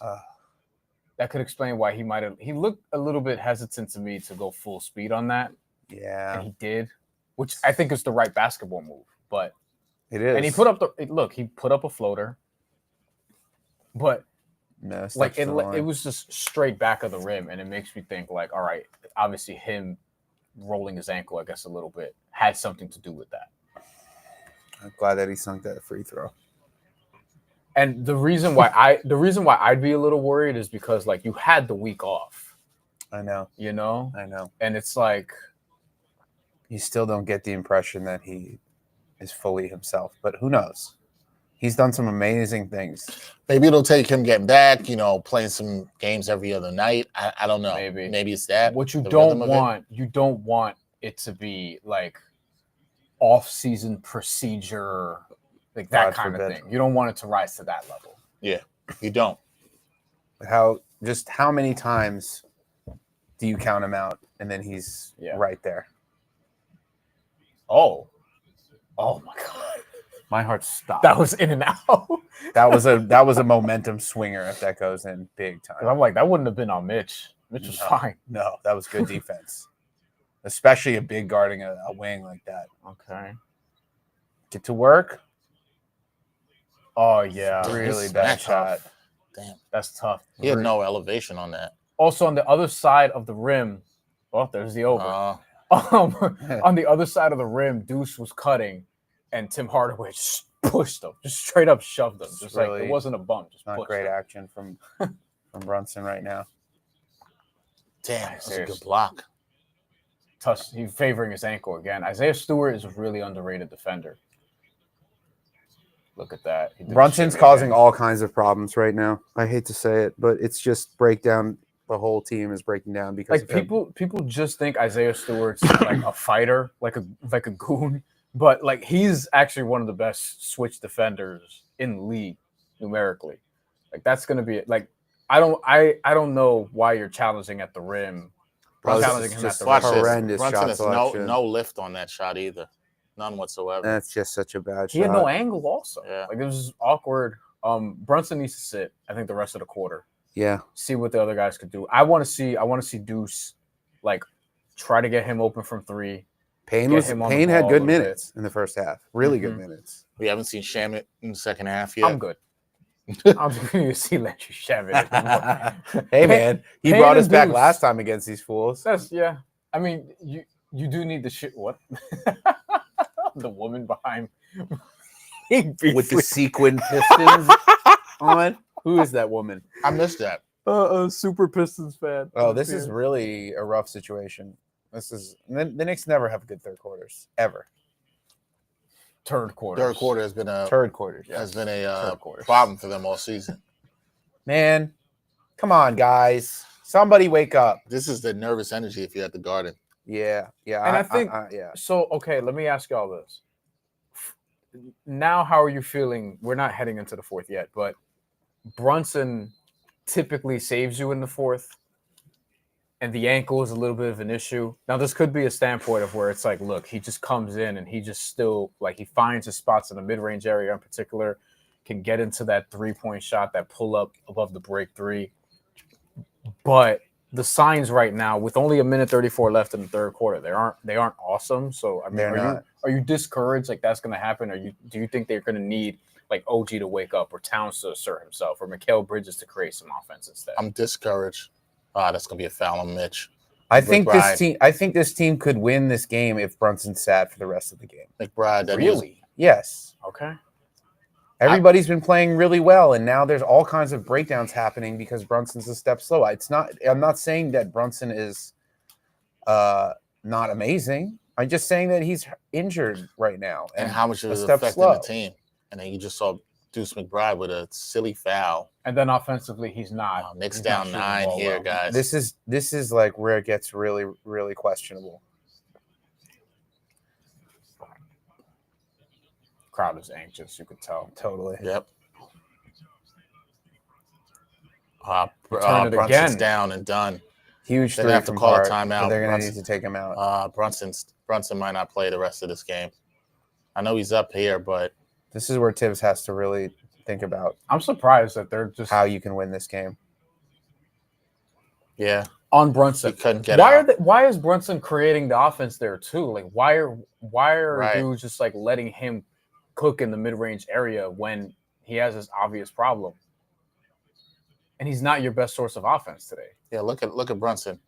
That could explain why he might have. He looked a little bit hesitant to me to go full speed on that, and Yeah, he did, which I think is the right basketball move. But it is. and he put up he put up a floater, but No, it's like touched the line. it was just straight back of the rim, and it makes me think like, all right, obviously him rolling his ankle, I guess a little bit, had something to do with that. I'm glad that he sunk that free throw. And the reason why I'd be a little worried is because like you had the week off, I know. you know, I know. and it's like You still don't get the impression that he is fully himself, but who knows? He's done some amazing things. Maybe it'll take him getting back, playing some games every other night. I don't know. Maybe. Maybe it's that. what you the don't rhythm of it. want. You don't want it to be like off-season procedure, like that God kind of forbid. thing. You don't want it to rise to that level. You don't. How just how many times do you count him out and then he's right there? Oh my God. My heart stopped. That was in and out. That was a momentum swinger if that goes in big time. I'm like, that wouldn't have been on Mitch. Mitch was fine. No, that was good defense. Especially a big guarding a wing like that. Okay. Get to work. Oh, yeah. Really bad shot. Damn. That's tough. He had no elevation on that. Also, on the other side of the rim, there's the over. On the other side of the rim, Deuce was cutting, and Tim Hardaway just pushed him, just straight up shoved him. Just really, like it wasn't a bump. Just not great action from Brunson right now. Damn, that's a good block. He's favoring his ankle again. Isaiah Stewart is a really underrated defender. Look at that. Brunson's causing all kinds of problems right now. I hate to say it, but it's just breakdown. The whole team is breaking down because people just think Isaiah Stewart's like a fighter, like a goon, but like he's actually one of the best switch defenders in the league numerically. Like that's gonna be like I don't know why you're challenging at the rim. Challenging him at the rim. Horrendous Brunson shot has selection. no lift on that shot either. None whatsoever. That's just such a bad shot. He had no angle also. Yeah. Like it was just awkward. Brunson needs to sit, I think, the rest of the quarter. Yeah. See what the other guys could do. I want to see Deuce like try to get him open from three. Payne had good minutes in the first half. Really good minutes. We haven't seen Shamet in the second half yet. I'm good. I'm just going to see Landry Shamet anymore. Hey man, he brought us back last time against these fools. Yeah. I mean, you do need the shit. What? The woman behind with the sequin Pistons on. Who is that woman? I missed that. A super Pistons fan. Oh, this is really a rough situation. The Knicks never have good third quarters ever. Third quarter has been a problem for them all season. Man, come on, guys! Somebody wake up. This is the nervous energy if you're at the Garden. Yeah. And I think so. Okay, let me ask y'all this. Now, how are you feeling? We're not heading into the fourth yet, but Brunson typically saves you in the fourth, and the ankle is a little bit of an issue. Now, this could be a standpoint of where it's like, look, he just comes in and he just still, like, he finds his spots in the mid-range area in particular, can get into that three-point shot, that pull-up above the break three. But the signs right now, with only 1:34 left in the third quarter, they aren't awesome. So, I mean, are you discouraged like that's going to happen? Do you think they're going to need like OG to wake up, or Towns to assert himself, or Mikal Bridges to create some offense instead? I'm discouraged. That's gonna be a foul on Mitch. I think this team could win this game if Brunson sat for the rest of the game. McBride, really? Yes. Okay. Everybody's been playing really well, and now there's all kinds of breakdowns happening because Brunson's a step slow. I'm not saying that Brunson is not amazing. I'm just saying that he's injured right now, and how much of it is affecting the team. And then you just saw Deuce McBride with a silly foul. And then offensively, he's not. Knicks down 9 here, guys. This is like where it gets really, really questionable. Crowd is anxious, you could tell. Totally. Yep. Brunson's again. Down and done. Huge. They're gonna have to call a timeout. They're gonna need to take him out. Brunson might not play the rest of this game. I know he's up here, but this is where Tibbs has to really think about. I'm surprised that they're just how you can win this game. Yeah, on Brunson. He couldn't get out. Why is Brunson creating the offense there too? Like, why are dudes just like letting him cook in the mid-range area when he has this obvious problem? And he's not your best source of offense today. Yeah, look at Brunson.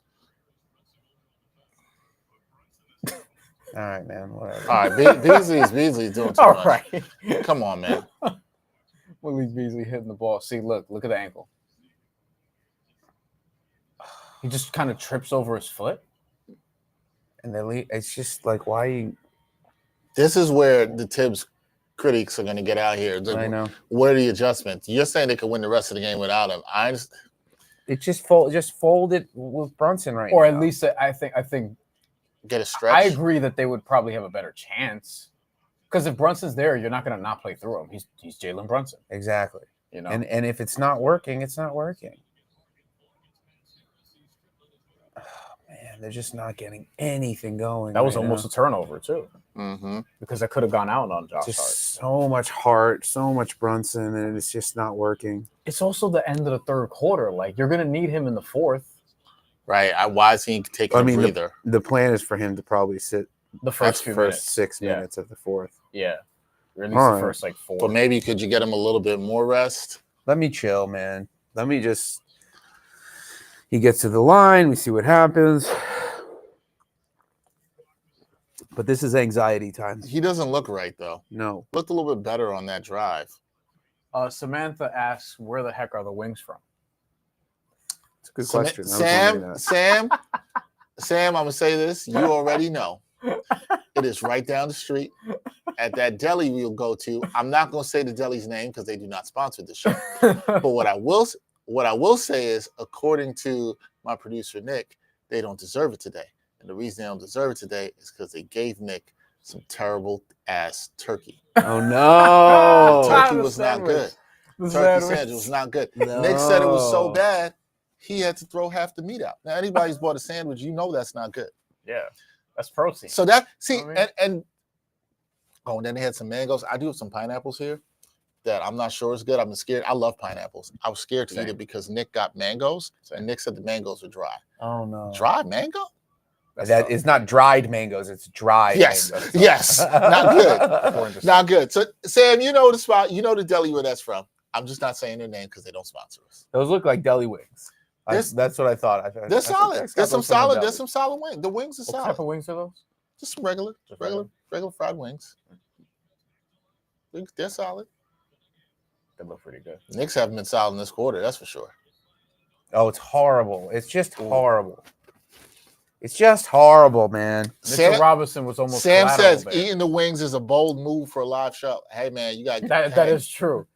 All right, man. Whatever. All right, Beasley's doing too much. Right. Come on, man. Malik Beasley hitting the ball. See, look at the ankle. He just kind of trips over his foot. And then it's just like, why? This is where the Tibbs critics are going to get out here. I know. What are the adjustments? You're saying they could win the rest of the game without him. It just folded with Brunson right now. Or at least I think get a stretch. I agree that they would probably have a better chance. Because if Brunson's there, you're not going to not play through him. He's Jalen Brunson. Exactly. You know. And if it's not working, it's not working. they're just not getting anything going. That was right almost now. a turnover too, because I could have gone out on Josh Just Hart. so much heart, so much Brunson, and it's just not working. It's also the end of the third quarter. Like, you're gonna need him in the fourth. Right. Why is he taking a breather? The plan is for him to probably sit The first few minutes. 6 minutes of the fourth. Yeah. Or at least the first, like, 4. But maybe could you get him a little bit more rest? Let me chill, man. Let me just... He gets to the line. We see what happens. But this is anxiety time. He doesn't look right, though. No. Looked a little bit better on that drive. Samantha asks, where the heck are the wings from? It's a good question. Sam, I'm going to say this. You already know. It is right down the street at that deli we'll go to. I'm not going to say the deli's name because they do not sponsor the show. But what I will say is, according to my producer, Nick, they don't deserve it today. And the reason they don't deserve it today is because they gave Nick some terrible ass turkey. Oh, no. Turkey was not good. Turkey sandwich was not good. No. Nick said it was so bad, he had to throw half the meat out. Now, anybody's bought a sandwich, you know that's not good. Yeah. That's protein. So that, see, You know what I mean? and then they had some mangoes. I do have some pineapples here that I'm not sure is good. I'm scared. I love pineapples. I was scared to eat it because Nick got mangoes, and Nick said the mangoes were dry. Oh, no. Dry mango? That is not dried mangoes. It's dried Yes. mangoes. Yes. Not good. Not good. So, Sam, you know the spot. You know the deli where that's from. I'm just not saying their name because they don't sponsor us. Those look like deli wings. That's what I thought. They're solid. There's some solid. There's some solid wings. The wings are What solid. type of wings are those? Just some regular fried wings. They're solid. They look pretty good. Knicks haven't been solid in this quarter. That's for sure. Oh, it's horrible. It's just horrible. It's just horrible, man. Mitchell Robinson was almost. Sam says eating the wings is a bold move for a live show. Hey, man, you got that is true.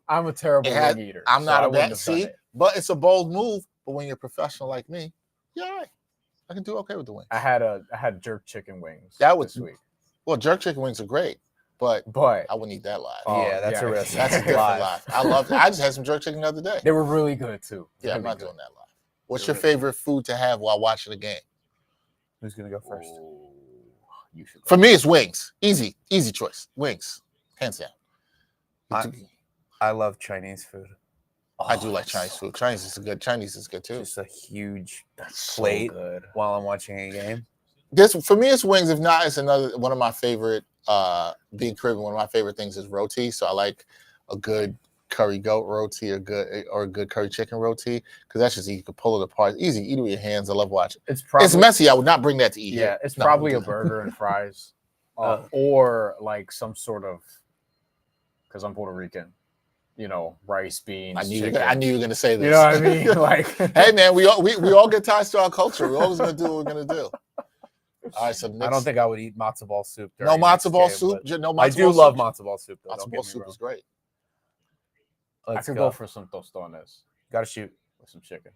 I'm a terrible wing eater. I'm not a bad. See, but it's a bold move. But when you're a professional like me, you're all right. I can do okay with the wings. I had jerk chicken wings. That was this week. Well, jerk chicken wings are great, but I wouldn't eat that live. Yeah, that's a risk. That's a different live. I love it. I just had some jerk chicken the other day. They were really good too. Yeah, I'm not doing that live. What's your favorite food to have while watching a game? Who's gonna go first? You should. For me, it's wings. Easy choice. Wings, hands down. I love Chinese food. I do like Chinese food. Chinese is good too. Just a huge plate while I'm watching a game. For me, it's wings. If not, it's another one of my favorite. Being Caribbean, one of my favorite things is roti. So I like a good curry goat roti or a good curry chicken roti because that's just you can pull it apart. Easy, eat it with your hands. I love watching. It's messy. I would not bring that to eat. Yeah, it's probably a burger and fries, or like some sort of. Because I'm Puerto Rican. Rice, beans. I knew you were gonna say this. You know what I mean? Like, hey man, we all get ties to our culture. We're always gonna do what we're gonna do. All right, so I don't think I would eat matzo ball soup. No matzo ball soup. I do love matzo ball soup. Though. Matzo ball soup is great. I could go for some tostones. Got to shoot with some chicken.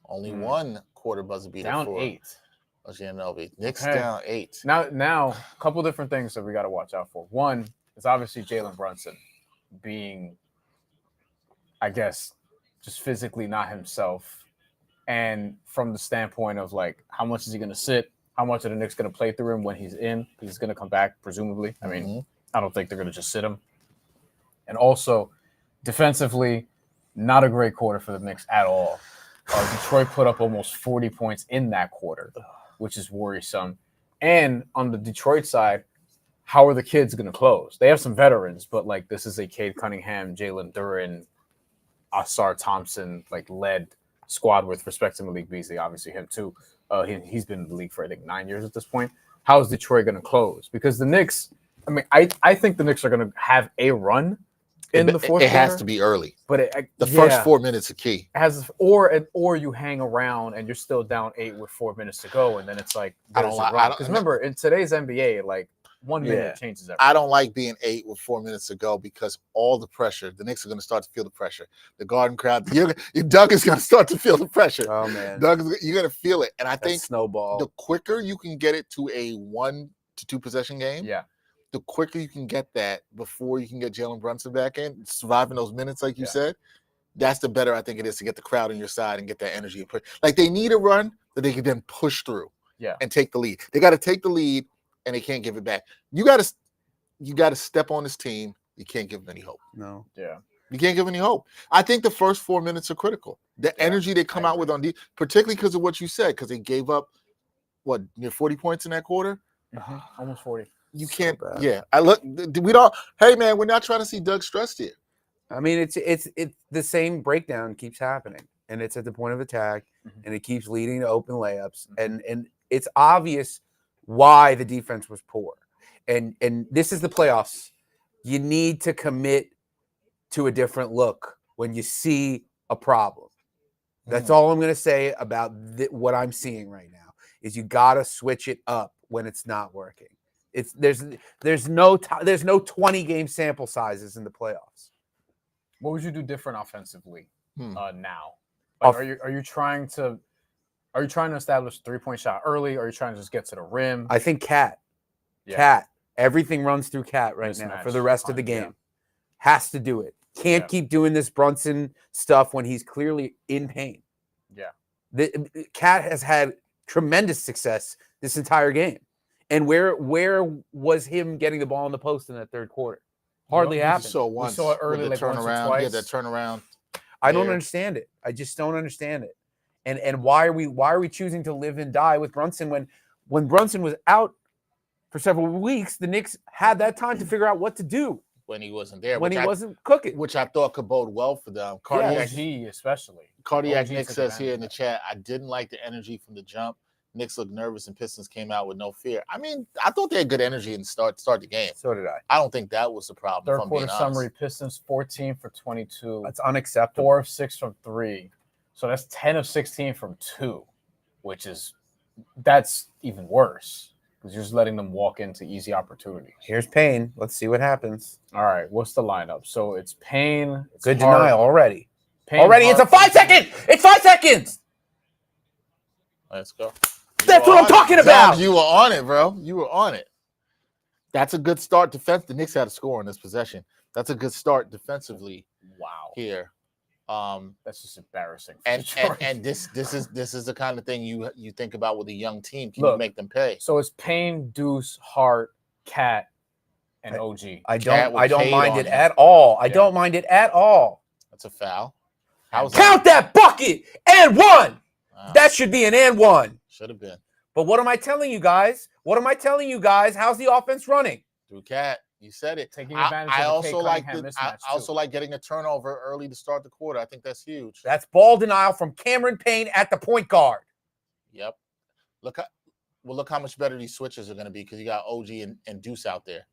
Only one quarter buzzer beater. Down 8. Oceanovi. Knicks down 8. Now, a couple different things that we got to watch out for. One is obviously Jalen Brunson being, I guess, just physically not himself. And from the standpoint of, like, how much is he going to sit? How much are the Knicks going to play through him when he's in? He's going to come back, presumably. I mean, I don't think they're going to just sit him. And also, defensively, not a great quarter for the Knicks at all. Detroit put up almost 40 points in that quarter, which is worrisome. And on the Detroit side, how are the kids going to close? They have some veterans, but, like, this is a Cade Cunningham, Jalen Duren, Asar Thompson, like, led squad with respect to Malik Beasley, obviously him too. He's been in the league for, I think, 9 years at this point. How is Detroit going to close? Because the Knicks, I mean, I think the Knicks are going to have a run in the fourth quarter. It has to be early. But the first 4 minutes are key. Or you hang around and you're still down 8 with 4 minutes to go, and then it's like, because remember, in today's NBA, like, 1 minute changes everything. I don't like being 8 with 4 minutes to go because all the pressure, the Knicks are going to start to feel the pressure. The Garden crowd, Doug is going to start to feel the pressure. Oh, man. Doug, you're going to feel it. And I think snowball. The quicker you can get it to a 1 to 2 possession game, the quicker you can get that before you can get Jalen Brunson back in, surviving those minutes, like you said, that's the better I think it is to get the crowd on your side and get that energy. Like they need a run that they can then push through and take the lead. They got to take the lead and they can't give it back. You got to step on this team. You can't give them any hope. No. Yeah. You can't give any hope. I think the first 4 minutes are critical. The energy they come out with on particularly because of what you said, because they gave up near 40 points in that quarter. Almost 40. You can't. Yeah. We don't. Hey man, we're not trying to see Doug stressed here. I mean, it's the same breakdown keeps happening, and it's at the point of attack, and it keeps leading to open layups, and it's obvious why the defense was poor, and this is the playoffs. You need to commit to a different look when you see a problem. That's all I'm going to say about what I'm seeing right now is you got to switch it up when it's not working. There's no 20 game sample sizes in the playoffs. What would you do different offensively now? Like, are you trying to establish a 3-point shot early, or are you trying to just get to the rim? I think Cat. Everything runs through Cat right now for the rest of the game. Has to do it. Can't keep doing this Brunson stuff when he's clearly in pain. Yeah. The Cat has had tremendous success this entire game. And where was him getting the ball in the post in that third quarter? Hardly happened. We saw it early, like once or twice. Yeah, that turnaround. I don't understand it. I just don't understand it. And why are we choosing to live and die with Brunson when Brunson was out for several weeks? The Knicks had that time to figure out what to do when he wasn't there. When he wasn't cooking, which I thought could bode well for them. OG especially. Cardiac Nick says here in the chat, I didn't like the energy from the jump. Knicks looked nervous and Pistons came out with no fear. I mean, I thought they had good energy and start the game. So did I. I don't think that was the problem. Third quarter summary: Pistons 14 for 22. That's unacceptable. 4 of 6 from 3. So that's 10 of 16 from 2, that's even worse because you're just letting them walk into easy opportunities. Here's Payne. Let's see what happens. All right, what's the lineup? So it's Payne. It's good denial already. Payne, it's a 5 second. It's 5 seconds. Let's go. That's what I'm talking about. You were on it, bro. You were on it. That's a good start defense. The Knicks had a score in this possession. That's a good start defensively. Wow. Here. That's just embarrassing. And this is the kind of thing you think about with a young team. Can you make them pay? So it's Payne, Deuce, Hart, Cat, and OG. I don't mind it at all. I don't mind it at all. That's a foul. Count that bucket and one. That should be an and one. Should have been. But what am I telling you guys? How's the offense running? Through Cat. You said it. Taking advantage I of also the like mismatch I also like getting a turnover early to start the quarter. I think that's huge. That's ball denial from Cameron Payne at the point guard. Yep. Look how much better these switches are going to be because you got OG and Deuce out there.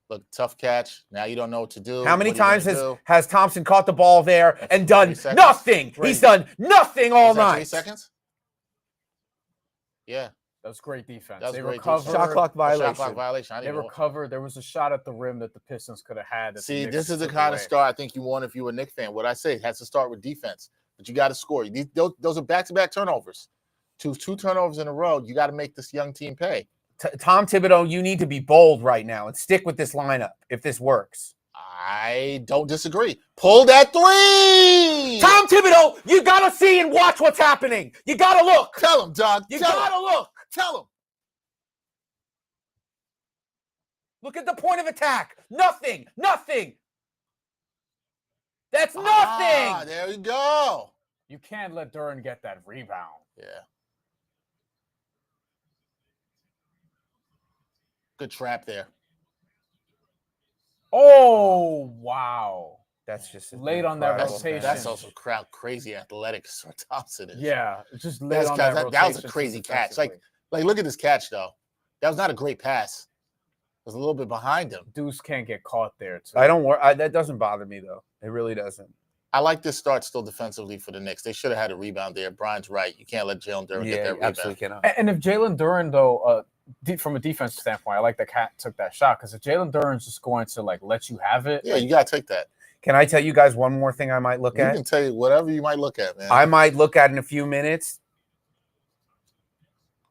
Look, tough catch. Now you don't know what to do. How many times has Thompson caught the ball there and done nothing? He's done nothing all night. 3 seconds? Yeah. That was great defense. They recovered. Shot clock violation. They recovered. There was a shot at the rim that the Pistons could have had. See, this is the kind of start I think you want if you were a Knicks fan. What I say, it has to start with defense, but you got to score. Those are back-to-back turnovers. Two turnovers in a row. You got to make this young team pay. Tom Thibodeau, you need to be bold right now and stick with this lineup if this works. I don't disagree. Pull that 3! Tom Thibodeau, you got to see and watch what's happening. You got to look. Tell him, Doug. You got to look. Tell him. Look at the point of attack. Nothing. That's nothing. There you go. You can't let Duren get that rebound. Yeah. Good trap there. Oh, wow. That's just late on that rotation. That's also crazy athletic as Thompson is. Yeah, just late on that rotation. That was a crazy catch. Like, look at this catch, though. That was not a great pass. It was a little bit behind him. Deuce can't get caught there, too. That doesn't bother me, though. It really doesn't. I like this start still defensively for the Knicks. They should have had a rebound there. Brian's right. You can't let Jalen Duren get that rebound. Absolutely cannot. And if Jalen Duren, though, from a defensive standpoint, I like that Cat took that shot because if Jalen Duren's just going to, let you have it. Yeah, you got to take that. Can I tell you guys one more thing I might look at? You can tell you whatever you might look at, man. I might look at in a few minutes.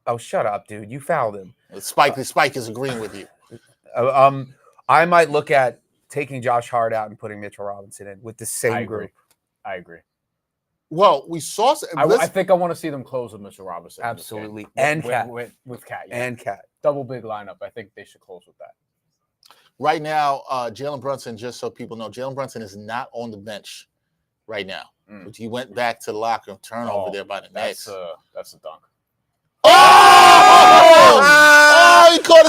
Oh, shut up, dude. You fouled him. Spike is agreeing with you. I might look at taking Josh Hart out and putting Mitchell Robinson in with the same group. I agree. Well, we saw. I think I want to see them close with Mitchell Robinson. Absolutely. With And Cat. Cat. With Cat. Yeah. And Cat. Double big lineup. I think they should close with that. Right now, Jalen Brunson, just so people know, Jalen Brunson is not on the bench right now. But he went back to the locker room, turnover there by the Knicks. That's a dunk. Oh, he caught a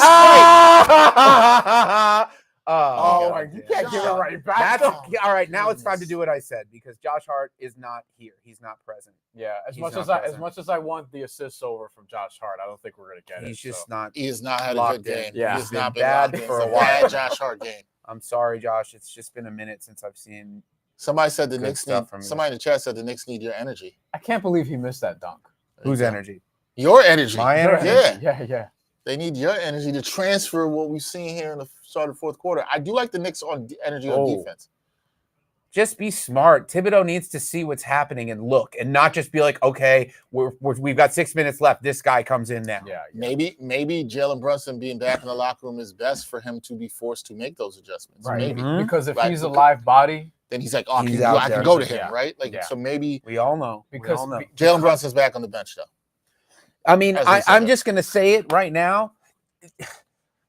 strike. Oh, you can't give it right back. All right, now it's time to do what I said because Josh Hart is not here. He's not present. Yeah, as He's much as I want the assists over from Josh Hart, I don't think we're gonna get it. He's just not. He has not had a good game. Yeah. He has not been bad locked in. for a It's while. bad Josh Hart game. I'm sorry, Josh. It's just been a minute since I've seen. Somebody said the Good Knicks stuff need. from you. Somebody in the chat said the Knicks need your energy. I can't believe he missed that dunk. Whose energy? Your energy. My energy? Yeah. They need your energy to transfer what we've seen here in the start of the fourth quarter. I do like the Knicks on energy on defense. Just be smart. Thibodeau needs to see what's happening and look, and not just be like, okay, we've got 6 minutes left. This guy comes in now. Yeah. Maybe Jalen Brunson being back in the locker room is best for him to be forced to make those adjustments. Right. Maybe. Because if Right. he's a live body, Then he's like, oh, He's I out can there. go to him, Yeah. right? Like, Yeah. so maybe We all know. because Jalen Brunson's back on the bench though. I mean, As they I'm said. just going to say it right now.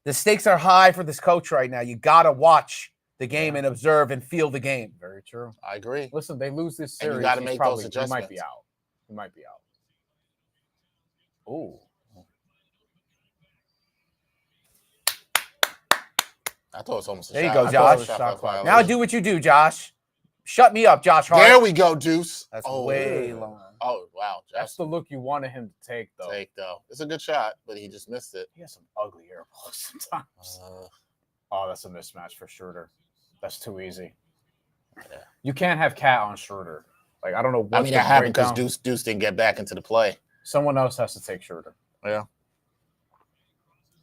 The stakes are high for this coach right now. You got to watch the game and observe and feel the game. very true. I agree. Listen, they lose this And you series. gotta he's make probably, those He might be adjustments. out. He might be out. Ooh. I thought it was almost a There you shot. go, I thought it Josh. was a Shot clock. violation. Now do what you do, Josh. Shut me up, Josh Hart. There we go, Deuce. That's oh, way yeah. long. Oh, wow. That's Josh the look you wanted him to take, though. It's a good shot, but he just missed it. He has some ugly air balls sometimes. Uh, Oh, that's a mismatch for Schroeder. That's too easy. Yeah. You can't have Cat on Schroeder. Like, I don't know what. I mean, that happened because Deuce didn't get back into the play. Someone else has to take Schroeder. Yeah.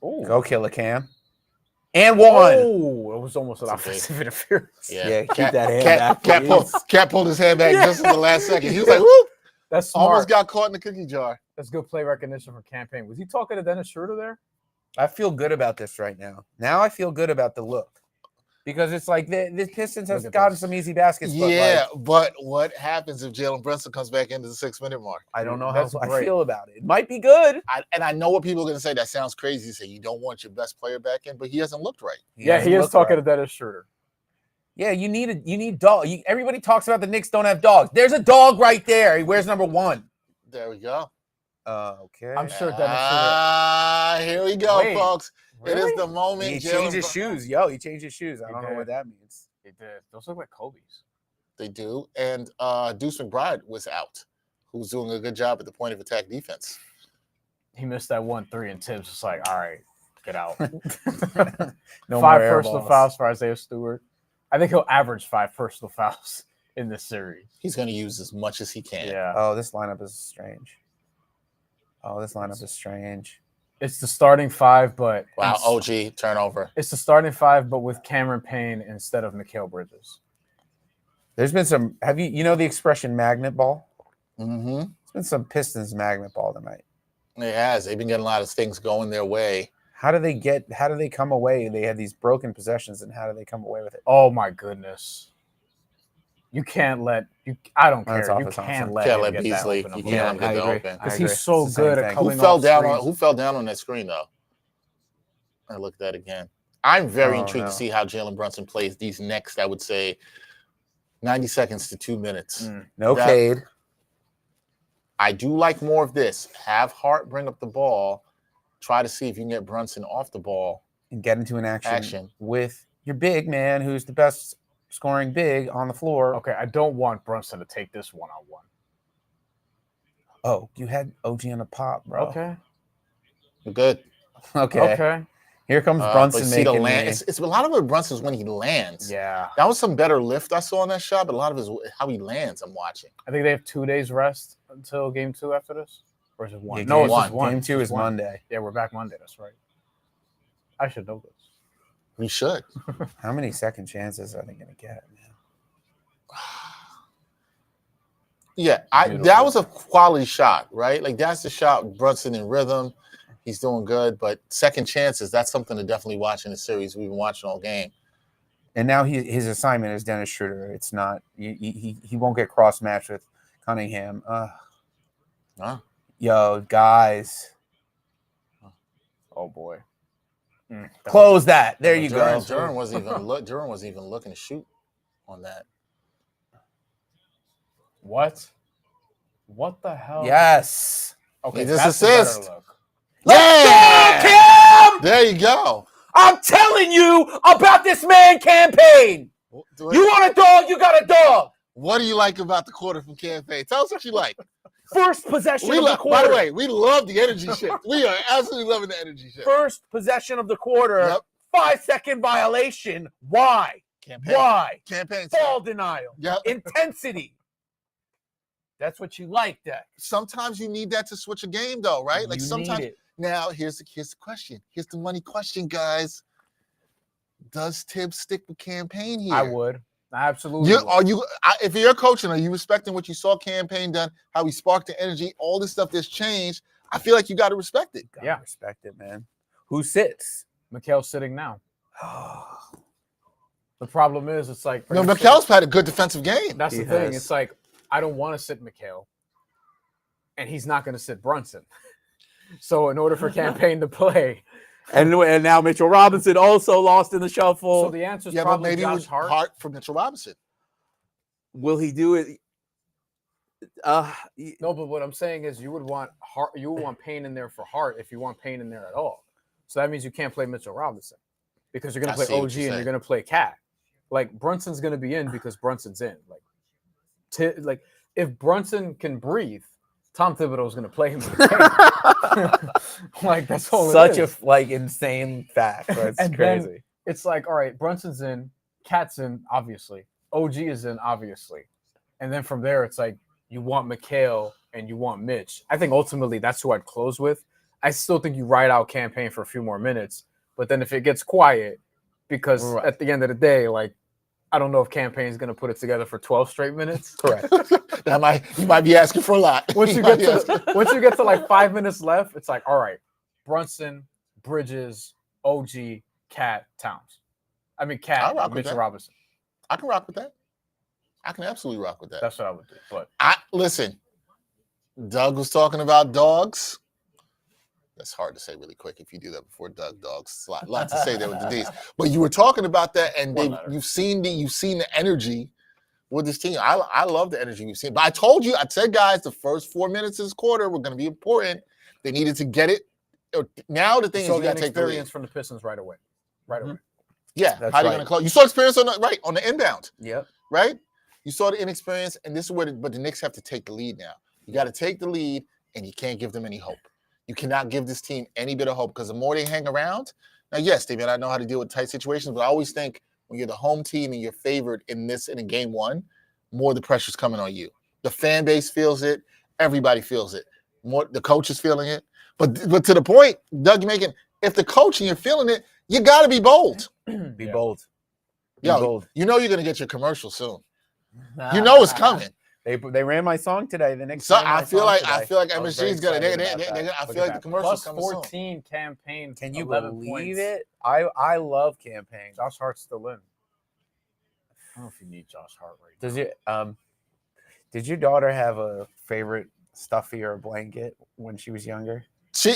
Ooh. Go kill a Cam. And one. Oh, it was almost an That's a big- offensive interference. Yeah, keep Cat- that hand Cat- back, Cat pulled his hand back Yeah. just in the last second. He was like, whoop. That's smart. Almost got caught in the cookie jar. That's good play recognition from Campaign. Was he talking to Dennis Schroeder there? I feel good about this right now. Now I feel good about the look. Because it's like the Pistons has Look at gotten this. some easy baskets. Yeah, But like, but what happens if Jalen Brunson comes back into the 6-minute mark? I don't know how That's I great. feel about it. It might be good. I know what people are going to say. That sounds crazy to say you don't want your best player back in, but he hasn't looked right. Yeah, he is talking to Dennis Schroeder. Yeah, you need dog. Everybody talks about the Knicks don't have dogs. There's a dog right there. He wears number 1. There we go. Okay. I'm sure Dennis Schroeder. Here we go, Wait, folks. It is really? the moment. He Jalen changed his Brun- shoes. Yo, he changed his shoes. I He don't know did. what that means. He did. Those look like Kobe's. They do. And Deuce McBride was out, who's doing a good job at the point of attack defense. He missed that 1-3, and Tibbs was like, all right, get out. No 5 more air personal balls. fouls for Isaiah Stewart. I think he'll average 5 personal fouls in this series. He's going to use as much as he can. Yeah. Oh, this lineup is strange. It's the starting 5, but Wow, OG turnover. it's the starting 5, but with Cameron Payne instead of Mikal Bridges. There's been some. Have you know the expression magnet ball? Mm-hmm. There's been some Pistons magnet ball tonight. It has. They've been getting a lot of things going their way. How do they come away? They had these broken possessions, and how do they come away with it? Oh my goodness. You can't let you. I don't That's care. off You his can't own. let Can't him let get Beasley. that open You up. can't let him I get that agree. open. I Because agree. he's so It's the same good at thing. coming Who fell off down screens. on Who fell down on that screen though? I look at that again. I'm very Oh, intrigued no. to see how Jalen Brunson plays these next, I would say, 90 seconds to 2 minutes. No That- Cade. I do like more of this. Have Hart bring up the ball. Try to see if you can get Brunson off the ball. And get into an action Action. with your big man, who's the best scoring big on the floor. Okay, I don't want Brunson to take this 1-on-1. Oh, you had OG on the pop, bro. Okay. You're good. Okay. Okay. Here comes But Brunson see the making land. me. It's a lot of it Brunson's when he lands. Yeah. That was some better lift I saw in that shot, but a lot of it is how he lands. I'm watching. I think they have 2 days rest until game 2 after this. Or is it 1? Yeah, No, game it's just 1. Game 2 It's is 1. Monday. Yeah, we're back Monday. That's right. I should know this. We should. How many second chances are they going to get, man? Yeah, Beautiful. that was a quality shot, right? Like that's the shot. Brunson in rhythm. He's doing good, but second chances, that's something to definitely watch in the series. We've been watching all game. And now his assignment is Dennis Schroeder. It's not he won't get cross matched with Cunningham. Yo, guys. Oh boy. Close that. There you go. Duran wasn't even looking to shoot on that. What the hell? Yes. Okay, This that's assist. a better look. Let's go, Kim! There you go. I'm telling you about this man campaign. You want a dog, you got a dog. What do you like about the quarter from campaign? Tell us what you like. First possession of the quarter. By the way, we love the energy shift. We are absolutely loving the energy shift. First possession of the quarter. 5-second violation. Why? Campaign. Why? Campaign. Ball denial. Yep. Intensity. That's what you like, Dex. Sometimes you need that to switch a game, though, right? Like sometimes. Now, here's the question. Here's the money question, guys. Does Tibbs stick with campaign here? I would. Absolutely. If you're coaching, are you respecting what you saw campaign done, how he sparked the energy, all this stuff that's changed? I feel like you got to respect it. Gotta respect it, man. Who sits? Mikal's sitting now. The problem is, it's like No, Mikal's had a good defensive game. That's the thing. It's like I don't want to sit Mikal, and he's not going to sit Brunson. So in order for campaign to play, and now Mitchell Robinson also lost in the shuffle. So the answer is probably maybe Josh Hart for Mitchell Robinson. Will he do it? No, but what I'm saying is you would want Hart, you would want Payne in there for Hart if you want Payne in there at all. So that means you can't play Mitchell Robinson because you're going to play OG and you're going to play Cat. Like Brunson's going to be in because Brunson's in. Like if Brunson can breathe, Tom Thibodeau is going to play him. Like that's all. Such a insane fact. That's and crazy. Then it's like, all right, Brunson's in, Cat's in, obviously. OG is in, obviously. And then from there, it's like you want Mikal and you want Mitch. I think ultimately that's who I'd close with. I still think you ride out campaign for a few more minutes, but then if it gets quiet, because at the end of the day, like I don't know if campaign's going to put it together for 12 straight minutes. Correct. You might be asking for a lot. Once you get to like 5 minutes left, it's like, all right, Brunson, Bridges, OG, Cat, Towns. I mean, Cat, Mitchell Robinson. I can rock with that. I can absolutely rock with that. That's what I would do. But listen, Doug was talking about dogs. That's hard to say really quick if you do that before Doug. Dogs. It's a lot to say there with the D's. But you were talking about that, and you've seen the energy with this team. I love the energy you've seen. But I said, guys, the first 4 minutes of this quarter were going to be important. They needed to get it. Now the thing is you got to take the experience from the Pistons right away. Right away. Yeah. How are you going to close? You saw experience on the inbound. Yep. Right? You saw the inexperience, and this is but the Knicks have to take the lead now. You got to take the lead, and you can't give them any hope. You cannot give this team any bit of hope because the more they hang around, now, yes, they may not know how to deal with tight situations, but I always think when you're the home team and you're favored in game one, more the pressure's coming on you. The fan base feels it. Everybody feels it. More the coach is feeling it. But to the point, Doug, you're making, if the coach and you're feeling it, you got to be bold. Be bold. Bold. You know you're going to get your commercial soon. You know it's coming. They ran my song today. The next. So I feel like MSG's gonna. I feel like the commercial's coming soon. 14 campaign. Can you 11 believe points. it? I love campaign. Josh Hart's still in. I don't know if you need Josh Hart right now. Did your daughter have a favorite stuffy or blanket when she was younger?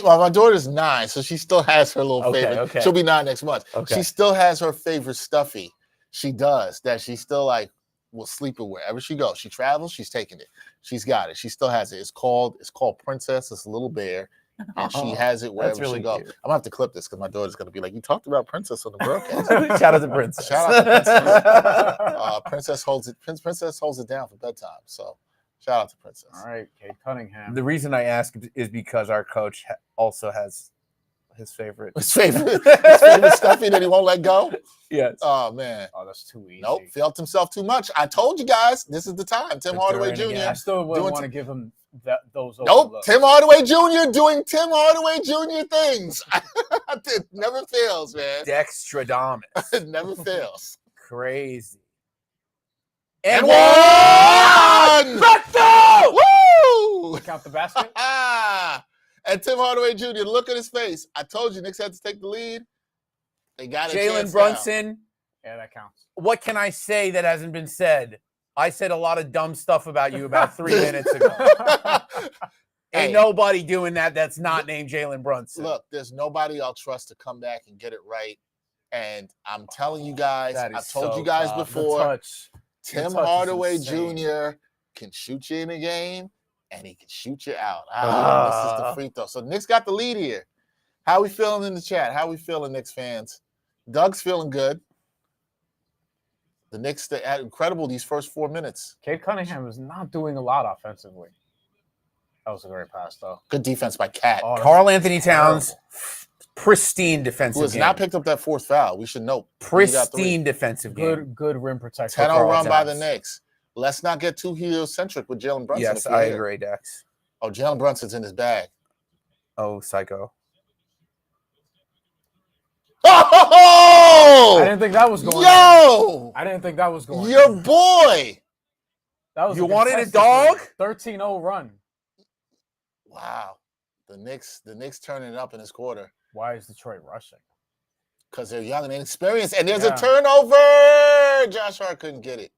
My daughter's 9, so she still has her little favorite. Okay. She'll be 9 next month. Okay. She still has her favorite stuffy. She does that. She still will sleep it wherever she goes. She travels, she's taking it. She's got it. She still has it. It's called Princess. It's a little bear. And she has it wherever she goes. I'm gonna have to clip this because my daughter's gonna be like, "You talked about Princess on the broadcast." Shout out to Princess. Shout out to Princess. Princess holds it. Princess holds it down for bedtime. So shout out to Princess. All right, Kate Cunningham. The reason I ask is because our coach also has his favorite stuffy that he won't let go. Yes. Oh man. Oh, that's too easy. Nope. Felt himself too much. I told you guys, this is the time. Tim Hardaway Jr. I still wouldn't want to give him those. Nope. Looks. Tim Hardaway Jr. doing Tim Hardaway Jr. things. It never fails, man. Dextradamus. It never fails. Crazy. And one! Beto! Woo! Count the basket. And Tim Hardaway Jr., look at his face. I told you Knicks had to take the lead. They got it. Jalen Brunson Yeah, that counts. What can I say that hasn't been said? I said a lot of dumb stuff about you about 3 minutes ago. Ain't nobody doing that that's not named Jalen Brunson. Look, there's nobody I'll trust to come back and get it right. And I'm telling you guys, I've told you guys before, Tim Hardaway Jr. can shoot you in a game, and he can shoot you out. This is the free throw. So Knicks got the lead here. How we feeling in the chat? How we feeling, Knicks fans? Doug's feeling good. The Knicks, they had incredible these first 4 minutes. Cade Cunningham is not doing a lot offensively. That was a great pass, though. Good defense by Cat. Karl Anthony Towns, pristine defensive who has game. not picked up that fourth foul. We should note. Pristine defensive game. Good rim protection. 10-0 run by the Knicks. Let's not get too heliocentric with Jalen Brunson. Yes, I agree, Dex. Oh, Jalen Brunson's in his bag. Oh, psycho. Oh! I didn't think that was going. Yo! I didn't think that was going. Your boy. That was you wanted a dog? 13-0 run. Wow. The Knicks turning it up in this quarter. Why is Detroit rushing? Because they're young and inexperienced. And there's a turnover. Josh Hart couldn't get it.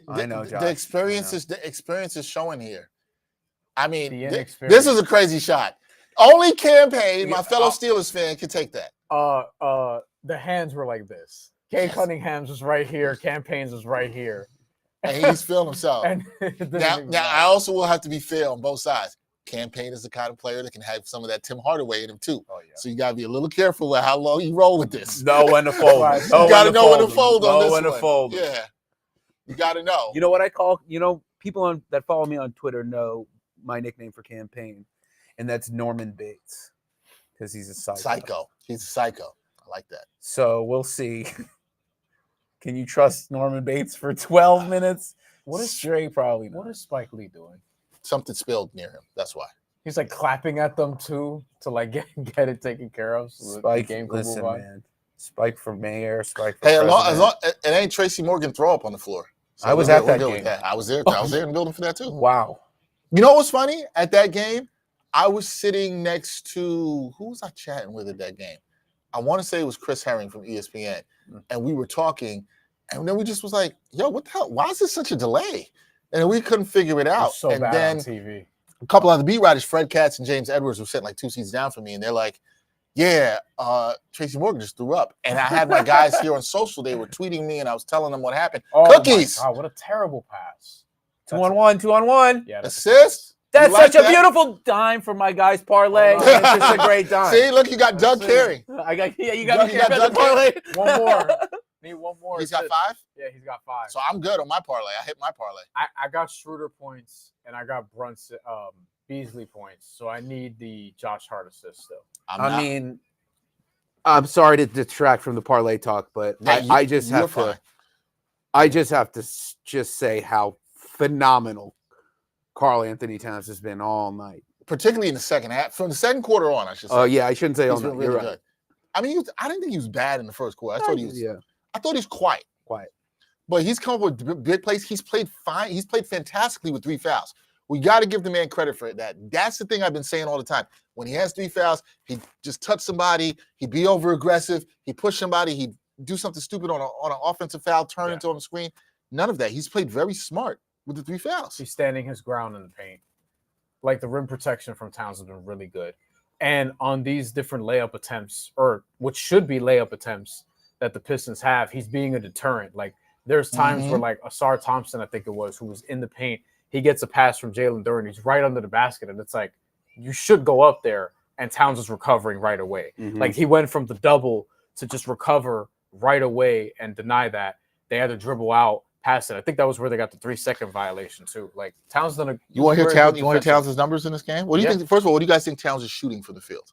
I know, Josh. The experience is showing here. I mean, this is a crazy shot. Only Campaign, my fellow Steelers fan, can take that. The hands were like this. Cade Cunningham's was right here. Campaign's was right here. And he's feeling himself. Now I also will have to be fair on both sides. Campaign is the kind of player that can have some of that Tim Hardaway in him too. Oh, yeah. So you got to be a little careful with how long you roll with this. Know when to fold. You got to know when to fold on this one. Know when to fold. Yeah. You got to know. You know what I call, people that follow me on Twitter know my nickname for Campaign, and that's Norman Bates, because he's a psycho. He's a psycho. I like that. So we'll see. Can you trust Norman Bates for 12 minutes? What is straight? Probably not. What is Spike Lee doing? Something spilled near him. That's why. He's like clapping at them too to like get it taken care of. So Spike, the game listen, man. Spike for mayor. Spike for it ain't Tracy Morgan throw up on the floor. So I was at that game. I was there. I was there in the building for that too. Wow. You know what's funny? At that game, I was sitting next to who was I chatting with at that game? I want to say it was Chris Herring from ESPN, and we were talking, and then we just was like, "Yo, what the hell? Why is this such a delay?" And we couldn't figure it out. So and bad then on TV. A couple other beat writers, Fred Katz and James Edwards, were sitting like 2 seats down from me, and they're like, "Yeah, Tracy Morgan just threw up." And I had my guys here on social; they were tweeting me, and I was telling them what happened. Cookies! My God, what a terrible pass! 2-on-1. Yeah, assist. That's such a beautiful dime for my guys parlay. It's just a great dime. See, look, you got Doug Carey. You got Doug parlay. One more. Need one more. He's got 5? Yeah, he's got 5. So I'm good on my parlay. I hit my parlay. I got Schroeder points and I got Brunson Beasley points. So I need the Josh Hart assist still. I'm sorry to detract from the parlay talk, but I just have to say how phenomenal Karl Anthony Towns has been all night, particularly in the second half. From the second quarter on, I should say. Oh yeah, I shouldn't say all night. Really You're good. right. I mean, I didn't think he was bad in the first quarter. I thought he was. Yeah. I thought he was quiet. But he's come up with big plays. He's played fine. He's played fantastically with 3 fouls. We got to give the man credit for that. That's the thing I've been saying all the time. When he has 3 fouls, he just touch somebody. He'd be over aggressive. He'd push somebody. He'd do something stupid on an offensive foul, turn into on the screen. None of that. He's played very smart with the 3 fouls. He's standing his ground in the paint. Like the rim protection from Towns has been really good. And on these different layup attempts, or what should be layup attempts that the Pistons have, he's being a deterrent. Like there's times where like Asar Thompson, I think it was, who was in the paint, he gets a pass from Jalen Duren. He's right under the basket. And it's like, you should go up there. And Towns is recovering right away. Like he went from the double to just recover right away and deny that. They had to dribble out past it. I think that was where they got the 3-second violation too. Like Towns done a. You want to hear Towns' numbers in this game? What do you think? First of all, what do you guys think Towns is shooting for the field?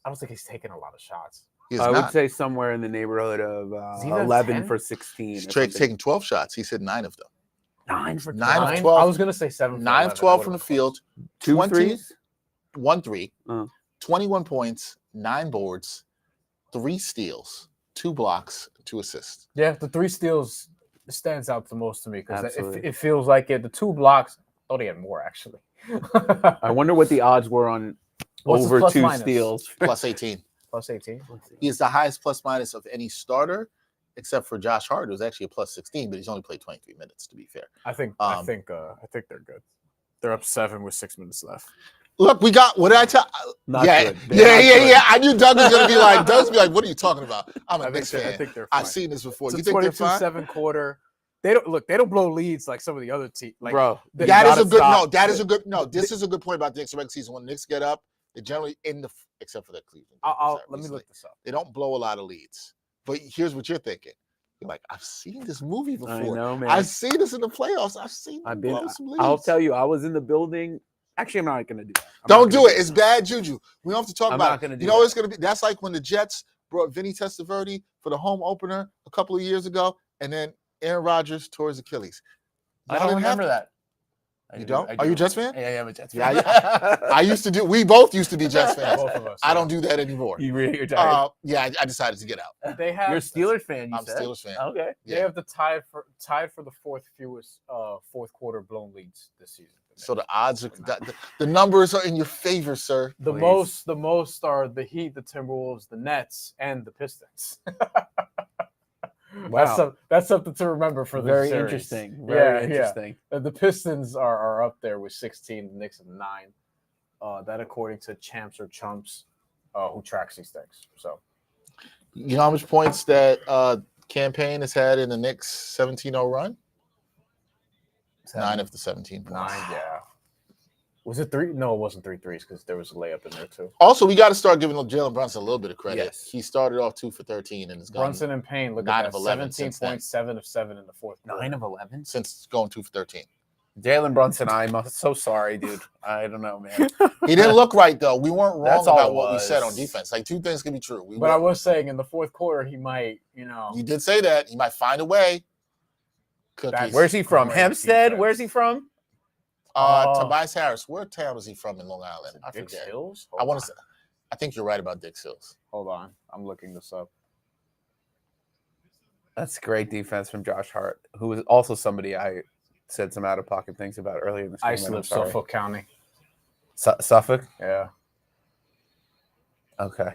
I don't think he's taking a lot of shots. I would say somewhere in the neighborhood of 11 for 16. He's taking 12 shots. He said 9 of them. 9 for 9 of 12. I was gonna say 7. 9 of 12 from the field. 2 threes. 1 3. 21 points. 9 boards. 3 steals. 2 blocks. 2 assists. Yeah, the 3 steals stands out the most to me because it feels like it. The 2 blocks. Oh, he had more actually. I wonder what the odds were on over 2 steals. Plus 18. Plus 18. He is the highest plus minus of any starter, except for Josh Hart, who's actually a plus 16, but he's only played 23 minutes, to be fair. I think they're good. They're up 7 with 6 minutes left. Look, we got, what did I tell? Not yeah, good. They're yeah. I knew Doug was going to be like, what are you talking about? I'm a Knicks fan. I think they're fine. I've seen this before. It's You think they're fine? 22-7 quarter. They don't blow leads like some of the other teams. Like, Bro, that is a good, this is a good point about the Knicks regular season. When the Knicks get up, they generally except for that Cleveland. Let me look this up. They don't blow a lot of leads. But here's what you're thinking. You're like, I've seen this movie before. I know, man. I've seen this in the playoffs. I've seen them blow some leads. I'll tell you, I was in the building. Actually, I'm not going to do that. Don't do it. It's bad juju. We don't have to talk I'm about not it. gonna do You know what that. it's going to be? That's like when the Jets brought Vinny Testaverde for the home opener a couple of years ago, and then Aaron Rodgers tore his Achilles. I don't remember that. You don't? Are you a Jets fan? Yeah, I'm a Jets fan. Yeah, I used to do. We both used to be Jets fans. Both of us. I don't do that anymore. You're tired. Yeah, I decided to get out. They have You're a Steelers fan, you I'm a said? Steelers fan. Okay. They have the tied for the fourth fewest fourth quarter blown leads this season. So the odds are the numbers are in your favor, sir. The most are the Heat, the Timberwolves, the Nets, and the Pistons. Wow. That's something to remember for the Very series. interesting. Very interesting. The Pistons are up there with 16, the Knicks have 9. That according to Champs or Chumps, who tracks these things. So, You know how much points that campaign has had in the Knicks 17-0 run? 9 of the 17 points. 9, yeah. Was it 3? No, it wasn't 3 threes because there was a layup in there too. Also, we got to start giving Jalen Brunson a little bit of credit. Yes. He started off 2 for 13 and has gone Brunson and Payne, look 9 at of that. 11 since then. 17.7 of 7 in the fourth quarter. 9 of 11? since going 2 for 13. Jalen Brunson, I'm so sorry, dude. I don't know, man. He didn't look right though. We weren't wrong That's all about it what we was. said on defense. Like two things can be true. But I was saying in the fourth quarter, he might, You did say that. He might find a way. Cookies. Where's he from? Great Hempstead? defense. Where's he from? Tobias Harris. Where town is he from in Long Island? I Dix forget. Hills? I want to say. I think you're right about Dix Hills. Hold on. I'm looking this up. That's great defense from Josh Hart, who was also somebody I said some out-of-pocket things about earlier in the season. Islip, Suffolk County. Suffolk? Yeah. Okay.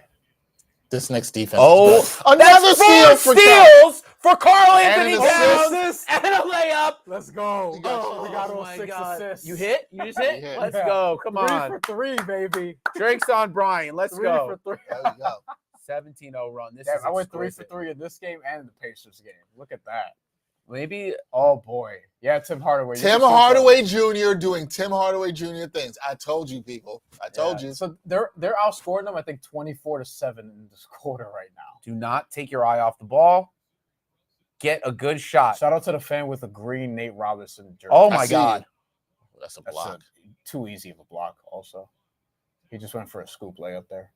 This next defense. Oh, is good. Another steal for steals for Carl Anthony And an Towns and a layup. Let's go. We got you. We got Oh all my 6 God. assists. You hit? You just hit? Yeah. Let's Yeah. go. Come 3 on. for 3, baby. Drinks on Brian. Let's 3 go. for 3. There we go. 17-0 run. This Damn, is I went 3 for exquisite. 3 in this game and in the Pacers game. Look at that. Maybe Oh boy. Yeah, Tim Hardaway. You Tim can shoot Hardaway Jr. doing Tim Hardaway Jr. things. I told you, people. I that. told Yeah. you. So they're outscoring them, I think, 24-7 in this quarter right now. do not take your eye off the ball. Get a good shot. Shout out to the fan with the green Nate Robinson jersey. Oh I my see God. you. That's a That's block. too easy of a block. Also, he just went for a scoop layup there.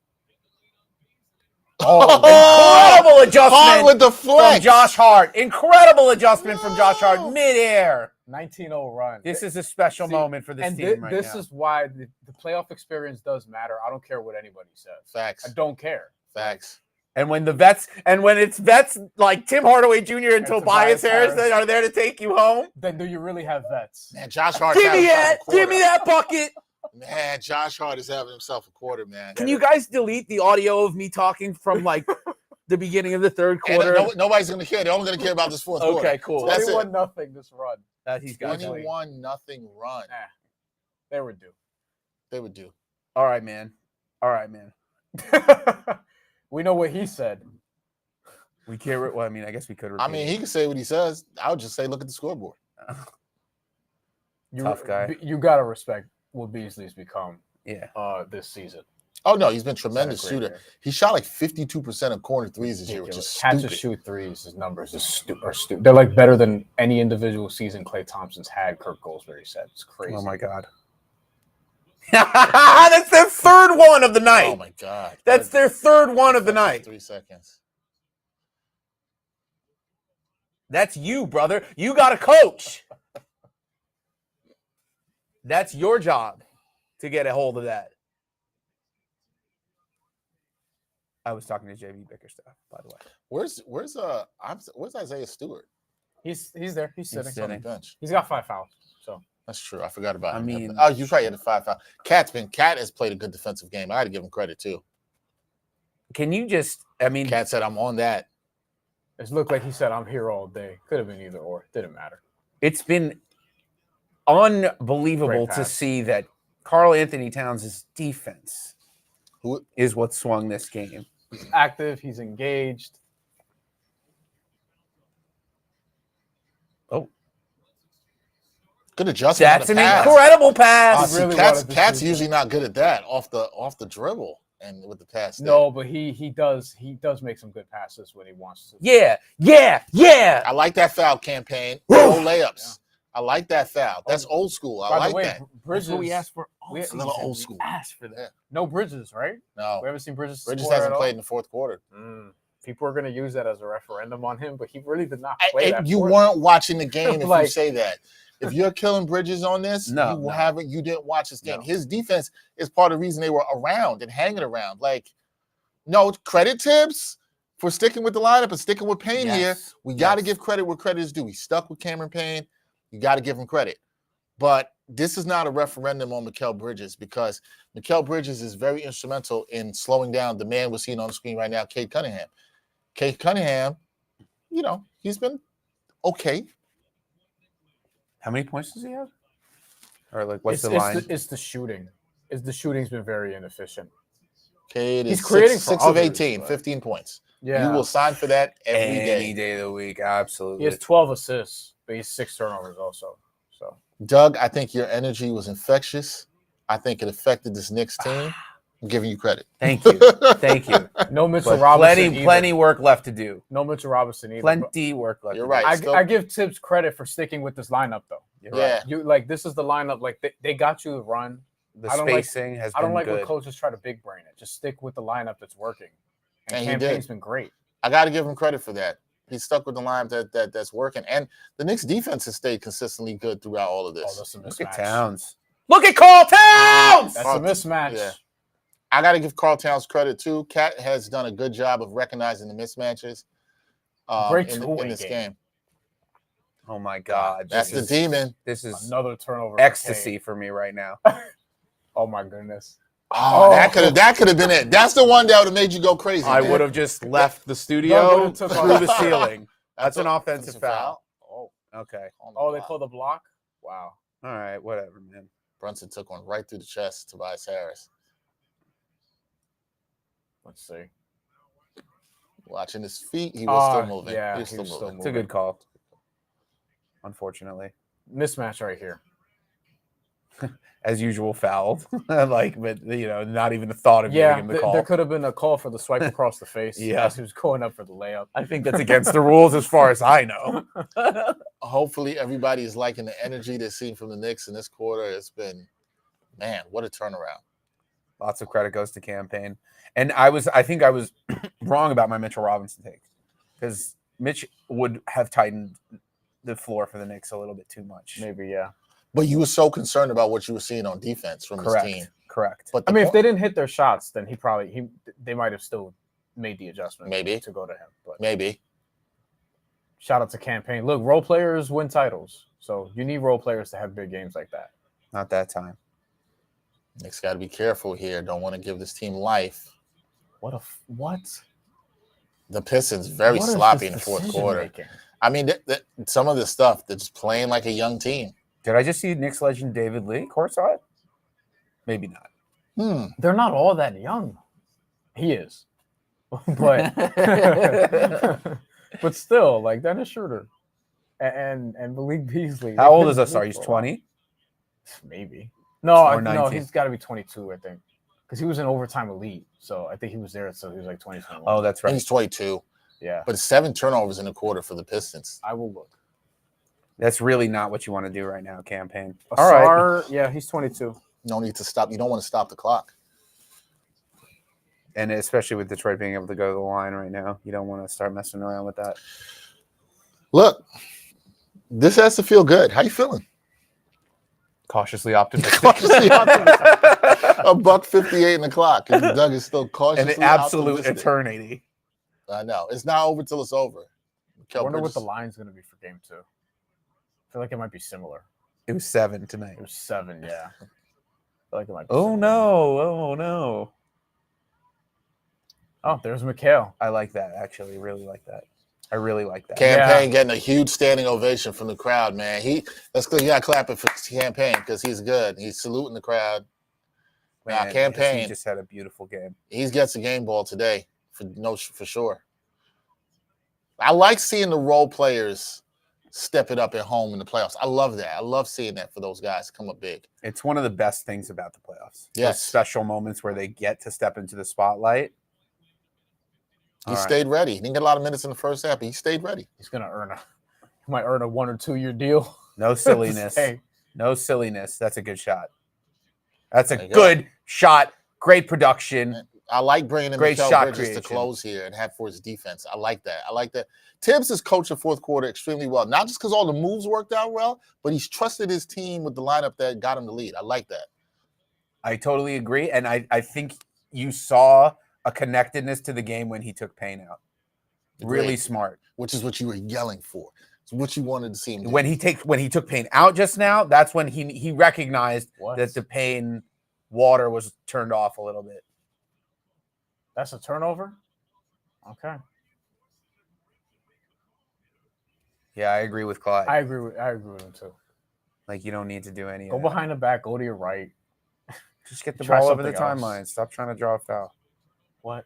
Incredible Hard adjustment with the from flex. Josh Hart. Incredible adjustment from Josh Hart midair. 19-0 run. This is a special See, moment for this and team right this now. is why the playoff experience does matter. I don't care what anybody says. Facts. I don't care. Facts. And when it's vets like Tim Hardaway Jr. and And Tobias Tobias Harris Harris. that are there to take you home, Then do you really have vets? Man, Josh Hart. give me that bucket. Man, Josh Hart is having himself a quarter, man. Can you guys delete the audio of me talking from like the beginning of the third quarter? Nobody's going to care. They're only going to care about this fourth quarter. Okay, cool. That's it. 21-0 this run. That he's got. 21-0 run. They were due. They would do. All right, man. We know what he said. We can't. Well, I mean, I guess we could. I mean, he can say what he says. I would just say, look at the scoreboard. Tough guy. You gotta respect what Beasley's become. Yeah. This season. Oh no, he's been a tremendous He's had a great shooter. year. He shot like 52% of corner threes this year, which is Catch stupid. and shoot threes. His numbers are stupid. They're like better than any individual season Klay Thompson's had. Kirk Goldsberry said it's crazy. Oh my God. That's their third one of the night. Oh my God. That's their third one of the night. 3 seconds. That's you, brother. You got to coach. That's your job to get a hold of that. I was talking to JB Bickerstaff, by the way. Where's Isaiah Stewart? He's there. He's sitting. He's on the bench. He's got 5 fouls. So That's true. I forgot about him. I mean- you're right. He had a 5 foul. Cat has played a good defensive game. I had to give him credit too. can you just? I mean, Cat said, "I'm on that." It looked like he said, "I'm here all day." Could have been either or. Didn't matter. it's been unbelievable Great to pass. see that Karl Anthony Towns' defense Who- is what swung this game. He's active. He's engaged. Oh, Good adjustment. that's on an the pass. incredible pass. See, really Cat's wanted to Cat's shoot usually not good at that off the dribble and with the pass. there. No, but he does make some good passes when he wants to. Yeah. I like that foul campaign. No layups. I like that foul. That's old school. I By like the way, that. Bridges. That's what we asked for. we- It's a little old school. Asked for that. Yeah. No Bridges, right? No, We haven't seen Bridges. Bridges score hasn't at played all? in the fourth quarter. People are going to use that as a referendum on him, but he really did not play that. You quarter. weren't watching the game if you Like- say that. If you're killing Bridges on this, No. you didn't watch this game. No. His defense is part of the reason they were around and hanging around. Like, no, credit Tibbs for sticking with the lineup and sticking with Payne here. Yes. We got to Yes. give credit where credit is due. He stuck with Cameron Payne. You got to give him credit. But this is not a referendum on Mikal Bridges because Mikal Bridges is very instrumental in slowing down the man we're seeing on the screen right now, Cade Cunningham. Cade Cunningham, he's been okay. How many points does he have? Or like, what's it's, the line? It's the shooting. The shooting's been very inefficient. Cade He's is creating six, for 6 of others, 18, but- 15 points. Yeah, You will sign for that every Any day. day of the week, absolutely. he has 12 assists, but he's 6 turnovers also. So Doug, I think your energy was infectious. I think it affected this Knicks team. I'm giving you credit. Thank you, thank you. no Mitchell But Robinson. plenty work left to do. No Mitchell Robinson either. but Plenty work left. You're to right. do. I, Still- I give Tibbs credit for sticking with this lineup though. You're Yeah. right. You like this is the lineup. Like they got you to run. The I don't like- spacing has I don't been like good. when coaches try to big brain it. Just stick with the lineup that's working. And And he campaign's did. been great. I got to give him credit for that. He's stuck with the line that's working. And the Knicks defense has stayed consistently good throughout all of Oh, this. that's a Look at mismatch. Towns. Look at Karl Towns. That's a mismatch. Yeah. I got to give Karl Towns credit too. Cat has done a good job of recognizing the mismatches Great in two-way this game. game. Oh my God. That's the this is- demon. This is Another turnover. for ecstasy Cade. for me right now. Oh my goodness. Oh, Oh. that could have been it. That's the one that would have made you go crazy. I man. would have just left the Doug studio would've took through off. the ceiling. That's an a- offensive foul. Oh, Okay. on the Oh, they block. called the block. Wow. All right. Whatever, man. Brunson took one right through the chest to Tobias Harris. Let's see. Watching his feet, he was still moving. yeah, he was still moving. It's a good call. Unfortunately, Mismatch right here. as usual, fouled. Like, but not even the thought of Yeah, giving him the call. there could have been a call for the swipe across the face. Yeah. as he was going up for the layup. I think that's against the rules as far as I know. Hopefully, everybody is liking the energy they're seeing from the Knicks in this quarter. It's been, man, what a turnaround. Lots of credit goes to campaign. And I think I was wrong about my Mitchell Robinson take because Mitch would have tightened the floor for the Knicks a little bit too much. Maybe, yeah. But you were so concerned about what you were seeing on defense from Correct. his team. Correct. But I mean, if they didn't hit their shots, then they might have still made the adjustment. Maybe. to go to him. But maybe. shout out to campaign. Look, role players win titles, so you need role players to have big games like that. Not that time. Knicks got to be careful here. Don't want to give this team life. What? The Pistons very What is sloppy in this the fourth decision quarter. making? I mean, some of the stuff, they're just playing like a young team. Did I just see Knicks legend David Lee courtside? Maybe not. They're not all that young. He is, but but still, like Dennis Schroeder and Malik Beasley. How old is Asar? He's 20. Maybe. No, Or no, 19. he's got to be 22, I think, because he was an overtime elite. So I think he was there until he was like 20, 21. Oh, that's And right. he's 22. yeah. But 7 turnovers in the quarter for the Pistons. I will look. That's really not what you want to do right now, campaign. All right. Asar, yeah, he's 22. No need to stop. You don't want to stop the clock. And especially with Detroit being able to go to the line right now, you don't want to start messing around with that. Look, this has to feel good. How you feeling? Cautiously optimistic. Cautiously optimistic. $1:58 in the clock. And Doug is still cautiously An absolute optimistic. eternity. I know. It's not over till it's over. I wonder what the line's going to be for game 2. I feel like it might be similar. It was 7 tonight. It was 7, yeah. I feel like it might be Oh similar. no! Oh no! Oh, there's Mikhail. I like that, actually. Really like that. I really like that. Campaign getting a huge standing ovation from the crowd, man. That's good. You got to clap it for Campaign because he's good. He's saluting the crowd. Man, Campaign. He just had a beautiful game. He gets a game ball today for sure. I like seeing the role players step it up at home in the playoffs. I love that. I love seeing that for those guys come up big. It's one of the best things about the playoffs. Yes. Those special moments where they get to step into the spotlight. He stayed ready. He didn't get a lot of minutes in the first half, but he stayed ready. He might earn a 1 or 2 year deal. No silliness. Hey. No silliness. That's a good shot. That's a good shot. Great production. I like bringing in Great Mikal shot Bridges creation to close here and have for his defense. I like that. Tibbs has coached the fourth quarter extremely well, not just because all the moves worked out well, but he's trusted his team with the lineup that got him the lead. I like that. I totally agree. And I think you saw a connectedness to the game when he took Payne out. Really smart. Which is what you were yelling for. It's what you wanted to see him do. When he took Payne out just now, that's when he recognized that the Payne water was turned off a little bit. That's a turnover? Okay. Yeah, I agree with Clyde. I agree with him too. Like, you don't need to do any Go of that. behind the back, go to your right. Just get the Try ball over the something timeline. else. Stop trying to draw a foul. What?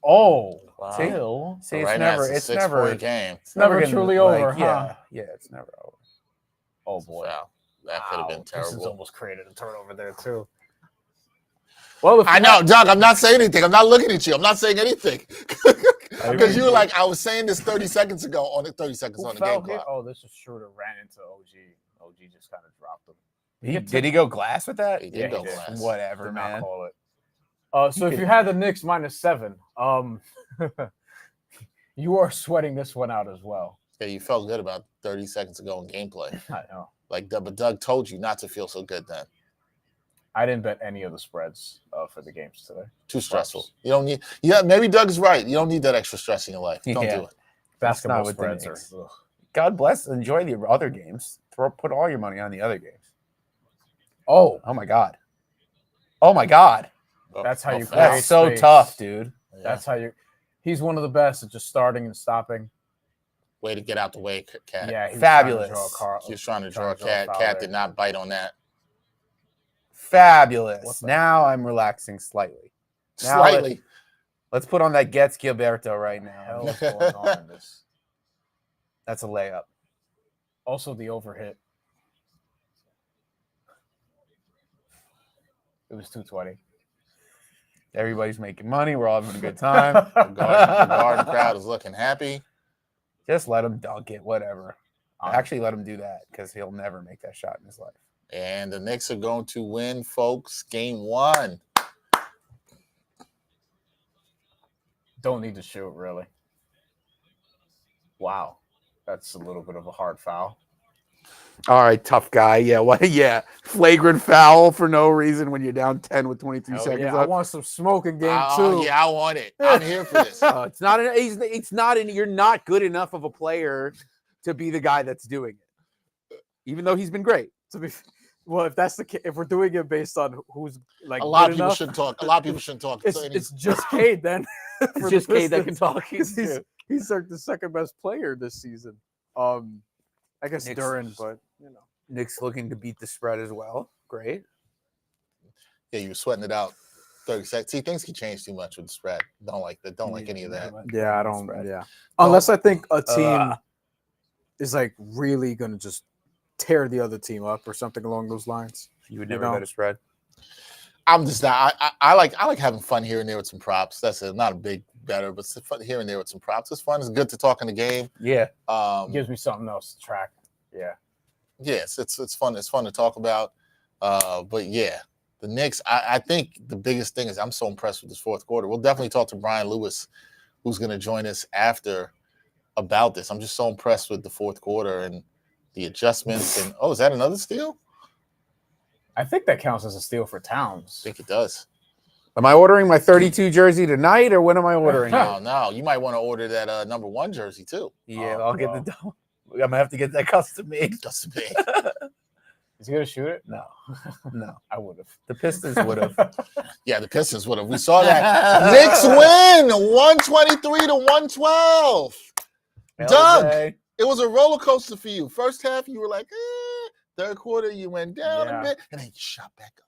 Oh, Wow. See, Right it's now, never a it's never six-point game. It's never gonna, truly like, over, huh? Yeah, it's never over. Oh boy. Wow. That could have been Pistons terrible. almost created a turnover there too. Well, I know, Doug. I'm not saying anything. I'm not looking at you. I'm not saying anything. Because you were like, I was saying this 30 seconds ago on the 30 seconds on the game clock. Oh, this is Schroeder ran into OG. OG just kind of dropped him. Did he go glass with that? He did go he did. glass. Whatever, Did not man. call it. So if you had the Knicks -7, you are sweating this one out as well. Yeah, you felt good about 30 seconds ago in gameplay. I know. But Doug told you not to feel so good then. I didn't bet any of the spreads for the games today. Too stressful. You don't need. Yeah, maybe Doug is right. You don't need that extra stress in your life. Don't Yeah. do it. Basketball with the spreads are. Knicks. God bless. Enjoy the other games. Put all your money on the other games. Oh, Oh my God. Oh my God. That's how you fast. create That's so space. tough, dude. Yeah. That's how you. He's one of the best at just starting and stopping. Way to get out the way, Cat. Yeah, he was Fabulous. He was trying to draw a trying to cat. draw a foul Cat there. did not bite on that. Fabulous. What the- Now I'm relaxing slightly. Now Slightly. Let's put on that Gets Gilberto right What the now. hell is going on in this? That's a layup. Also, the overhit. It was 220. Everybody's making money. We're all having a good time. The garden crowd is looking happy. Just let him dunk it, whatever. Honestly. Actually, let him do that because he'll never make that shot in his life. And the Knicks are going to win, folks. Game 1. Don't need to shoot, really. Wow. That's a little bit of a hard foul. All right, tough guy. Yeah, what? Yeah, flagrant foul for no reason when you're down 10 with 23 Hell seconds yeah, I left. want some smoking game Oh, too. yeah, I want it. I'm here for this. It's not. It's not. You're not good enough of a player to be the guy that's doing it, even though he's been great. Well, if that's the case, if we're doing it based on who's like A lot good of people enough, shouldn't talk. A lot of people shouldn't talk. it's just Cade then. It's for just the Cade that can Pistons, talk. 'cause he's like the second best player this season. I guess Knicks- Duran, but you know. Nick's looking to beat the spread as well. Great. Yeah, you were sweating it out. 30 seconds. See, things can change too much with the spread. Don't like that. Don't like any of that. Yeah, I don't. Spread. Yeah, unless I think a team is like really gonna just tear the other team up or something along those lines. You would You never know. bet a spread. I'm just not. I like having fun here and there with some props. That's it. Not a big better, but it's fun here and there with some props. It's fun. It's good to talk in the game. Yeah. Gives me something else to track. Yeah. Yes, it's fun. It's fun to talk about. But yeah, the Knicks. I think the biggest thing is I'm so impressed with this fourth quarter. We'll definitely talk to Brian Lewis, who's going to join us after about this. I'm just so impressed with the fourth quarter and the adjustments. And is that another steal? I think that counts as a steal for Towns. I think it does. Am I ordering my 32 jersey tonight, or when am I ordering it? No, you might want to order that number 1 jersey too. Yeah, I'll get the. I'm gonna have to get that custom made. That's big. Is he gonna shoot it? No, no. I would have. The Pistons would have. Yeah, the Pistons would have. We saw that. Knicks win 123 to 112. Doug, LJ. it was a roller coaster for you. First half, you were like, third quarter, you went down a bit, and then you shot back up.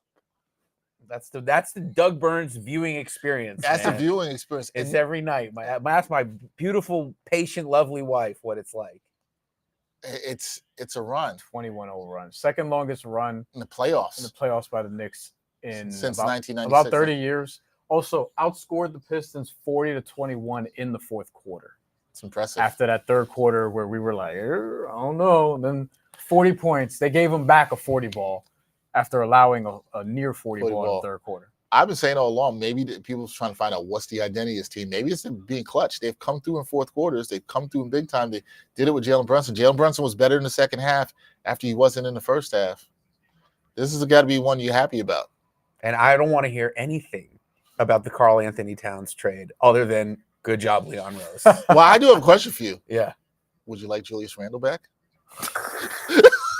That's the Doug Burns viewing experience. That's man. the viewing experience. It's every night. That's my beautiful, patient, lovely wife. What it's like. It's a run. 21-0 run. Second longest run in the playoffs. In the playoffs by the Knicks since about 1996. About 30 years. Also outscored the Pistons 40-21 in the fourth quarter. It's impressive. After that third quarter where we were like, I don't know. And then 40 points. They gave him back a 40 ball after allowing a near 40 ball in the third quarter. I've been saying all along, maybe people are trying to find out what's the identity of this team. Maybe it's being clutch. They've come through in fourth quarters. They've come through in big time. They did it with Jalen Brunson. Jalen Brunson was better in the second half after he wasn't in the first half. This has got to be one you're happy about. And I don't want to hear anything about the Karl Anthony Towns trade other than good job, Leon Rose. Well, I do have a question for you. Yeah. Would you like Julius Randle back?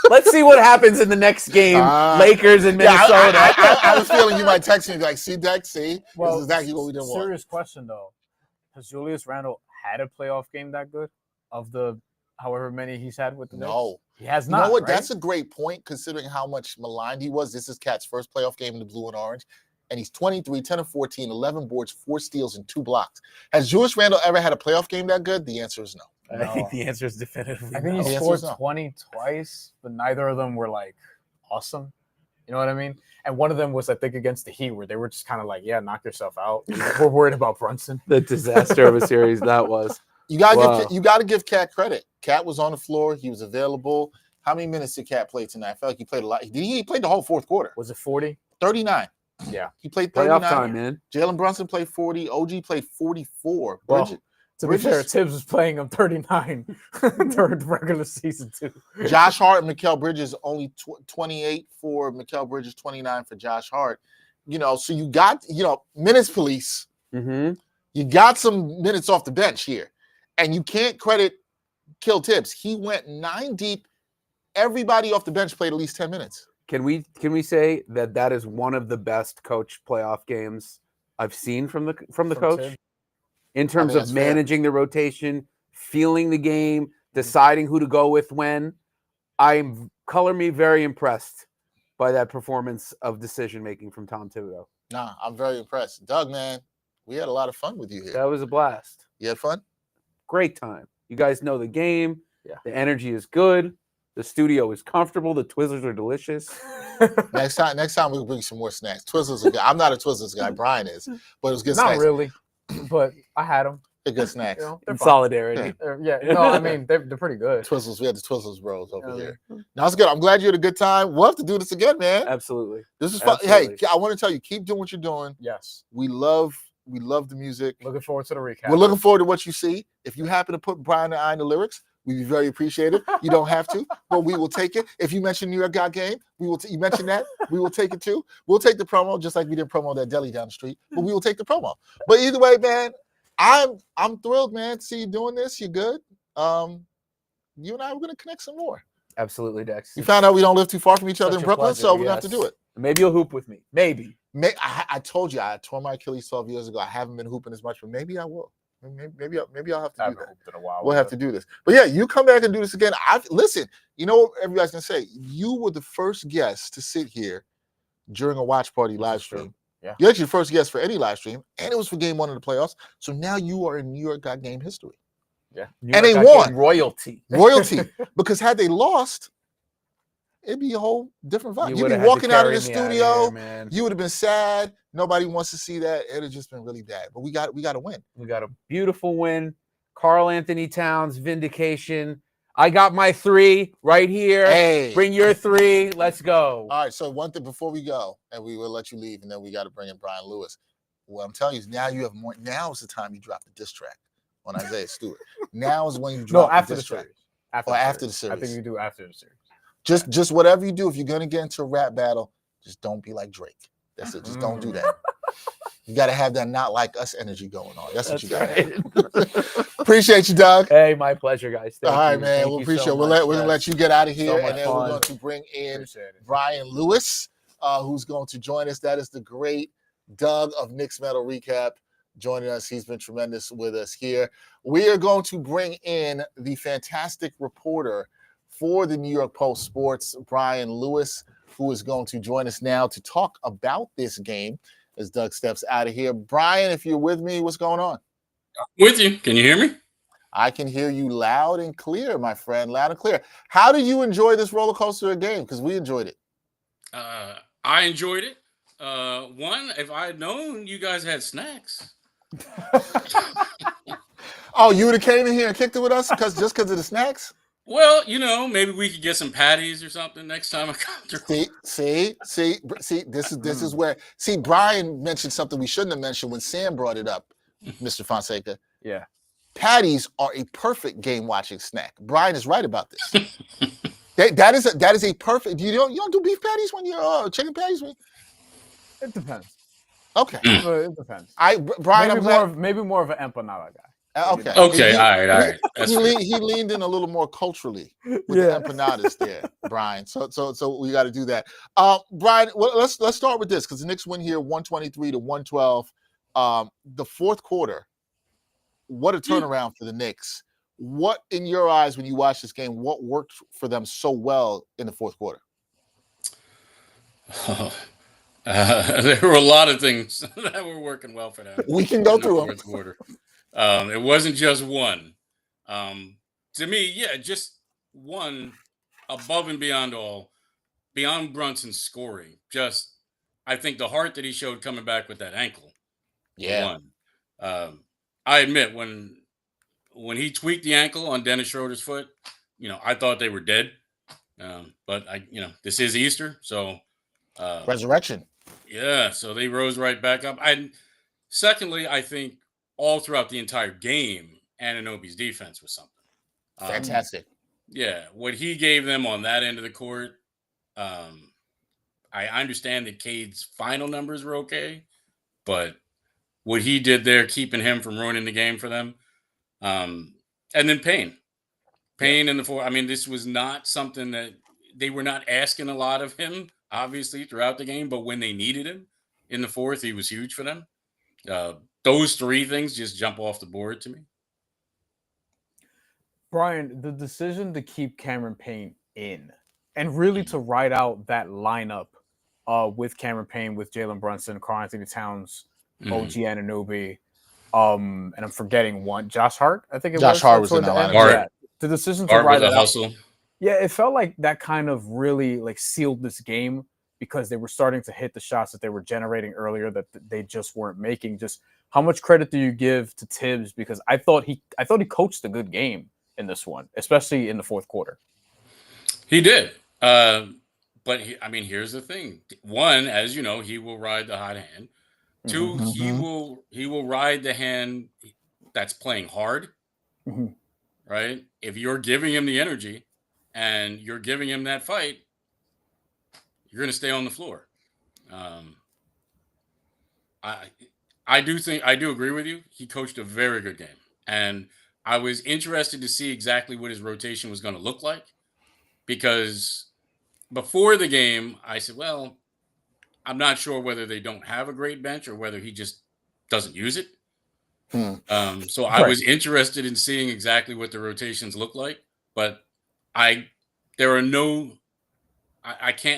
Let's see what happens in the next game. Lakers in Minnesota. I was feeling you might text me like, see, Dex, see? Well, this is exactly what we didn't want. Serious question, though. Has Julius Randle had a playoff game that good of the however many he's had with the Knicks? No. He has not. You know what? Right? That's a great point considering how much maligned he was. This is Cat's first playoff game in the blue and orange. And he's 23, 10 of 14, 11 boards, 4 steals, and 2 blocks. Has Julius Randle ever had a playoff game that good? The answer is no. I think the answer is definitively I think no. he scored 20 twice, but neither of them were like awesome. You know what I mean? And one of them was, I think, against the Heat, where they were just kind of like, yeah, knock yourself out. We're worried about Brunson. The disaster of a series that was. You gotta give Cat credit. Cat was on the floor. He was available. How many minutes did Cat play tonight? I felt like he played a lot. He played the whole fourth quarter. Was it 40? 39. Yeah. He played 39. Playoff time, man. Jalen Brunson played 40. OG played 44. Well, to be fair, Tibbs was playing him 39 during the regular season, too. Josh Hart and Mikal Bridges only 28 for Mikal Bridges, 29 for Josh Hart. So you got, minutes police. Mm-hmm. You got some minutes off the bench here. And you can't credit Kill Tibbs. He went 9 deep. Everybody off the bench played at least 10 minutes. Can we say that is one of the best coach playoff games I've seen from the coach? Tibbs. In terms of managing the rotation, feeling the game, deciding who to go with when. Color me very impressed by that performance of decision-making from Tom Thibodeau. Nah, I'm very impressed. Doug, man, we had a lot of fun with you here. That was a blast. You had fun? Great time. You guys know the game. Yeah. The energy is good. The studio is comfortable. The Twizzlers are delicious. Next time we'll bring some more snacks. Twizzlers are good. I'm not a Twizzlers guy. Brian is, but it was good snacks. Not really, but I had them. They're good snacks. In solidarity. I mean, they're pretty good. Twizzlers, we had the Twizzlers bros over here. No, it's good. I'm glad you had a good time. We'll have to do this again, man. Absolutely. This is fun. Absolutely. Hey, I want to tell you, keep doing what you're doing. Yes. We love the music. Looking forward to the recap. We're looking forward to what you see. If you happen to put Brian and I in the lyrics, we'd be very appreciative. You don't have to, but we will take it. If you mention New York God game, you mention that, we will take it too. We'll take the promo, just like we didn't promo that deli down the street, but we will take the promo. But either way, man, I'm thrilled, man, to see you doing this. You're good. You and I are going to connect some more. Absolutely, Dex. You found out we don't live too far from each other Such in a Brooklyn, pleasure, so we're going to have to do it. Maybe you'll hoop with me. Maybe. I told you I tore my Achilles 12 years ago. I haven't been hooping as much, but maybe I will. Maybe I'll have to do that. In a while. We'll have to do this. But yeah, you come back and do this again. Listen, you know what everybody's going to say? You were the first guest to sit here during a watch party live stream. Yeah. You're actually the first guest for any live stream, and it was for game 1 of the playoffs. So now you are in New York God game history. Yeah. And they won. Royalty. Because had they lost, it'd be a whole different vibe. You'd be would've had to walking out of carry the me out of studio. here, man. You would have been sad. Nobody wants to see that. It'd have just been really bad. But we got to win. We got a beautiful win. Karl Anthony Towns, vindication. I got my 3 right here. Hey. Bring your 3. Let's go. All right, so one thing before we go, and we will let you leave, and then we got to bring in Brian Lewis. What I'm telling you is now you have more. Now is the time you drop the diss track on Isaiah Stewart. Now is when you drop after the diss track. After the series. I think we do after the series. Just whatever you do, if you're gonna get into a rap battle, just don't be like Drake. That's it. Just don't do that. You got to have that not like us energy going on. That's what you got. right. Appreciate you, Doug. Hey, my pleasure, guys. Thank All right, you. man. Thank we'll you appreciate so it. much, We're gonna let guys. you get out of here, much and then we're fun. going to bring in Appreciate it. Bryan Lewis, who's going to join us. That is the great Doug of Knicks Metal Recap joining us. He's been tremendous with us here. We are going to bring in the fantastic reporter for the New York Post Sports, Bryan Lewis, who is going to join us now to talk about this game as Doug steps out of here. Bryan, if you're with me, what's going on? With you. Can you hear me? I can hear you loud and clear, my friend, loud and clear. How did you enjoy this roller coaster game? Because we enjoyed it. I enjoyed it. One, if I had known you guys had snacks. Oh, you would have came in here and kicked it with us just because of the snacks? Well, maybe we could get some patties or something next time I come through. See. This is where Bryan mentioned something we shouldn't have mentioned when Sam brought it up, Mr. Fonseca. Yeah. Patties are a perfect game watching snack. Bryan is right about this. that is a perfect. You don't do beef patties when you're chicken patties? It depends. Okay. It depends. Bryan, maybe more of an empanada guy. Okay. Okay. All right. That's He leaned in a little more culturally with the empanadas there, Bryan. So we got to do that. Bryan, well, let's start with this because the Knicks win here 123-112. The fourth quarter, what a turnaround for the Knicks. What, in your eyes, when you watch this game, what worked for them so well in the fourth quarter? there were a lot of things that were working well for them. We can go through them. Fourth quarter. It wasn't just one. To me, just one above and beyond Brunson's scoring. Just, I think the heart that he showed coming back with that ankle. Yeah. One. I admit when he tweaked the ankle on Dennis Schroeder's foot, I thought they were dead. But this is Easter, so Resurrection. Yeah, so they rose right back up. Secondly, I think all throughout the entire game, Anunoby's defense was something. Fantastic. Yeah, what he gave them on that end of the court. I understand that Cade's final numbers were okay, but what he did there, keeping him from ruining the game for them. And then Payne in the fourth. I mean, this was not something that they were not asking a lot of him, obviously, throughout the game. But when they needed him in the fourth, he was huge for them. Those three things just jump off the board to me. Bryan, the decision to keep Cameron Payne in and really to ride out that lineup with Cameron Payne, with Jalen Brunson, Karl-Anthony Towns, OG Anunoby, and I'm forgetting one, Josh Hart, I think it was. Josh Hart was in the lineup. Yeah, the decision to ride that hustle. out. Yeah, it felt like that kind of really sealed this game because they were starting to hit the shots that they were generating earlier that they just weren't making. Just how much credit do you give to Tibbs? Because I thought he coached a good game in this one, especially in the fourth quarter. He did. But here's the thing. One, as you know, he will ride the hot hand. Two, he will ride the hand that's playing hard. Right? If you're giving him the energy and you're giving him that fight, you're going to stay on the floor. I do agree with you. He coached a very good game. And I was interested to see exactly what his rotation was going to look like because before the game, I said, well, I'm not sure whether they don't have a great bench or whether he just doesn't use it. So I was interested in seeing exactly what the rotations look like, but I can't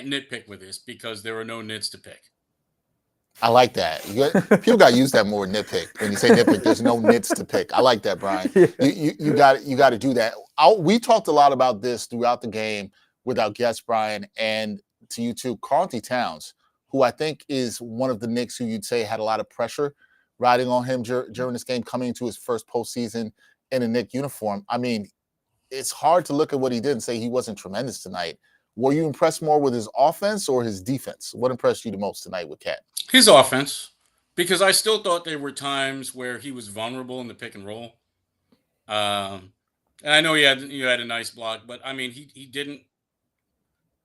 nitpick with this because there are no nits to pick. I like that. People got to use that more, nitpick. When you say nitpick, there's no nits to pick. I like that, Bryan. You got to do that. We talked a lot about this throughout the game with our guest, Bryan, and to you too, Karl-Anthony Towns, who I think is one of the Knicks who you'd say had a lot of pressure riding on him during this game, coming into his first postseason in a Knick uniform. I mean, it's hard to look at what he did and say he wasn't tremendous tonight. Were you impressed more with his offense or his defense? What impressed you the most tonight with Cat? His offense, because I still thought there were times where he was vulnerable in the pick and roll. And I know you had a nice block, but I mean, he didn't.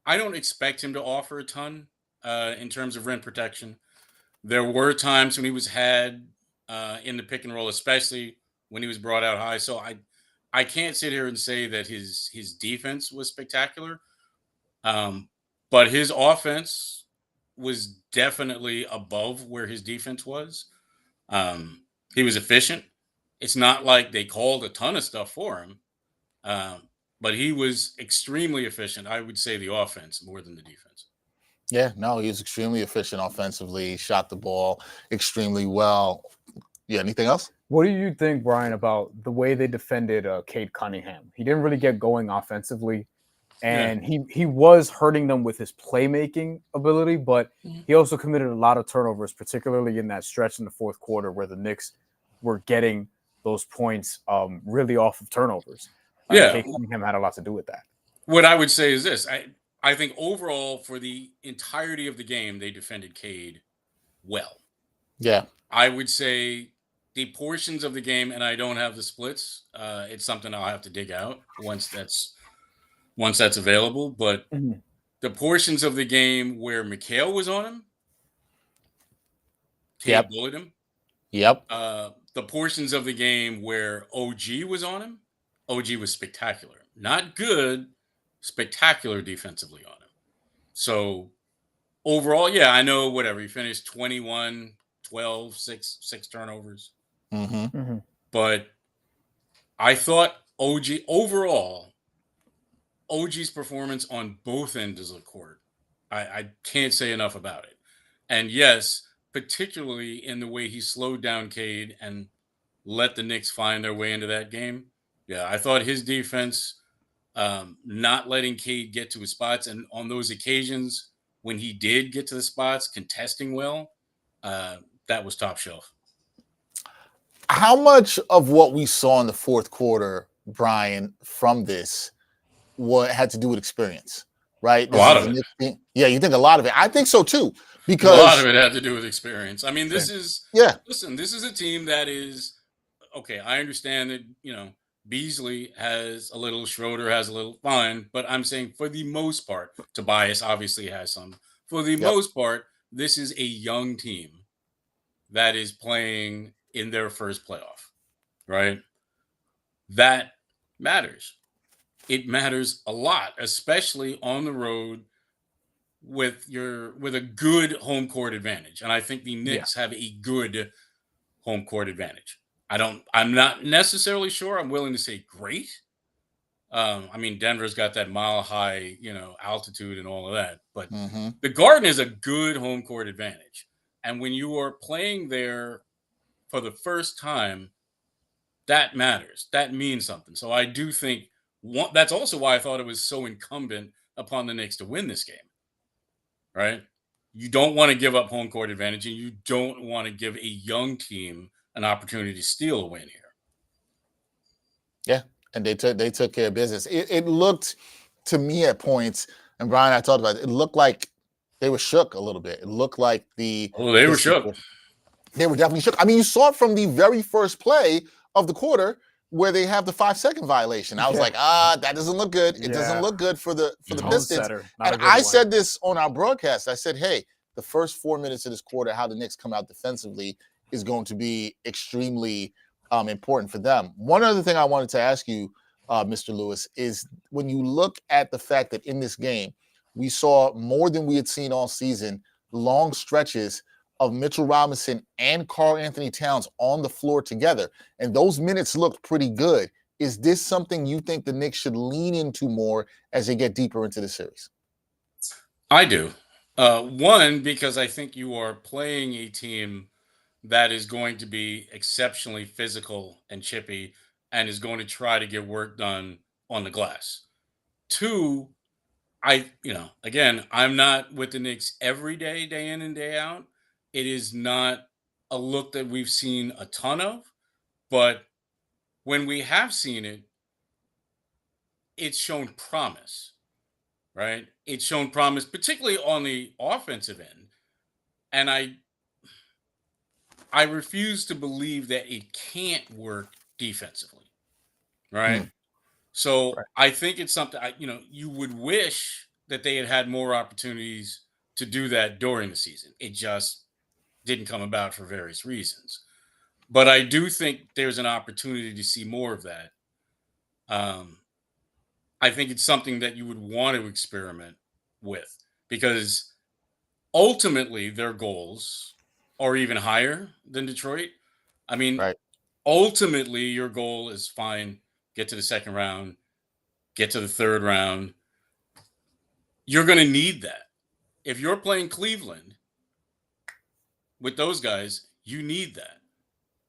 I don't expect him to offer a ton in terms of rim protection, There were times when he was had in the pick and roll, especially when he was brought out high. So I can't sit here and say that his defense was spectacular, um, but his offense was definitely above where his defense was. He was efficient. It's not like they called a ton of stuff for him, um, but he was extremely efficient. I would say the offense more than the defense. Yeah, no, he was extremely efficient offensively, shot the ball extremely well. Yeah, anything else? What do you think, Brian, about the way they defended Cade Cunningham? He didn't really get going offensively, and he was hurting them with his playmaking ability, but he also committed a lot of turnovers, particularly in that stretch in the fourth quarter where the Knicks were getting those points really off of turnovers. Cade Cunningham had a lot to do with that. What I would say is this. I think overall for the entirety of the game, they defended Cade well. Yeah. I would say the portions of the game, and I don't have the splits. It's something I'll have to dig out once that's available. But the portions of the game where Mikal was on him, Cade bullied him. Yep. The portions of the game where OG was on him, OG was spectacular. Not good, spectacular defensively on him. So overall, yeah, I know whatever. He finished 21, 12, 6 turnovers. But I thought OG's performance on both ends of the court, I can't say enough about it. And yes, particularly in the way he slowed down Cade and let the Knicks find their way into that game. Yeah, I thought his defense, not letting Cade get to his spots, and on those occasions when he did get to the spots, contesting well, that was top shelf. How much of what we saw in the fourth quarter, Brian, from this, what had to do with experience, right? A lot of it. Yeah, you think a lot of it. I think so too, because a lot of it had to do with experience. I mean, this is a team that is okay. I understand that Beasley has a little, Schroeder has a little, fine, but I'm saying for the most part, Tobias obviously has some. For the most part, this is a young team that is playing in their first playoff, right? That matters. It matters a lot, especially on the road with a good home court advantage. And I think the Knicks have a good home court advantage. I'm not necessarily sure. I'm willing to say great. I mean, Denver's got that mile high, altitude and all of that, but the Garden is a good home court advantage. And when you are playing there for the first time, that matters. That means something. So I do think that's also why I thought it was so incumbent upon the Knicks to win this game, right? You don't want to give up home court advantage, and you don't want to give a young team an opportunity to steal a win here. Yeah, and they took care of business. It looked to me at points, and Brian, I talked about it looked like they were shook a little bit. It looked like they were shook. They were definitely shook. I mean, you saw it from the very first play of the quarter where they have the 5-second violation. I was like, that doesn't look good. It doesn't look good for the Pistons. And I said this on our broadcast. I said, hey, the first 4 minutes of this quarter, how the Knicks come out defensively is going to be extremely important for them. One other thing I wanted to ask you, Mr. Lewis, is when you look at the fact that in this game, we saw more than we had seen all season, long stretches of Mitchell Robinson and Karl Anthony Towns on the floor together. And those minutes looked pretty good. Is this something you think the Knicks should lean into more as they get deeper into the series? I do. One, because I think you are playing a team that is going to be exceptionally physical and chippy and is going to try to get work done on the glass. Two, again, I'm not with the Knicks every day, day in and day out. It is not a look that we've seen a ton of, but when we have seen it, it's shown promise, right? It's shown promise, particularly on the offensive end. And I refuse to believe that it can't work defensively, right? So I think it's something, you would wish that they had more opportunities to do that during the season. It just didn't come about for various reasons. But I do think there's an opportunity to see more of that. I think it's something that you would want to experiment with because ultimately their goals are even higher than Detroit. I mean, Right. ultimately your goal is fine, get to the second round, get to the third round. You're going to need that. If you're playing Cleveland with those guys, you need that,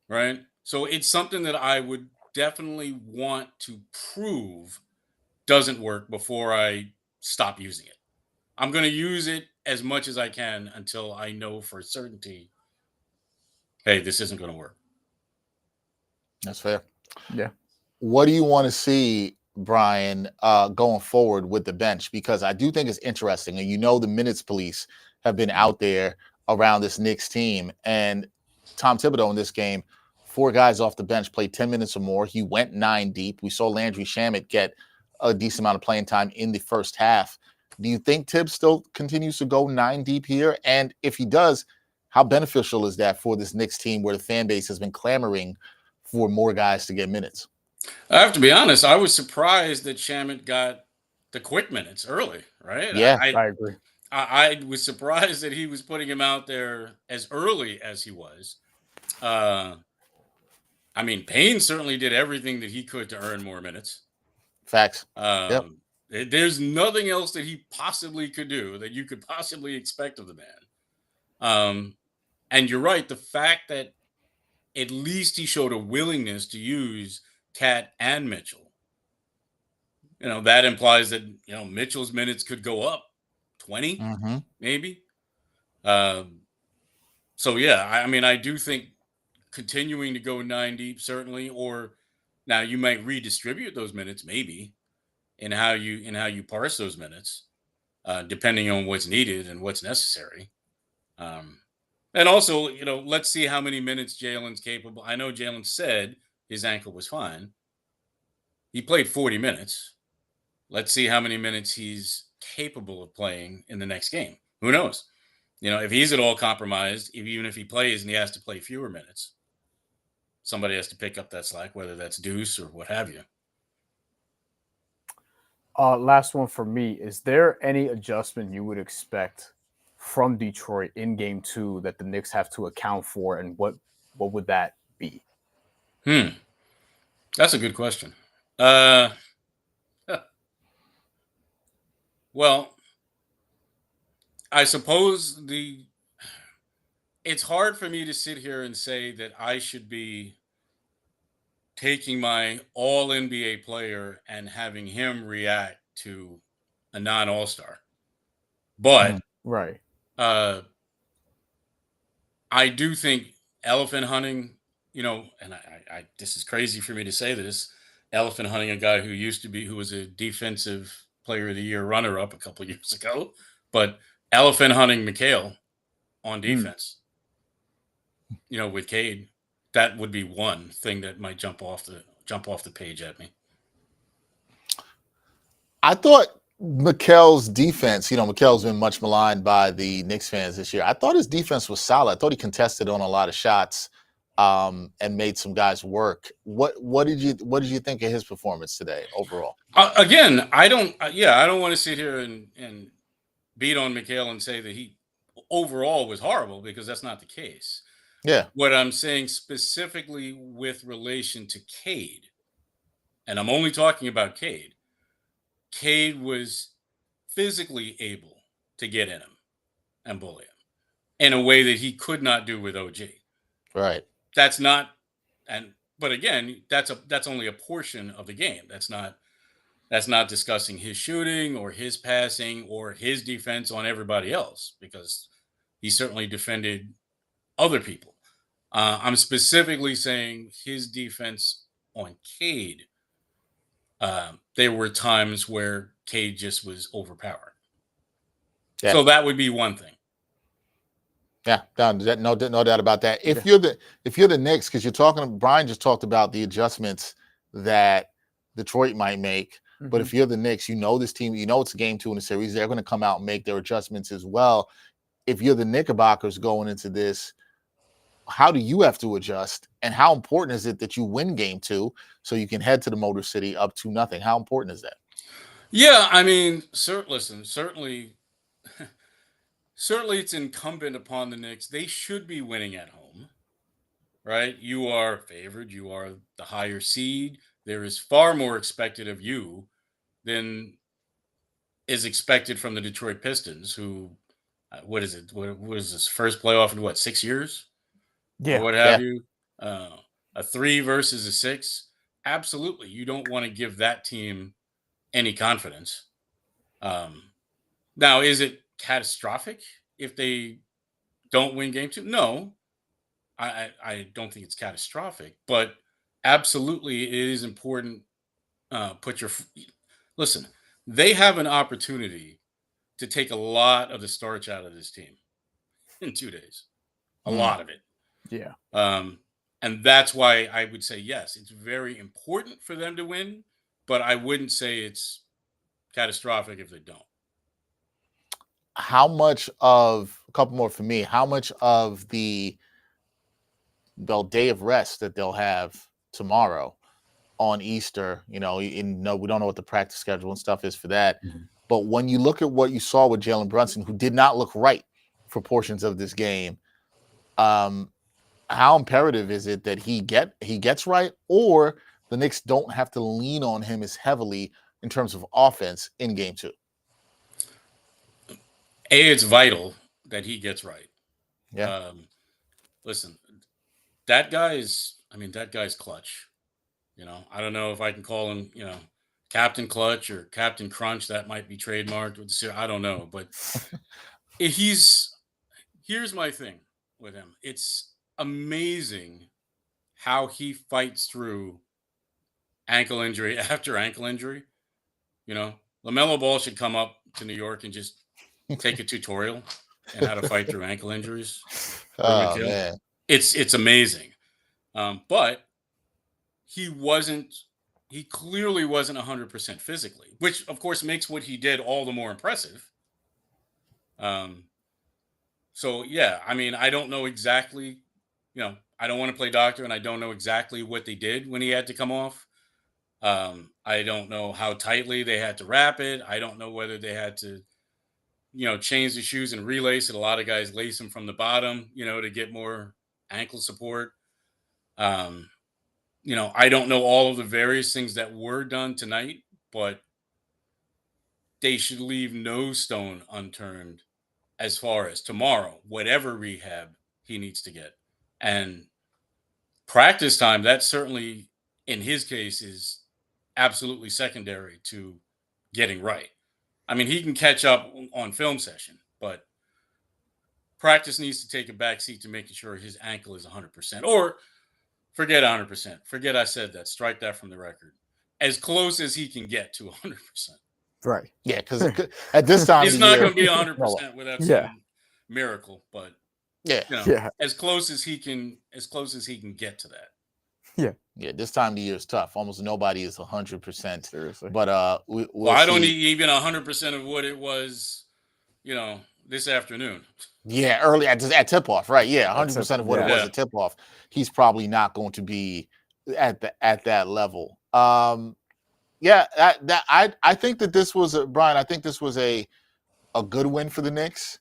right? So it's something that I would definitely want to prove doesn't work before I stop using it. I'm going to use it as much as I can until I know for certainty, hey, this isn't going to work. That's fair. Yeah. What do you want to see, Bryan, going forward with the bench? Because I do think it's interesting. And the minutes police have been out there around this Knicks team. And Tom Thibodeau in this game, 4 guys off the bench played 10 minutes or more. He went 9 deep. We saw Landry Shamet get a decent amount of playing time in the first half. Do you think Tibbs still continues to go 9 deep here? And if he does, how beneficial is that for this Knicks team where the fan base has been clamoring for more guys to get minutes? I have to be honest, I was surprised that Shamet got the quick minutes early, right? Yeah. I agree. I was surprised that he was putting him out there as early as he was. I mean, Payne certainly did everything that he could to earn more minutes. Facts. There's nothing else that he possibly could do that you could possibly expect of the man. And you're right. The fact that at least he showed a willingness to use Cat and Mitchell. That implies that, Mitchell's minutes could go up 20, maybe. So, yeah, I mean, I do think continuing to go 9 deep, certainly, or now you might redistribute those minutes, maybe, in how you parse those minutes, depending on what's needed and what's necessary. And also, let's see how many minutes Jalen's capable. I know Jalen said his ankle was fine. He played 40 minutes. Let's see how many minutes he's capable of playing in the next game. Who knows? If he's at all compromised, even if he plays and he has to play fewer minutes, somebody has to pick up that slack, whether that's Deuce or what have you. Last one for me. Is there any adjustment you would expect from Detroit in game 2 that the Knicks have to account for, and what would that be? That's a good question. Well, I suppose it's hard for me to sit here and say that I should be taking my all NBA player and having him react to a non-all-star. But right. I do think elephant hunting, and I this is crazy for me to say this, elephant hunting a guy who was a defensive player of the year runner-up a couple years ago, but elephant hunting Mikal on defense, with Cade, that would be one thing that might jump off the page at me. I thought Mikal's defense, Mikal's been much maligned by the Knicks fans this year. I thought his defense was solid. I thought he contested on a lot of shots and made some guys work. What did you think of his performance today overall? Again, I don't want to sit here and beat on Mikal and say that he overall was horrible, because that's not the case. Yeah. What I'm saying specifically with relation to Cade, and I'm only talking about Cade, Cade was physically able to get in him and bully him in a way that he could not do with OG. Right. But again, that's only a portion of the game. That's not discussing his shooting or his passing or his defense on everybody else, because he certainly defended other people. I'm specifically saying his defense on Cade. There were times where Cade just was overpowered. Yeah. So that would be one thing. Yeah, no doubt about that. If you're the Knicks, because Bryan just talked about the adjustments that Detroit might make. But if you're the Knicks, this team, it's game 2 in the series. They're going to come out and make their adjustments as well. If you're the Knickerbockers going into this, how do you have to adjust, and how important is it that you win game 2 so you can head to the Motor City up 2-0? How important is that? Yeah, I mean, certainly, certainly, it's incumbent upon the Knicks. They should be winning at home, right? You are favored. You are the higher seed. There is far more expected of you than is expected from the Detroit Pistons, who, what is it? What was this first playoff in 6 years? Or what have you? A 3 versus a 6. Absolutely, you don't want to give that team any confidence. Now, is it catastrophic if they don't win game 2? No, I don't think it's catastrophic, but absolutely, it is important. Listen. They have an opportunity to take a lot of the starch out of this team in 2 days, a lot of it. Yeah. And that's why I would say yes, it's very important for them to win, but I wouldn't say it's catastrophic if they don't. How much of a couple more for me? How much of the day of rest that they'll have tomorrow on Easter? We don't know what the practice schedule and stuff is for that. Mm-hmm. But when you look at what you saw with Jalen Brunson, who did not look right for portions of this game, how imperative is it that he gets right, or the Knicks don't have to lean on him as heavily in terms of offense in game 2? It's vital that he gets right. Yeah. Listen, that guy's clutch. I don't know if I can call him, Captain Clutch or Captain Crunch. That might be trademarked with the I don't know, but here's my thing with him. It's amazing how he fights through ankle injury after ankle injury. LaMelo Ball should come up to New York and just take a tutorial on how to fight through ankle injuries. Oh, man. It's amazing. But he clearly wasn't 100% physically, which of course makes what he did all the more impressive. So yeah, I mean, I don't know exactly, I don't want to play doctor, and I don't know exactly what they did when he had to come off. I don't know how tightly they had to wrap it. I don't know whether they had to, change the shoes and relace it. A lot of guys lace them from the bottom, to get more ankle support. I don't know all of the various things that were done tonight, but they should leave no stone unturned as far as tomorrow, whatever rehab he needs to get. And practice time, that certainly, in his case, is absolutely secondary to getting right. I mean, he can catch up on film session, but practice needs to take a backseat to making sure his ankle is 100%. Or forget 100%. Forget I said that. Strike that from the record. As close as he can get to 100%. Right. Yeah, because at this time it's of not year, going to be 100% without some miracle, but as close as he can get to that. Yeah, this time of year is tough. Almost nobody is 100%. Seriously. But I don't need even 100% of what it was, this afternoon. Yeah, early at tip-off, right? Yeah, 100% of what it was at tip-off. He's probably not going to be at that level. I think that this was Brian. I think this was a good win for the Knicks.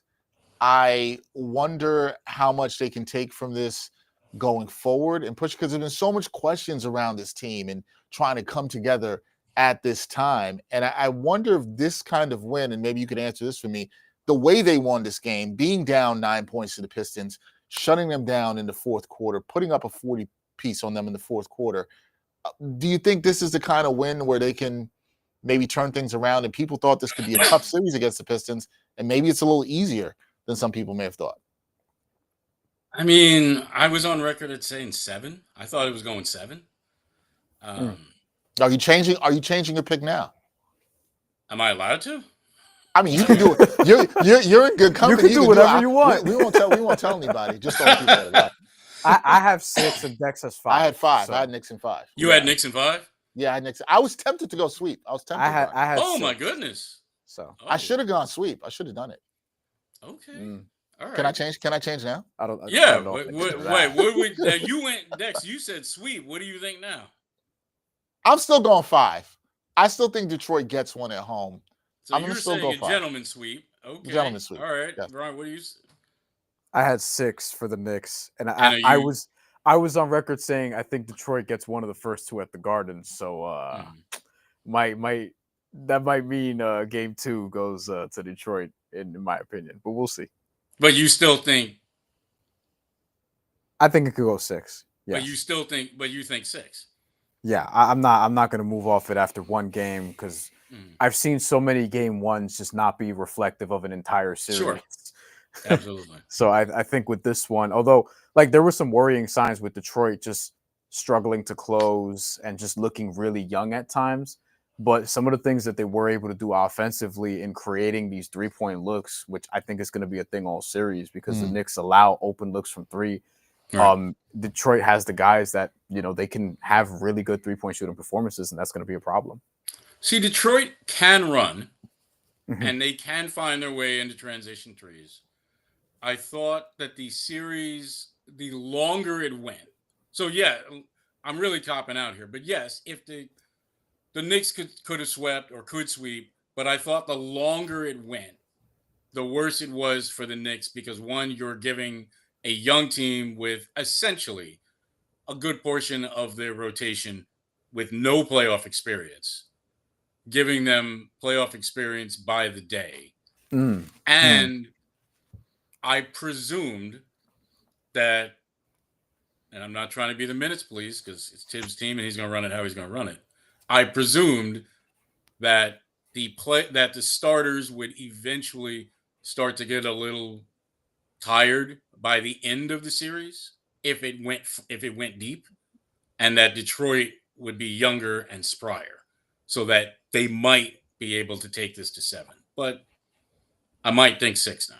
I wonder how much they can take from this going forward and push, because there's been so much questions around this team and trying to come together at this time. And I wonder if this kind of win, and maybe you could answer this for me, the way they won this game, being down 9 points to the Pistons, shutting them down in the fourth quarter, putting up a 40-piece on them in the fourth quarter. Do you think this is the kind of win where they can maybe turn things around? And people thought this could be a tough series against the Pistons, and maybe it's a little easier than some people may have thought. I mean, I was on record at saying 7. I thought it was going 7. Are you changing your pick now? Am I allowed to? I mean, you can do it. You're in good company. You can do whatever you want. We won't tell anybody. Just don't keep that. I have 6 and Dex has 5. I had 5. So. I had Knicks in 5. You had Knicks in 5? Yeah, I had Knicks. I was tempted to go sweep. I had oh 6. my goodness! So I should have gone sweep. I should have done it. Okay. All right. Can I change? Can I change now? I don't Yeah. know if I Wait. did that. What would now you went Dex? You said sweep. What do you think now? I'm still going 5. I still think Detroit gets one at home. So I'm gonna you're still saying go a 5. gentleman sweep. Okay. Gentleman sweep. All right. Yes. Brian, what do you? I had 6 for the Knicks, and And are I you- was on record saying I think Detroit gets one of the first 2 at the Garden. So might mean game 2 goes to Detroit in my opinion, but we'll see. But you still think. I think it could go 6. But Yes. you still think. But you think 6. Yeah, I'm not going to move off it after one game because I've seen so many game 1s just not be reflective of an entire series. Sure. Absolutely. So I think with this one, although like there were some worrying signs with Detroit just struggling to close and just looking really young at times, but some of the things that they were able to do offensively in creating these 3-point looks, which I think is going to be a thing all series because the Knicks allow open looks from 3. Right. Detroit has the guys that, they can have really good 3-point shooting performances, and that's going to be a problem. See, Detroit can run, and they can find their way into transition threes. I thought that the series, the longer it went, so yeah, I'm really copping out here, but yes, if the Knicks could have swept or could sweep, but I thought the longer it went, the worse it was for the Knicks because one, you're giving a young team with essentially a good portion of their rotation with no playoff experience, giving them playoff experience by the day. And I presumed that, and I'm not trying to be the minutes police because it's Tibbs' team and he's going to run it how he's going to run it. I presumed that the starters would eventually start to get a little tired by the end of the series if it went deep, and that Detroit would be younger and sprier, so that they might be able to take this to 7. But I might think 6 now.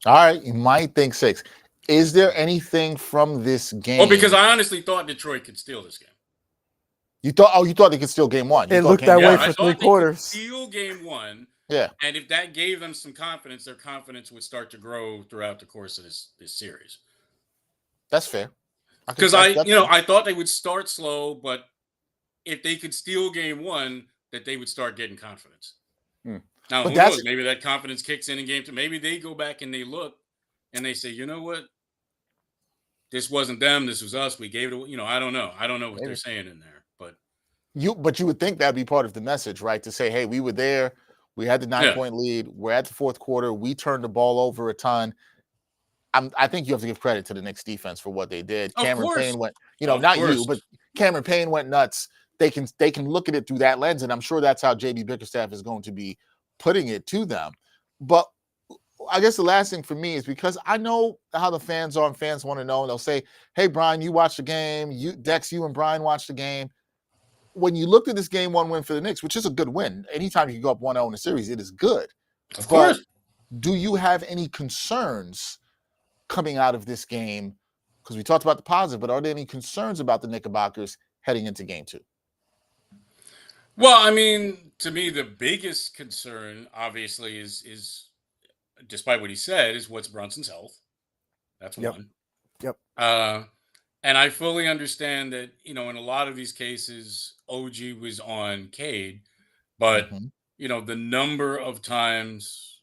All right, you might think 6. Is there anything from this game? Well, because I honestly thought Detroit could steal this game. You thought they could steal game 1. It looked that way for I 3 thought quarters. they could steal game 1. Yeah. And if that gave them some confidence, their confidence would start to grow throughout the course of this series. That's fair. Because I thought they would start slow, but if they could steal game 1, that they would start getting confidence. Now, who knows? Maybe that confidence kicks in game 2. Maybe they go back and they look and they say, you know what? This wasn't them. This was us. We gave it. I don't know. I don't know what they're saying in there, but you would think that'd be part of the message, right? To say, hey, we were there. We had the 9-point lead. We're at the 4th quarter. We turned the ball over a ton. I think you have to give credit to the Knicks defense for what they did. Cameron Payne went, not you, but Cameron Payne went nuts. They can look at it through that lens, and I'm sure that's how JB Bickerstaff is going to be putting it to them. But I guess the last thing for me is because I know how the fans are, and fans want to know, and they'll say, hey, Brian, you watched the game. Dex, you and Brian watched the game. When you looked at this game 1 win for the Knicks, which is a good win, anytime you can go up 1-0 in a series, it is good. Of course. Do you have any concerns coming out of this game? Because we talked about the positive, but are there any concerns about the Knickerbockers heading into game 2? Well, I mean, to me, the biggest concern, obviously, is despite what he said, is what's Brunson's health. That's one. Yep. And I fully understand that, in a lot of these cases, OG was on Cade, but, the number of times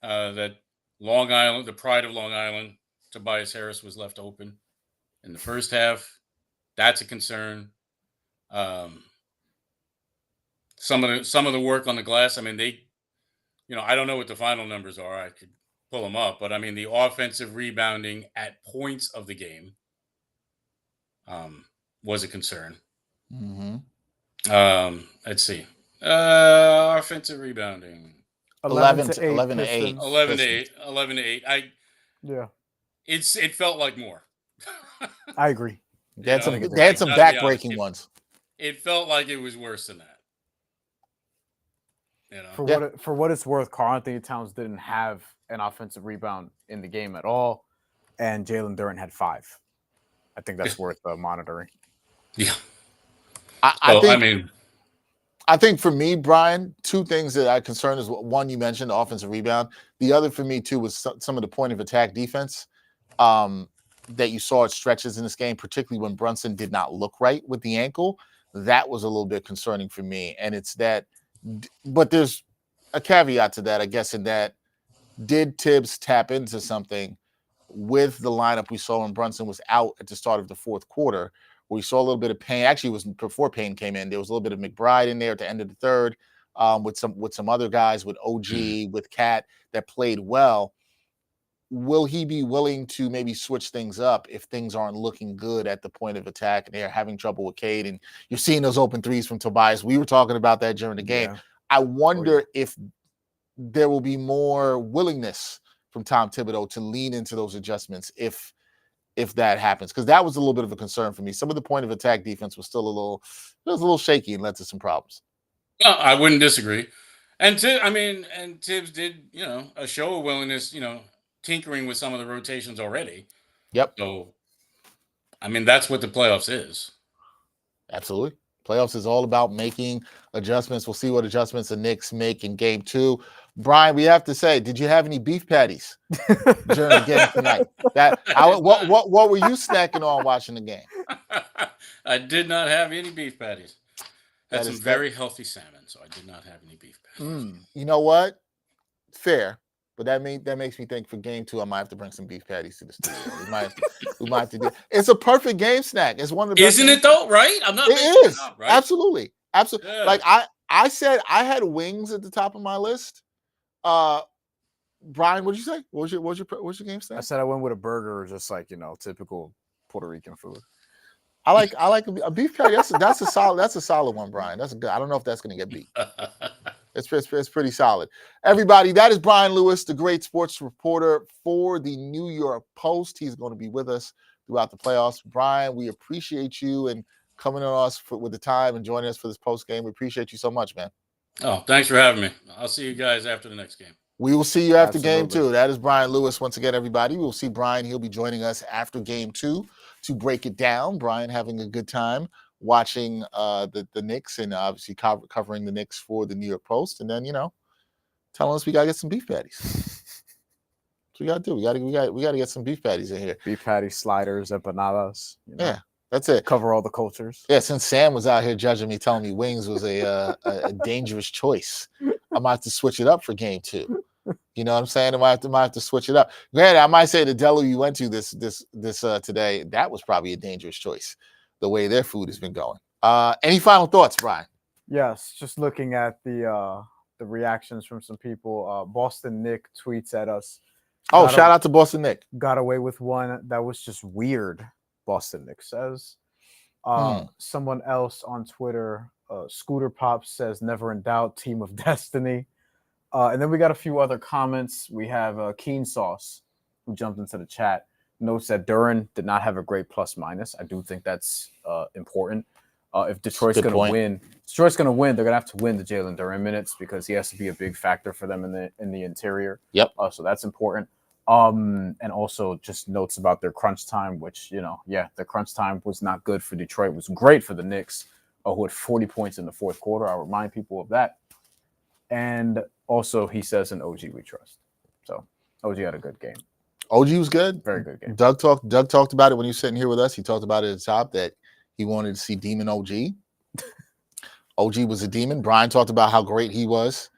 that Long Island, the pride of Long Island, Tobias Harris was left open in the first half, that's a concern. Some of the work on the glass, I mean, I don't know what the final numbers are. I could pull them up, but I mean, the offensive rebounding at points of the game was a concern. Let's see. Offensive rebounding. 11 to 8. 11 to 8. 11 to 8. It felt like more. I agree. They had some back-breaking ones. It felt like it was worse than that. For what it's worth, Karl-Anthony Towns didn't have an offensive rebound in the game at all, and Jalen Duren had 5. I think that's worth monitoring. Yeah. I I think for me, Brian, two things that I concern is one, you mentioned the offensive rebound. The other for me too was some of the point of attack defense that you saw at stretches in this game, particularly when Brunson did not look right with the ankle. That was a little bit concerning for me. And it's that, but there's a caveat to that, I guess, in that did Tibbs tap into something with the lineup we saw when Brunson was out at the start of the fourth quarter? We saw a little bit of Payne. Actually, it was before Payne came in. There was a little bit of McBride in there at the end of the third, with some other guys, with OG, with Cat that played well. Will he be willing to maybe switch things up if things aren't looking good at the point of attack and they're having trouble with Cade? And you're seeing those open threes from Tobias. We were talking about that during the game. Yeah. I wonder if there will be more willingness from Tom Thibodeau to lean into those adjustments if that happens, because that was a little bit of a concern for me. Some of the point of attack defense was still a little shaky and led to some problems. Well, I wouldn't disagree. And Tibbs did, a show of willingness, tinkering with some of the rotations already. Yep. So, that's what the playoffs is. Absolutely. Playoffs is all about making adjustments. We'll see what adjustments the Knicks make in game 2. Brian, we have to say, did you have any beef patties during the game tonight? What were you snacking on watching the game? I did not have any beef patties. Had some very healthy salmon, so I did not have any beef patties. You know what? Fair. But that makes me think for game 2, I might have to bring some beef patties to the studio. We might have to do it. It's a perfect game snack. It's one of the best. Isn't it though? Right? I'm not. It is. Up, right? Absolutely. Yeah. Like I said, I had wings at the top of my list. Brian, what'd you say? What's your game snack? I said I went with a burger, just like typical Puerto Rican food. I like a beef patty. That's a solid one, Brian. That's good. I don't know if that's going to get beat. It's pretty solid. Everybody, that is Brian Lewis, the great sports reporter for the New York Post. He's going to be with us throughout the playoffs. Brian, we appreciate you and coming on us with the time and joining us for this post game. We appreciate you so much, man. Oh, thanks for having me. I'll see you guys after the next game. We will see you after Absolutely. game 2. That is Brian Lewis. Once again, everybody, we'll see Brian. He'll be joining us after game 2 to break it down. Brian having a good time watching the Knicks and obviously covering the Knicks for the New York Post. And then, telling us we got to get some beef patties. That's what we got to do. We got to get some beef patties in here. Beef patties, sliders, empanadas. Yeah, that's it. Cover all the cultures. Yeah, since Sam was out here judging me, telling me wings was a dangerous choice, I might have to switch it up for game 2. You know what I'm saying? I might have to switch it up. Granted, I might say the Delo you went to this today, that was probably a dangerous choice, the way their food has been going. Any final thoughts, Brian? Yes, just looking at the reactions from some people. Boston Nick tweets at us. Oh, shout out to Boston Nick. Got away with one that was just weird, Boston Nick says. Someone else on Twitter, Scooter Pop says, never in doubt, team of destiny. And then we got a few other comments. We have Keen Sauce, who jumped into the chat, notes that Duren did not have a great plus minus. I do think that's important. If Detroit's going to win, they're going to have to win the Jalen Duren minutes because he has to be a big factor for them in the interior. Yep. So that's important. And also just notes about their crunch time, which, the crunch time was not good for Detroit. It was great for the Knicks, who had 40 points in the fourth quarter. I'll remind people of that. And also, he says in OG we trust. So OG had a good game. OG was good. Very good game. Doug talked about it when he was sitting here with us. He talked about it at the top that he wanted to see Demon OG. OG was a demon. Brian talked about how great he was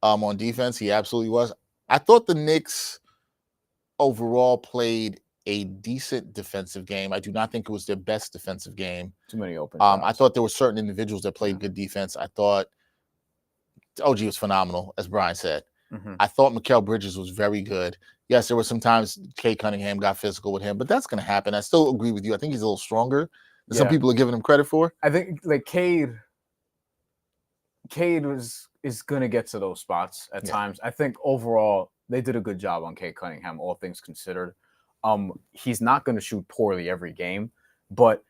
on defense. He absolutely was. I thought the Knicks overall played a decent defensive game. I do not think it was their best defensive game. Too many open. I thought there were certain individuals that played good defense. I thought OG was phenomenal, as Brian said. Mm-hmm. I thought Mikal Bridges was very good. Yes, there were some times Cade Cunningham got physical with him, but that's going to happen. I still agree with you. I think he's a little stronger than some people are giving him credit for. I think like Cade is going to get to those spots at times. I think overall they did a good job on Cade Cunningham, all things considered. He's not going to shoot poorly every game, but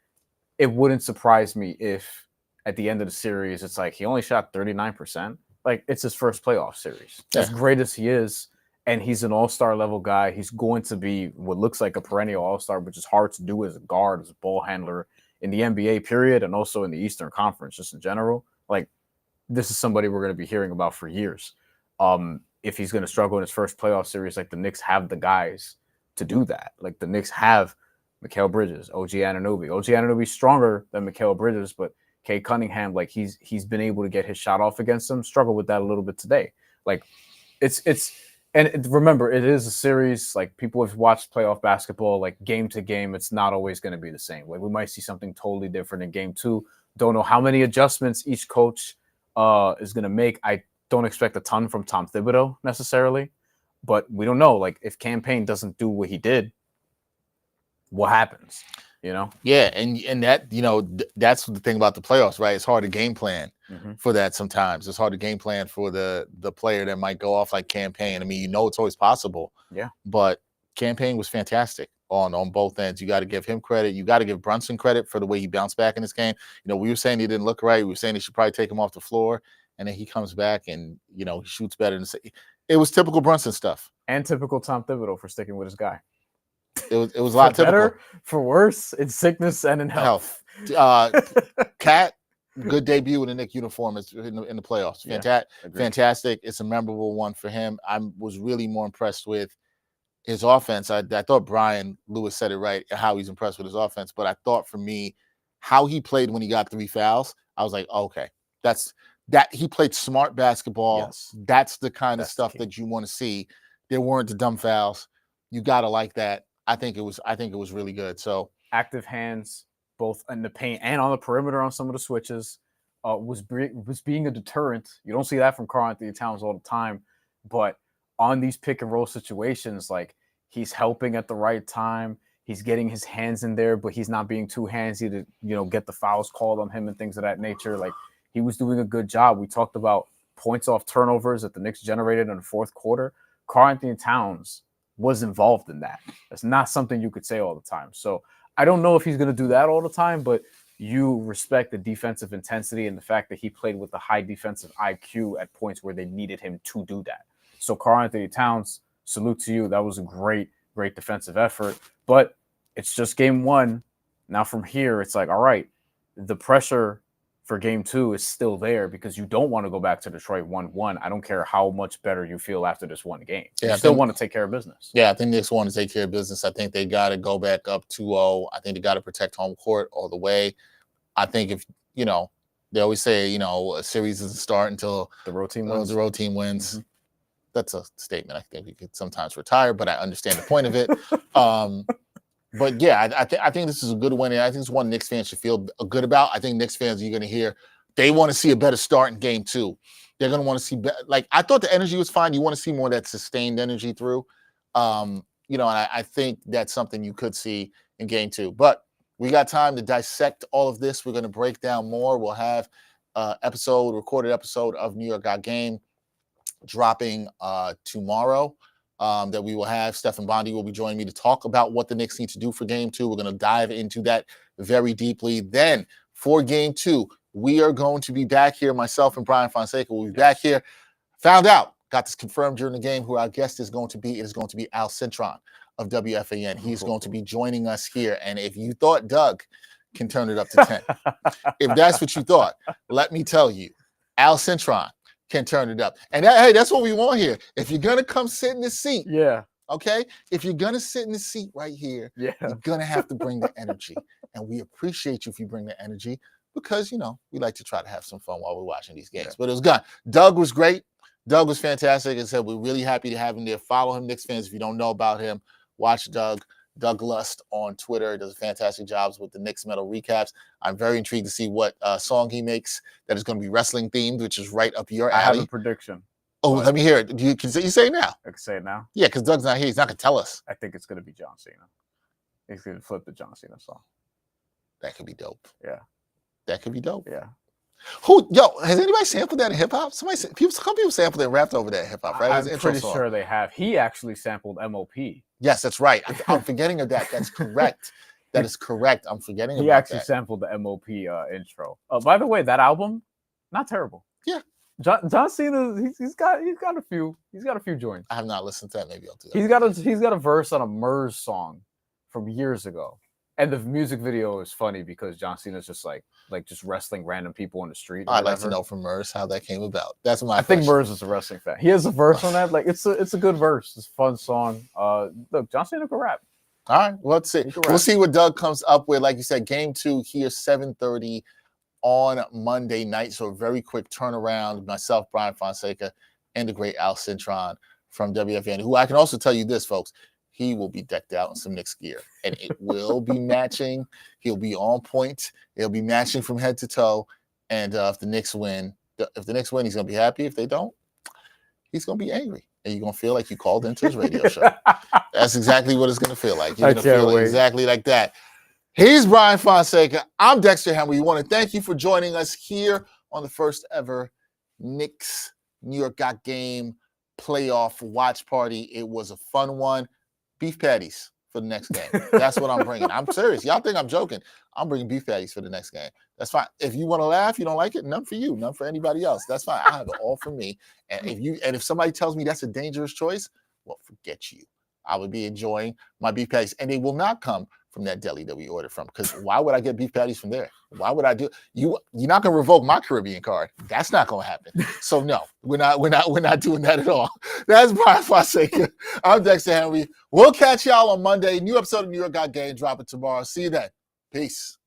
it wouldn't surprise me if at the end of the series it's like he only shot 39%. Like, it's his first playoff series. As great as he is, and he's an all-star level guy, he's going to be what looks like a perennial all-star, which is hard to do as a guard, as a ball handler in the NBA period, and also in the Eastern Conference, just in general. Like, this is somebody we're going to be hearing about for years. If he's going to struggle in his first playoff series, like the Knicks have the guys to do that. Like the Knicks have Mikal Bridges, OG Anunoby. OG Anunoby's stronger than Mikal Bridges, but Cade Cunningham, like he's been able to get his shot off against him. Struggled with that a little bit today. Like remember, it is a series. Like people have watched playoff basketball, like game to game, it's not always going to be the same. Like we might see something totally different in game 2. Don't know how many adjustments each coach is going to make. I don't expect a ton from Tom Thibodeau necessarily, but we don't know. Like if Campaign doesn't do what he did, what happens? You know? Yeah, and that, you know, that's the thing about the playoffs, right? It's hard to game plan for that sometimes. It's hard to game plan for the player that might go off like Campaign. I mean, you know it's always possible. Yeah. But Campaign was fantastic on both ends. You got to give him credit. You got to give Brunson credit for the way he bounced back in this game. You know, we were saying he didn't look right. We were saying he should probably take him off the floor. And then he comes back and, you know, he shoots better than it was typical Brunson stuff. And typical Tom Thibodeau for sticking with his guy. It was a lot for typical. Better, for worse, in sickness and in health. Cat, good debut in the Knicks uniform in the playoffs. Fantastic. It's a memorable one for him. I was really more impressed with his offense. I thought Brian Lewis said it right, how he's impressed with his offense. But I thought for me, how he played when he got 3 fouls, I was like, okay, that he played smart basketball. Yes. That's the kind of stuff that you want to see. There weren't the dumb fouls. You gotta like that. I think it was really good. So active hands, both in the paint and on the perimeter on some of the switches, was being a deterrent. You don't see that from Karl-Anthony Towns all the time, but on these pick and roll situations, like he's helping at the right time. He's getting his hands in there, but he's not being too handsy to, you know, get the fouls called on him and things of that nature. Like he was doing a good job. We talked about points off turnovers that the Knicks generated in the fourth quarter. Karl-Anthony Towns was involved in that. That's not something you could say all the time. So I don't know if he's going to do that all the time, but you respect the defensive intensity and the fact that he played with a high defensive IQ at points where they needed him to do that. So Karl-Anthony Towns, salute to you. That was a great defensive effort, but it's just game 1. Now from here, it's like, all right, the pressure for game 2 is still there because you don't want to go back to Detroit 1-1. I don't care how much better you feel after this one game. You still want to take care of business. Yeah, I think Knicks want to take care of business. I think they got to go back up 2-0. I think they got to protect home court all the way. I think if, you know, they always say, you know, a series doesn't start until the road team wins. Mm-hmm. That's a statement I think we could sometimes retire, but I understand the point of it. But yeah, I think this is a good win. And I think it's one Knicks fans should feel good about. I think Knicks fans, you're going to hear, they want to see a better start in game 2. They're going to want to see, like, I thought the energy was fine. You want to see more of that sustained energy through. You know, and I think that's something you could see in game 2. But we got time to dissect all of this. We're going to break down more. We'll have recorded episode of New York Got Game dropping tomorrow. That we will have. Stephen Bondi will be joining me to talk about what the Knicks need to do for game 2. We're going to dive into that very deeply. Then for game 2, we are going to be back here. Myself and Bryan Fonseca will be back here. Got this confirmed during the game who our guest is going to be. It is going to be Al Cintron of WFAN. He's going to be joining us here. And if you thought Doug can turn it up to 10, if that's what you thought, let me tell you, Al Cintron can turn it up. And hey, that's what we want here. If you're going to come sit in this seat, okay? If you're going to sit in the seat right here, you're going to have to bring the energy. And we appreciate you if you bring the energy because, you know, we like to try to have some fun while we're watching these games. But it was good. Doug was great. Doug was fantastic. As I said, we're really happy to have him there. Follow him, Knicks fans. If you don't know about him, watch Doug. Doug Lust on Twitter does fantastic jobs with the Knicks Metal Recaps. I'm very intrigued to see what song he makes that is going to be wrestling themed, which is right up your alley. I have a prediction. Oh, let me hear it. Can you say it now? I can say it now. Yeah, because Doug's not here. He's not going to tell us. I think it's going to be John Cena. He's going to flip the John Cena song. That could be dope. Yeah. That could be dope. Yeah. Has anybody sampled that in hip hop? Some people sampled it and rapped over that in hip hop, right? I'm pretty sure they have. He actually sampled MOP. Yes, that's right. I'm forgetting of that. That's correct. That is correct. I'm forgetting. He actually sampled the MOP intro. By the way, that album, not terrible. Yeah. John Cena, he's got a few joints. I have not listened to that. Maybe I'll do that. He's got a verse on a Murs song from years ago And the music video is funny because John Cena's just like just wrestling random people on the street. Or I'd like to whatever. know from Murs how that came about. That's my I think question. Murs is a wrestling fan. He has a verse on that. Like it's a good verse. It's a fun song. Look, John Cena can rap. All right, well, let's see. He can We'll rap. see what Doug comes up with. Like you said, game 2 here, 7:30 on Monday night. So a very quick turnaround. Myself, Bryan Fonseca, and the great Al Cintron from WFN, who I can also tell you this, folks. He will be decked out in some Knicks gear, and it will be matching. He'll be on point. It'll be matching from head to toe. And if the Knicks win, he's going to be happy. If they don't, he's going to be angry. And you're going to feel like you called into his radio show. That's exactly what it's going to feel like. You're I going to feel can't wait. exactly like that. He's Bryan Fonseca. I'm Dexter Henry. We want to thank you for joining us here on the first ever Knicks New York Got Game playoff watch party. It was a fun one. Beef patties for the next game. That's what I'm bringing. I'm serious. Y'all think I'm joking. I'm bringing beef patties for the next game. That's fine. If you want to laugh, you don't like it, none for you, none for anybody else. That's fine. I have it all for me. And if somebody tells me that's a dangerous choice, well, forget you. I would be enjoying my beef patties. And they will not come from that deli that we ordered from. Because why would I get beef patties from there? Why would I do you're not gonna revoke my Caribbean card. That's not gonna happen. So no, we're not doing that at all. That's Bryan Fonseca. I'm Dexter Henry. We'll catch y'all on Monday. New episode of New York Got Game dropping tomorrow. See you then. Peace.